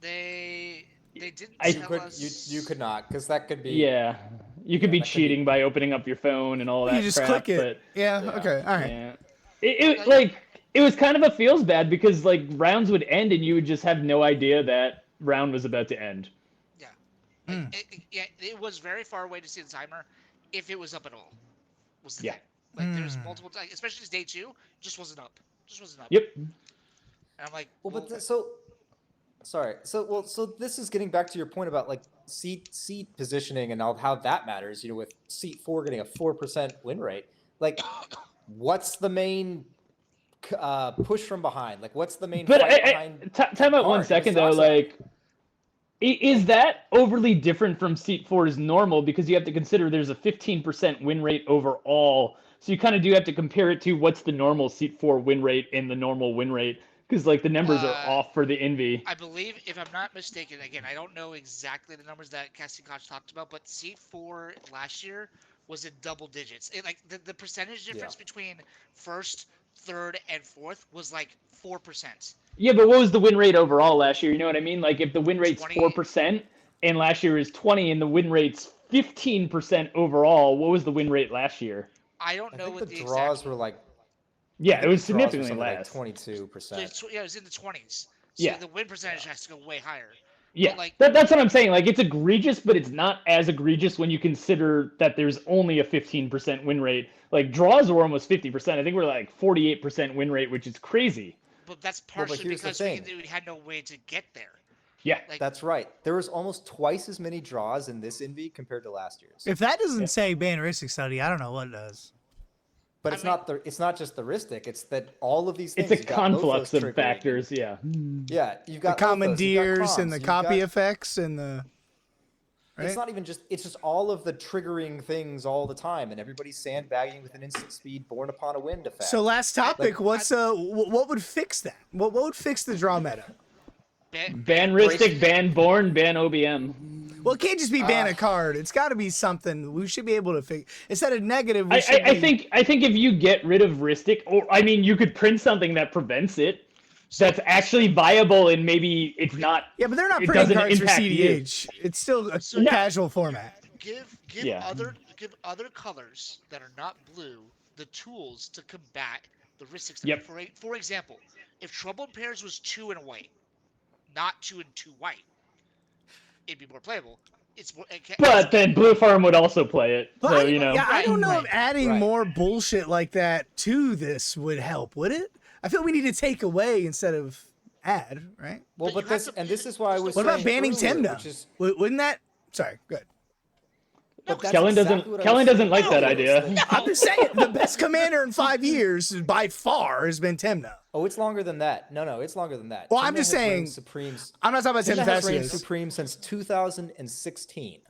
They didn't You tell could us. you could not, because that could be Yeah, you could be that could be- cheating by opening up your phone and all that You just crap. click it. But Yeah. Yeah. Okay. All right. yeah, it was kind of a feels bad because like rounds would end and you would just have no idea that round was about to end. Yeah. Hmm. It was very far away to see the timer, if it was up at all. Was the Yeah. thing. Like there's Hmm. multiple times, especially as day 2, just wasn't up. Just wasn't up. Yep. And I'm like, Well, but sorry. So this is getting back to your point about like seat positioning and how that matters. You know, with seat 4 getting a 4% win rate, like what's the main push from behind? Like what's the main But fight behind? time out 1 card? second It's though. Dockside. Like, is that overly different from seat 4's normal? Because you have to consider there's a 15% win rate overall. So you kind of do have to compare it to what's the normal seat 4 win rate and the normal win rate. Because like the numbers are off for the Envy. I believe, if I'm not mistaken, again, I don't know exactly the numbers that Casting Koch talked about, but seat 4 last year was in double digits. Like the percentage difference between first, third, and fourth was like 4%. Yeah, but what was the win rate overall last year? You know what I mean? Like if the win rate's 20. 4% and last year is 20 and the win rate's 15% overall, what was the win rate last year? I don't I know think what the the draws exact. were like. Yeah, it was the draws were significantly something like less. 22%. Yeah, it was in the 20s. So Yeah. the win percentage has to go way higher. Yeah, But, like, that's what I'm saying. Like, it's egregious, but it's not as egregious when you consider that there's only a 15% win rate. Like, draws were almost 50%. I think we're like 48% win rate, which is crazy. but that's Well, but partially here's the because thing. we had no way to get there. Yeah. Like, That's right. There was almost twice as many draws in this Envy compared to last year's. If that doesn't say Banneristic study, I don't know what does. But I it's not just the Ristic. It's that all of these things. It's a you've got conflux Lothos of triggering. factors, yeah. Yeah, you've The got Lothos, you've got commandeers and comms, the you've copy got- effects and the. Right? It's not even just. It's just all of the triggering things all the time, and everybody's sandbagging with an instant speed born upon a wind effect. So last topic, Like- what would fix that? What would fix the draw meta? Ban Ristic, ban Born, ban OBM. Well, it can't just be ban a card. It's got to be something we should be able to fix. Instead of negative, we should I be... think if you get rid of Ristic, or I mean, you could print something that prevents it. That's actually viable, and maybe it's not. Yeah, but they're not it printing doesn't cards for impact you. CDH. It's still a So- casual format. Give Yeah. other colors that are not blue the tools to combat the Ristic stuff. Yep. For example, if Troubled Pairs was 2 and white, not 2 and 2 white, it'd be more playable. It's more. But then Blue Farm would also play it, But so I, you know. yeah, I don't know if Right. adding Right. more bullshit like that to this would help, would it? I feel we need to take away instead of add, right? well, But but you this have to- and this is why I was. What about saying banning earlier, Tymna? Which is, Wouldn't that? Sorry, good. but that's Kellen exactly doesn't. what I Kellen was doesn't saying like that earlier, idea. is that- I'm just saying the best commander in 5 years by far has been Tymna. Oh, it's longer than that. No, it's longer than that. Well, I'm Tymna just has reigned saying- Supremes. I'm not talking about Tymna has reigned Thespius. supreme since 2016.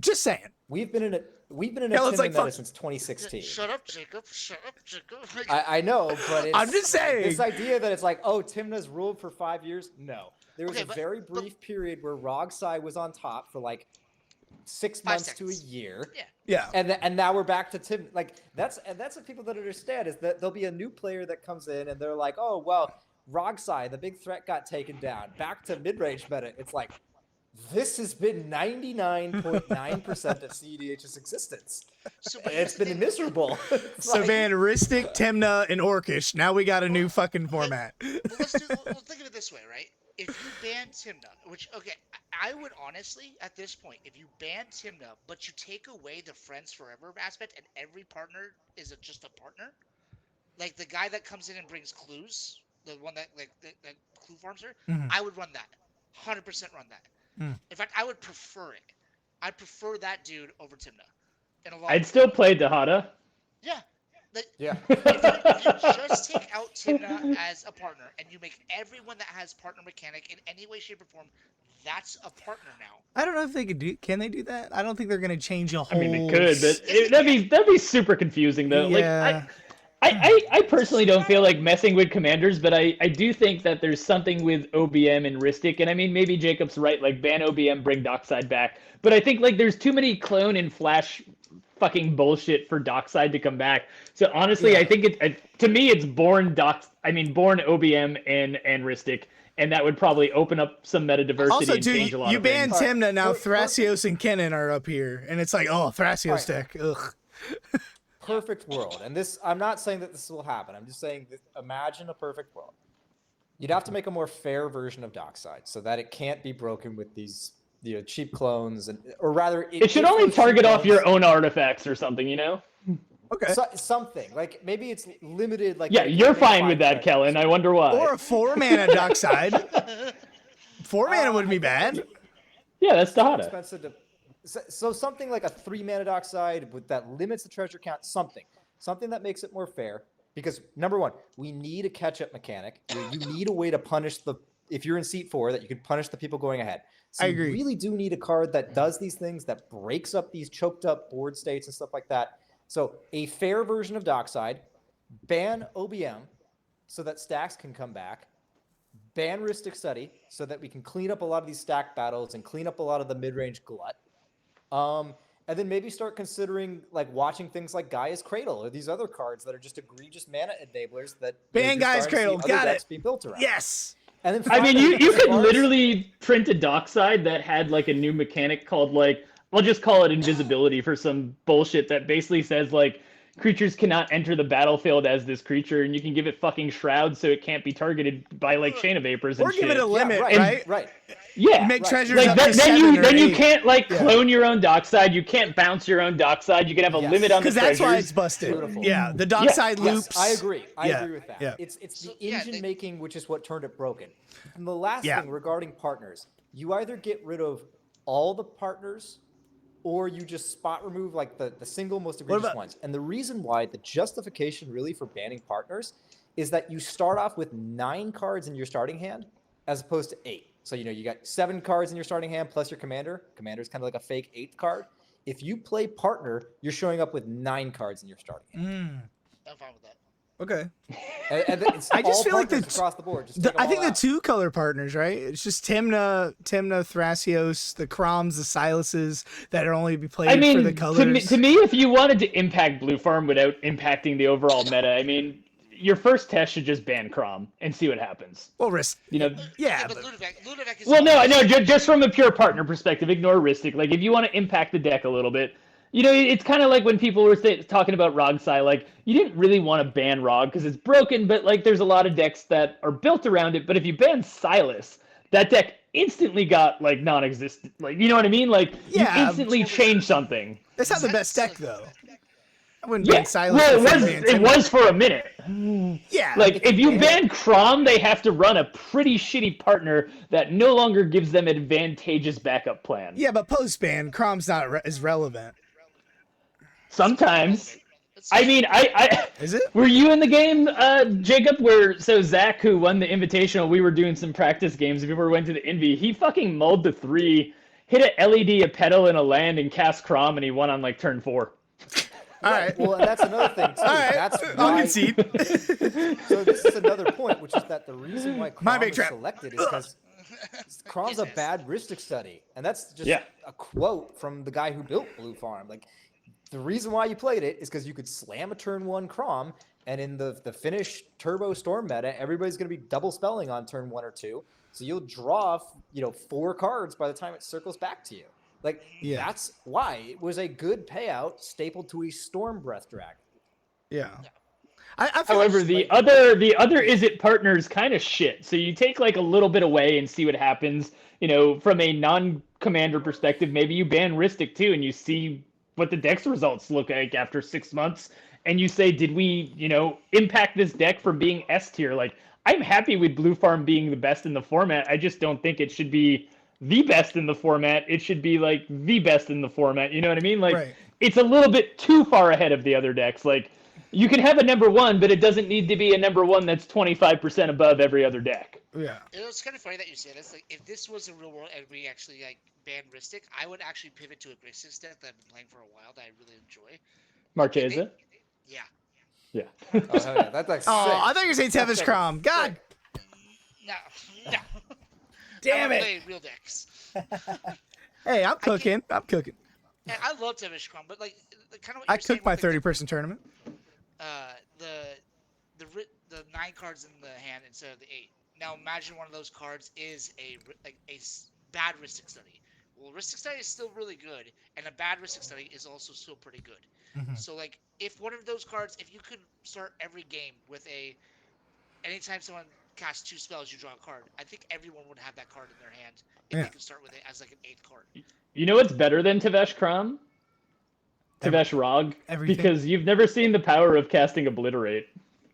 Just saying. We've been in a Kellen's Tymna like, meta fuck- since 2016. Shut up, Jacob. Shut up, Jacob. I know, but it's, I'm just saying. This idea that it's like, oh, Tymna's ruled for 5 years. No, there was Okay, a but- very brief period where Rogsai was on top for like 6 5 months to a seconds. year. Yeah. Yeah. And now we're back to Tim. Like that's what people don't understand is that there'll be a new player that comes in and they're like, oh well, Rogsai, the big threat got taken down. Back to mid-range meta. It's like this has been 99.9% of CEDH's existence. So, And it's been miserable. It's So like- Van Ristic, Tymna, and Orcish. Now we got a new fucking format. Well, let's think of it this way, right? If you ban Tymna, which okay, I would honestly at this point, if you ban Tymna, but you take away the friends forever aspect, and every partner is just a partner, like the guy that comes in and brings clues, the one that that clue farms her, Mhm. I would run that, 100% run that. Hmm. In fact, I would prefer it. I'd prefer that dude over Tymna. In a lot. I'd still play Dahada. Yeah. Like, Yeah. if you just take out Tymna as a partner and you make everyone that has partner mechanic in any way, shape, or form, that's a partner now. I don't know if they could do. Can they do that? I don't think they're gonna change a I whole. mean, they could, but that'd be super confusing though. Yeah. Like, I personally don't feel like messing with commanders, but I do think that there's something with OBM and Ristic, and I mean maybe Jacob's right, like ban OBM, bring Dockside back. But I think like there's too many clone and flash fucking bullshit for Dockside to come back. So honestly, Yeah. I think to me it's born OBM and Ristic, and that would probably open up some meta diversity Also, and change a dude, lot you of banned things. Tymna, now For- Thracios and Kennen are up here, and it's like, oh, Thracios deck. Ugh. Perfect world, and this, I'm not saying that this will happen. I'm just saying that imagine a perfect world. You'd have to make a more fair version of Dockside so that it can't be broken with these, cheap clones, or rather, It should if only those cheap target off your clones- own artifacts or something, you know? Okay. something like maybe it's limited. Like Yeah, you you're can't make fine 5 with that, treasures. Kellen. I wonder why. Or a 4-mana Dockside. 4 mana wouldn't be bad. Yeah, that's So Tahada. expensive to, so something like a 3-mana Dockside that limits the treasure count. Something that makes it more fair. Because number one, we need a catch-up mechanic. You need a way to punish if you're in seat 4, that you can punish the people going ahead. So I agree. You really do need a card that does these things, that breaks up these choked up board states and stuff like that. So a fair version of Dockside, ban OBM so that stacks can come back, ban Rhystic Study so that we can clean up a lot of these stack battles and clean up a lot of the mid-range glut. And then maybe start considering like watching things like Gaia's Cradle or these other cards that are just egregious mana enablers that Ban Gaia's Cradle, got it. Be built around. Yes. And then I mean, finally, you as could far as- literally print a Dockside that had like a new mechanic called like, I'll just call it invisibility for some bullshit that basically says like creatures cannot enter the battlefield as this creature, and you can give it fucking shroud so it can't be targeted by like Chain of Vapors and Or shit. give it a limit, yeah, right? right. Yeah. You make Right. treasures Like up that, to then 7 you or then you 8. can't like Yeah. clone your own Dockside. You can't bounce your own Dockside. You can have a Yes. limit on the Because that's why treasures. it's busted. Beautiful. Yeah, the Dockside Yes, loops. I agree. I Yeah, agree with that. yeah. It's So, the yeah, engine they- making which is what turned it broken. And the last Yeah. thing regarding partners, you either get rid of all the partners or you just spot remove like the single most egregious about- ones. And the reason why, the justification really for banning partners is that you start off with 9 cards in your starting hand as opposed to 8. So you got 7 cards in your starting hand plus your commander. Commander is kind of like a fake 8th card. If you play partner, you're showing up with 9 cards in your starting hand. I'm fine with that. Okay. And it's I just all feel like partners the- across the board. Just take I them think all the out. 2-color partners, right? It's just Tymna, Thracios, the Kroms, the Silases that are only be played I mean, for the colors. to me, if you wanted to impact Blue Farm without impacting the overall meta, I mean, your first test should just ban Crom and see what happens. Well, risk. You know. Yeah, but but Ludovic is. Well, no, just from a pure partner perspective, ignore Rhystic. Like, if you want to impact the deck a little bit, it's kind of like when people were talking about Rogsai. Like, you didn't really want to ban Rog because it's broken, but like, there's a lot of decks that are built around it. But if you ban Silas, that deck instantly got like non-existent. Like, you know what I mean? Like, Yeah, you instantly change something. that's not the best deck, though. I wouldn't Yeah, ban Silas. well, before ban it Tymna. was for a minute. Yeah. Like, if you ban Crom, they have to run a pretty shitty partner that no longer gives them advantageous backup plan. Yeah, but post-ban, Crom's not as relevant. Sometimes. I mean, I Is it? were you in the game, Jacob? So Zach, who won the Invitational, we were doing some practice games. If you ever went to the Envy, he fucking mulled the 3, hit a LED, a pedal, and a land, and cast Crom, and he won on like turn 4. All right. Well, and that's another thing too. All right. That's I'll why. concede. So this is another point, which is that the reason why My Crom big is trap. selected is because Crom's a bad Rhystic Study, and that's just Yeah. a quote from the guy who built Blue Farm. Like, the reason why you played it is because you could slam a turn 1 Crom, and in the Finnish Turbo Storm meta, everybody's going to be double spelling on turn 1 or 2, so you'll draw 4 cards by the time it circles back to you. Like, Yeah. that's why it was a good payout stapled to a Storm Breath Dragon. Yeah. I feel However, like, the other is it partners kind of shit. So you take like a little bit away and see what happens. From a non-commander perspective, maybe you ban Rhystic too, and you see what the deck's results look like after 6 months, and you say, did we, impact this deck from being S tier? Like, I'm happy with Blue Farm being the best in the format. I just don't think it should be the best in the format. It should be like the best in the format. You know what I mean? Like, Right. It's a little bit too far ahead of the other decks. Like, you can have a number 1, but it doesn't need to be a number 1 that's 25% above every other deck. yeah. It's kind of funny that you say this. Like, if this was a real world and we actually like banned Rhystic, I would actually pivot to a Grixis deck that I've been playing for a while that I really enjoy. Marchesa? Yeah. Yeah. Oh, hell yeah. That's like Oh, sick. I thought you were saying Tevis Sick. Crom. God No. damn I it. play real decks. Hey, I'm cooking. I'm cooking. And I love Temish Crom, but like kind of what I you're saying cooked my with, like, 30-person tournament. the 9 cards in the hand instead of the 8. Now imagine one of those cards is bad Rhystic Study. Well, Rhystic Study is still really good, and a bad Rhystic Study is also still pretty good. So like, if one of those cards, if you could start every game with anytime someone casts 2 spells, you draw a card. I think everyone would have that card in their hand if Yeah. they could start with it as like an 8th card. You know what's better than Tevesh Kram? Tevesh Rog? everything. Because you've never seen the power of casting Obliterate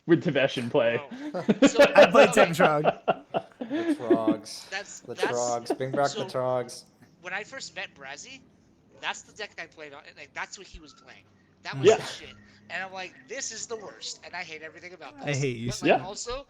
with Tevesh in play. Bro. So, I played okay, Temtrog. The Trogs. That's The Trogs. Bring back the so- Trogs. when I first met Brazzy, that's the deck I played on. Like that's what he was playing. That was Yeah. the shit. And I'm like, this is the worst, and I hate everything about I this. hate you, But like, Yeah. also,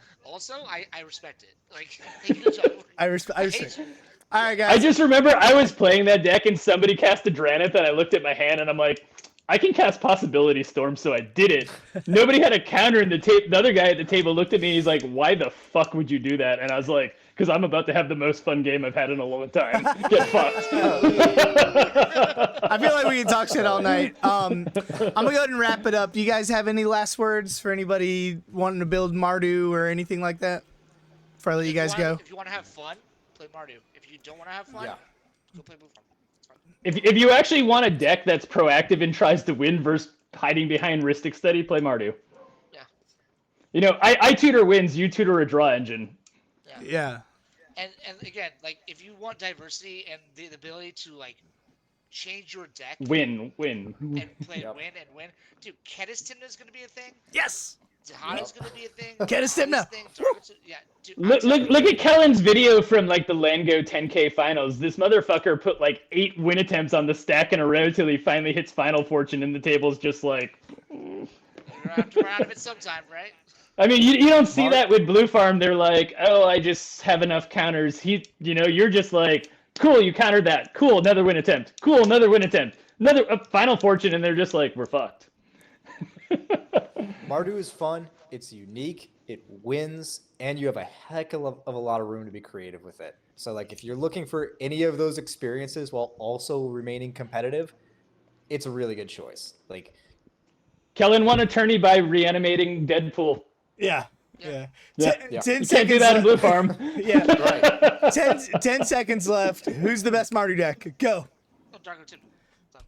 I respect it. Like, thank you, John. I respect. hate you. All right, I guys. just remember I was playing that deck and somebody cast a Dranith and I looked at my hand and I'm like, I can cast Possibility Storm, so I did it. Nobody had a counter in the table. The other guy at the table looked at me and he's like, why the fuck would you do that? And I was like, because I'm about to have the most fun game I've had in a long time. Get fucked. I feel like we can talk shit all night. I'm gonna go ahead and wrap it up. Do you guys have any last words for anybody wanting to build Mardu or anything like that? Before I let you guys go. If you want to have fun, play Mardu. If you don't want to have fun, Yeah. go play Blue Farm. It's fine. If you actually want a deck that's proactive and tries to win versus hiding behind Rhystic Study, play Mardu. Yeah. You know, I tutor wins, you tutor a draw engine. Yeah. And again, like if you want diversity and the ability to like change your deck Win. and play Yep. win, dude, Kedis Tymna is gonna be a thing. Yes. Zahada's gonna be a thing. Kedis Tymna. This thing, Target's- Yeah, dude. Look at Kellen's video from like the Lango 10K finals. This motherfucker put like 8 win attempts on the stack in a row till he finally hits Final Fortune and the table's just like... You're gonna have to run out of it sometime, right? I mean, you don't see that with Blue Farm. They're like, oh, I just have enough counters. You're just like, cool, you countered that. Cool, another win attempt. Cool, another win attempt. Another Final Fortune, and they're just like, we're fucked. Mardu is fun. It's unique. It wins, and you have a heck of a lot of room to be creative with it. So, like, if you're looking for any of those experiences while also remaining competitive, it's a really good choice. Like, Kellen won a tourney by reanimating Deadpool. Yeah. Yeah. Yeah. Yeah. 10 You seconds can't do that in Blue left. Farm. Yeah. right. 10 seconds left. Who's the best Mardu deck? Go. Oh, Dargo Tymna. Done.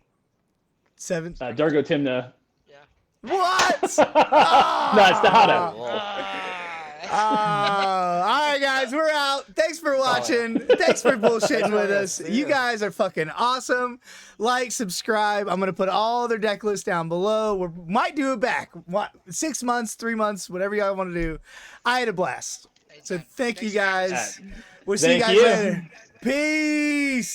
7. Dargo Tymna. Yeah. What? No, it's Tejada. All right, guys, we're out. Thanks for watching. Thanks for bullshitting with us. You guys are fucking awesome. Like, subscribe. I'm gonna put all their deck lists down below. We might do it back. 6 months, 3 months, whatever y'all want to do. I had a blast. So thank you guys. We'll see you Thank guys you. later. Peace.